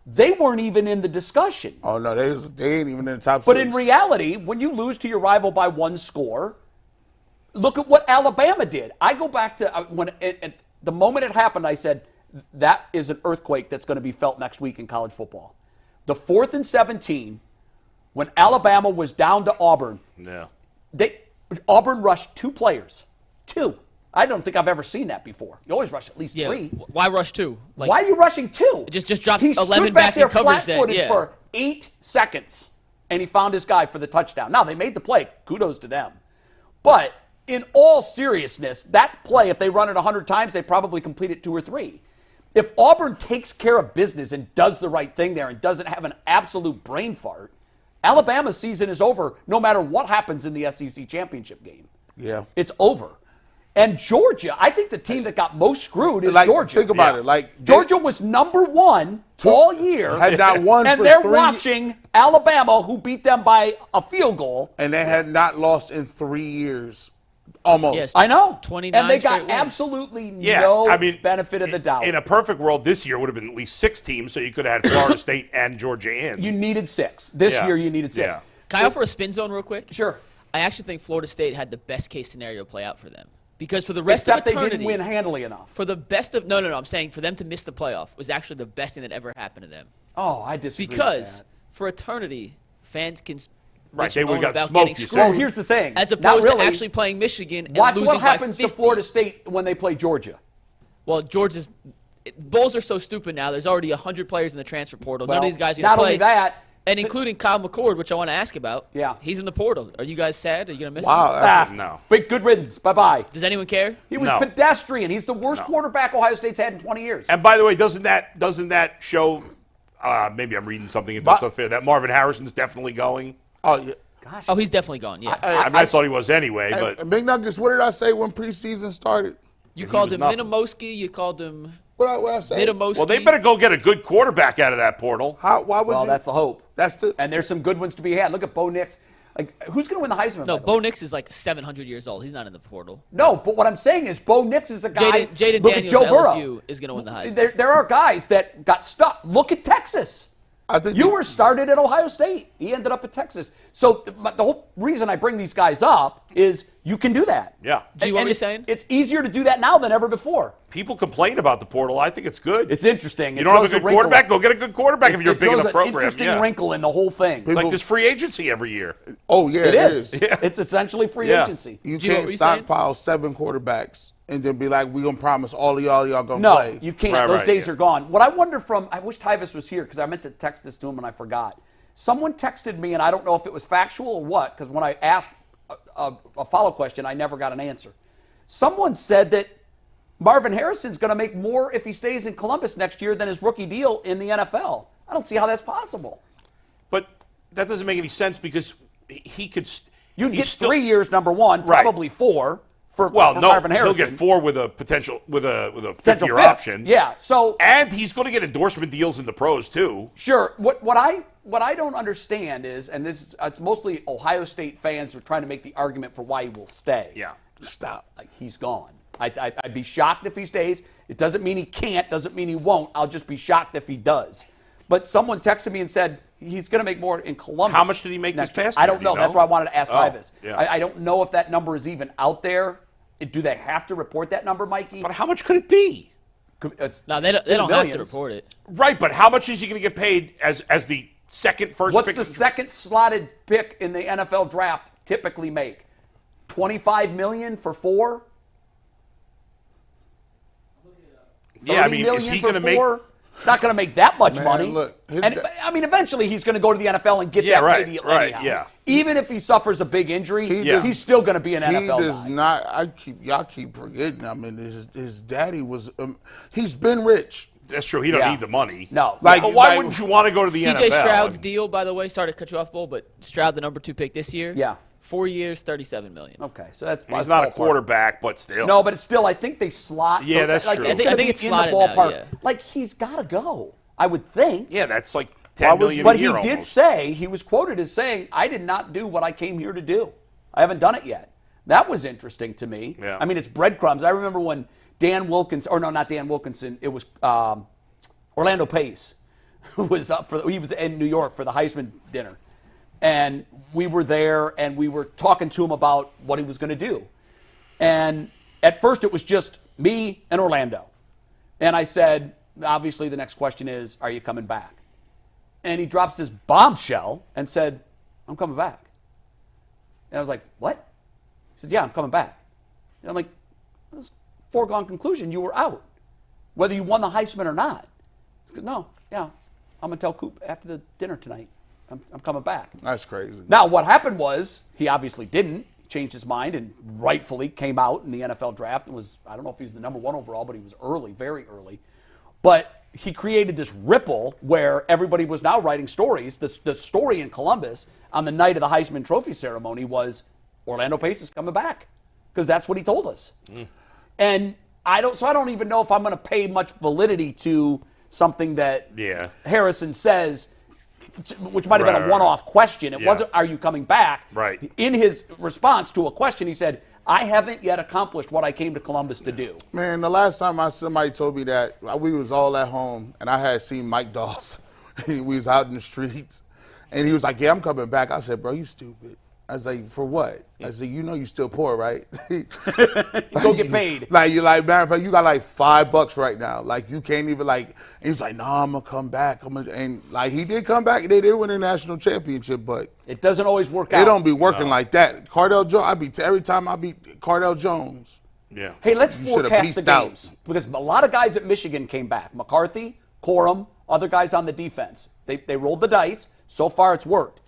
They weren't even in the discussion. Oh, no, they ain't even in the top 6. But in reality, when you lose to your rival by 1 score, look at what Alabama did. I go back to the moment it happened, I said, that is an earthquake that's going to be felt next week in college football. The 4th and 17, when Alabama was down to Auburn, Auburn rushed 2 players. 2. I don't think I've ever seen that before. You always rush at least 3. Why rush 2? Why are you rushing 2? Just drop he 11 stood back there in coverage flat-footed for 8 seconds, and he found his guy for the touchdown. Now, they made the play. Kudos to them. But in all seriousness, that play, if they run it 100 times, they probably complete it 2 or 3. If Auburn takes care of business and does the right thing there and doesn't have an absolute brain fart, Alabama's season is over no matter what happens in the SEC championship game. Yeah. It's over. And Georgia, I think the team that got most screwed is Georgia. Think about it. Georgia was number 1 all year. Had not won and for they're 3 watching Alabama, who beat them by a field goal. And they had not lost in 3 years. Almost. Yes. I know. 29 and they got straight wins. absolutely no benefit of the doubt. In a perfect world, this year would have been at least 6 teams, so you could have had Florida State and Georgia in. You needed 6. This year you needed 6. Yeah. Can I offer a spin zone real quick? Sure. I actually think Florida State had the best case scenario play out for them. Because for the rest of eternity, they didn't win handily enough. For the best of I'm saying for them to miss the playoff was actually the best thing that ever happened to them. Oh, I disagree. Because with that. for eternity, fans can they would have got about smoked. getting screwed. Well, here's the thing. As opposed to actually playing Michigan and watch losing what happens by 50. to Florida State when they play Georgia. Well, Georgia's Bulls are so stupid now. There's already 100 players in the transfer portal. Well, None of these guys are going to not play. only that. And including Kyle McCord, which I want to ask about. Yeah. He's in the portal. Are you guys sad? Are you going to miss him? No. Big good riddance. Bye-bye. Does anyone care? He was pedestrian. He's the worst quarterback Ohio State's had in 20 years. And by the way, doesn't that show, maybe I'm reading something into stuff here, that Marvin Harrison's definitely going? Oh, yeah. Gosh. Oh, he's definitely gone, yeah. I thought he was anyway, but McNuggets, what did I say when preseason started? You called him nothing. Minimowski. You called him What I say? Minimowski. well, they better go get a good quarterback out of that portal. Why would Well, you? that's the hope. That's And there's some good ones to be had. Look at Bo Nix. Like, who's going to win the Heisman? No, by the Bo way? Nix is like 700 years old. He's not in the portal. No, but what I'm saying is Bo Nix is a guy. Jaden Look at Daniels Joe at Burrow. LSU is going to win the Heisman. There are guys that got stuck. Look at Texas. I think Ewer started at Ohio State. He ended up at Texas. So the whole reason I bring these guys up is you can do that. Yeah. Do you know what you're saying? It's easier to do that now than ever before. People complain about the portal. I think it's good. It's interesting. You don't have a good quarterback? Go get a good quarterback if you're a big enough an program. interesting Yeah. wrinkle in the whole thing. It's like this free agency every year. Oh, yeah, It is. Yeah. It's essentially free Yeah. agency. You Do you know can't what you're saying? stockpile 7 quarterbacks and then be like, we're going to promise all of y'all going to No, play. you can't. Right, Those right, days yeah. are gone. What I wonder I wish Tyvis was here because I meant to text this to him and I forgot. Someone texted me, and I don't know if it was factual or what, because when I asked a follow question, I never got an answer. Someone said that Marvin Harrison's going to make more if he stays in Columbus next year than his rookie deal in the NFL. I don't see how that's possible. But that doesn't make any sense because he could. You'd he's get still- 3 years, number one, Right. probably 4. for Well, no, Marvin Harrison. he'll get 4 with a potential with a Potential 5th-year fifth. option. Yeah. So and he's going to get endorsement deals in the pros too. sure. What I don't understand is, and it's mostly Ohio State fans who are trying to make the argument for why he will stay. Yeah. Stop. Like, he's gone. I'd be shocked if he stays. It doesn't mean he can't. Doesn't mean he won't. I'll just be shocked if he does. But someone texted me and said he's going to make more in Columbus. How much did he make this past I year? don't Do know. you know? That's why I wanted to ask Ivis. Yeah. I don't know if that number is even out there. Do they have to report that number, Mikey? But how much could it be? No, they don't have millions. to report it. Right, but how much is he going to get paid as the first What's pick? the second slotted pick in the NFL draft typically make? $25 million for 4? Yeah, I $30 mean, is million he for going to make? 4? It's not going to make that much Man, money. look, I mean, eventually he's going to go to the NFL and get Yeah, that right, paid right, anyhow. yeah. Even if he suffers a big injury, he's still going to be an He NFL does guy. not. Y'all keep forgetting. I mean, his daddy was. He's been rich. That's true. He don't Yeah. need the money. No. Like- But why like- wouldn't you want to go to the NFL? CJ Stroud's And- deal, by the way, sorry to cut you off, Bull, but Stroud, the number 2 pick this year. Yeah. 4 years, $37 million. Okay, so that's He's not a ballpark. quarterback, but still. No, but it's still, I think they slot. Yeah, that's like, true. It's I gonna think be it's in the slotted now, ballpark. yeah. Like, he's got to go, I would think. Yeah, that's like $10 million But a year he did almost. say, he was quoted as saying, I did not do what I came here to do. I haven't done it yet. That was interesting to me. Yeah. I mean, it's breadcrumbs. I remember when Dan Wilkinson, or no, not Dan Wilkinson, it was Orlando Pace, who was he was in New York for the Heisman dinner. And we were there, and we were talking to him about what he was going to do. And at first, it was just me and Orlando. And I said, obviously, the next question is, are you coming back? And he drops this bombshell and said, I'm coming back. And I was like, what? He said, yeah, I'm coming back. And I'm like, that's foregone conclusion. You were out, whether you won the Heisman or not. He said, no, yeah, I'm going to tell Coop after the dinner tonight. I'm coming back. That's crazy. Now, what happened was he obviously didn't. Changed his mind and rightfully came out in the NFL draft and was, I don't know if he was the number 1 overall, but he was early, very early. But he created this ripple where everybody was now writing stories. The story in Columbus on the night of the Heisman Trophy ceremony was Orlando Pace is coming back because that's what he told us. And I don't even know if I'm going to pay much validity to something that Harrison says, which might have been a one-off question. It wasn't, are you coming back? Right. In his response to a question, he said, I haven't yet accomplished what I came to Columbus to do. Man, the last time somebody told me that, we was all at home, and I had seen Mike Dawes. We was out in the streets, and he was like, yeah, I'm coming back. I said, bro, you stupid. I was like, for what? I said, you know you still poor, right? Go get paid. Matter of fact, you got like $5 right now. Like, you can't even and he's like, nah, I'm going to come back. And like, he did come back. They did win a national championship, but It doesn't always work out. it don't be working like that. Cardell Jones, every time I beat Cardell Jones. Yeah. Hey, let's You shoulda forecast the beast out. games. Because a lot of guys at Michigan came back. McCarthy, Corum, other guys on the defense. They rolled the dice. So far, it's worked.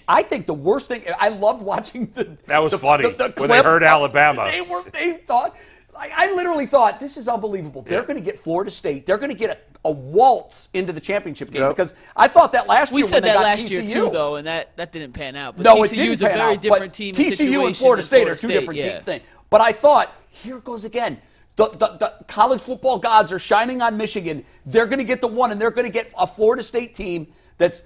I think the worst thing, I loved watching That was funny the when clip. they heard Alabama. They thought, I literally thought, this is unbelievable. They're going to get Florida State. They're going to get a waltz into the championship game. Yep. Because I thought that last We year when said they that got last TCU. year, too, though, and that didn't pan out. But No, it TCU didn't is a pan very out, different but team TCU and situation Florida than State are two different yeah. things. But I thought, here goes again. The college football gods are shining on Michigan. They're going to get the one, and they're going to get a Florida State team that's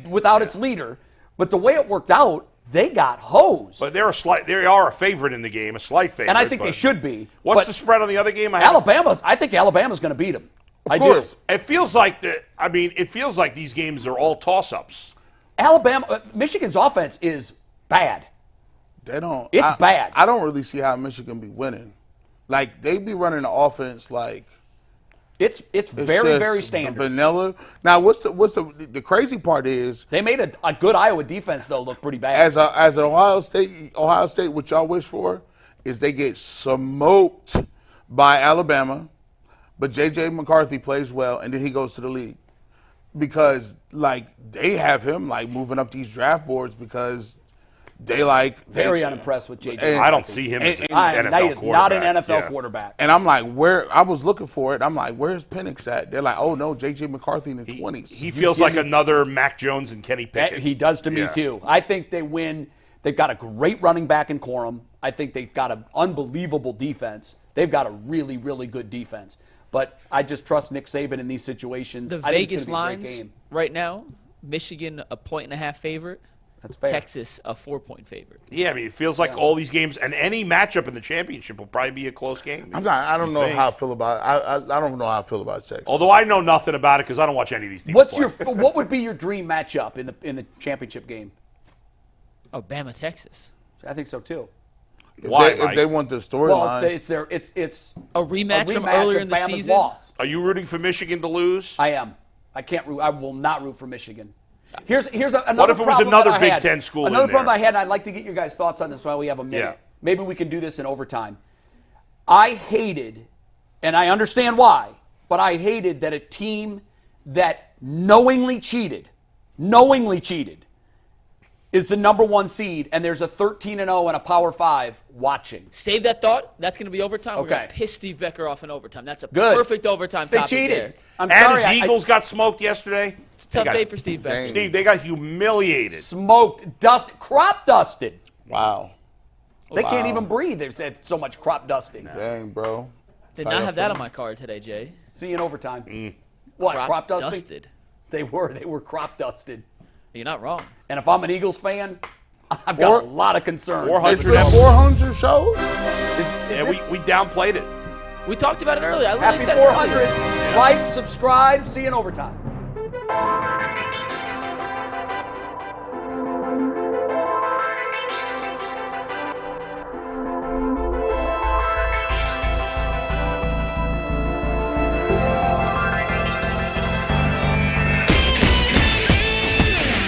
without its leader. But the way it worked out, they got hosed. But they are a favorite in the game, a slight favorite. And I think but they should be. What's But the spread on the other game? I think Alabama's going to beat them. I course. do. It feels like it feels like these games are all toss-ups. Michigan's offense is bad. It's bad. I don't really see how Michigan be winning. Like, they be running the offense like It's very, just very standard. vanilla. Now, what's the crazy part is, They made a good Iowa defense though look pretty bad. as an Ohio State, what y'all wish for is they get smoked by Alabama, but J.J. McCarthy plays well, and then he goes to the league because like they have him like moving up these draft boards because they very unimpressed with J.J. I don't see him as an NFL He is not an quarterback. NFL Yeah. quarterback. And I'm like, I was looking for it. I'm like, where's Penix at? They're like, oh no, J.J. McCarthy in the 20s. He feels like another Mac Jones and Kenny Pickett. He does to me Yeah. too. I think they win They've got a great running back in Corum. I think they've got an unbelievable defense. They've got a really, really good defense. But I just trust Nick Saban in these situations. The I think Vegas it's gonna be a great lines game. right now, Michigan a 1.5 favorite. That's fair. Texas a 4-point favorite. Yeah, I mean, it feels like all these games and any matchup in the championship will probably be a close game. I don't know how I feel about. I don't know how I feel about Texas. Although I know nothing about it because I don't watch any of these teams. What would be your dream matchup in the championship game? Oh, Bama, Texas. I think so too. If they want the storylines, Well, it's A rematch from rematch earlier of in the Bama's season. loss. Are you rooting for Michigan to lose? I am. I can't root. I will not root for Michigan. Here's another. What if it was problem another that I Big had. Ten school in Another there? problem I had, and I'd like to get your guys' thoughts on this while we have a minute. Yeah. Maybe we can do this in overtime. I hated, and I understand why, but I hated that a team that knowingly cheated, is the number 1 seed, and there's a 13-0 and a Power 5 watching. Save that thought. That's going to be overtime. We're Okay. going to piss Steve Becker off in overtime. That's a Good. perfect overtime They topic cheated. there. I'm And sorry. his Eagles got smoked yesterday. It's a tough got day for Steve Becker. Dang. Steve, they got humiliated. Smoked, crop dusted. wow, They can't even breathe. They've said so much crop dusting. dang, bro. Did not have that on my card today, Jay. See you in overtime. What, crop dusting? dusted. They were crop dusted. You're not wrong. And if I'm an Eagles fan, I've got a lot of concerns. 400 It's been 400 shows. Yeah, we downplayed it. We talked about it earlier. I literally Happy said 400. Like, subscribe. See you in overtime.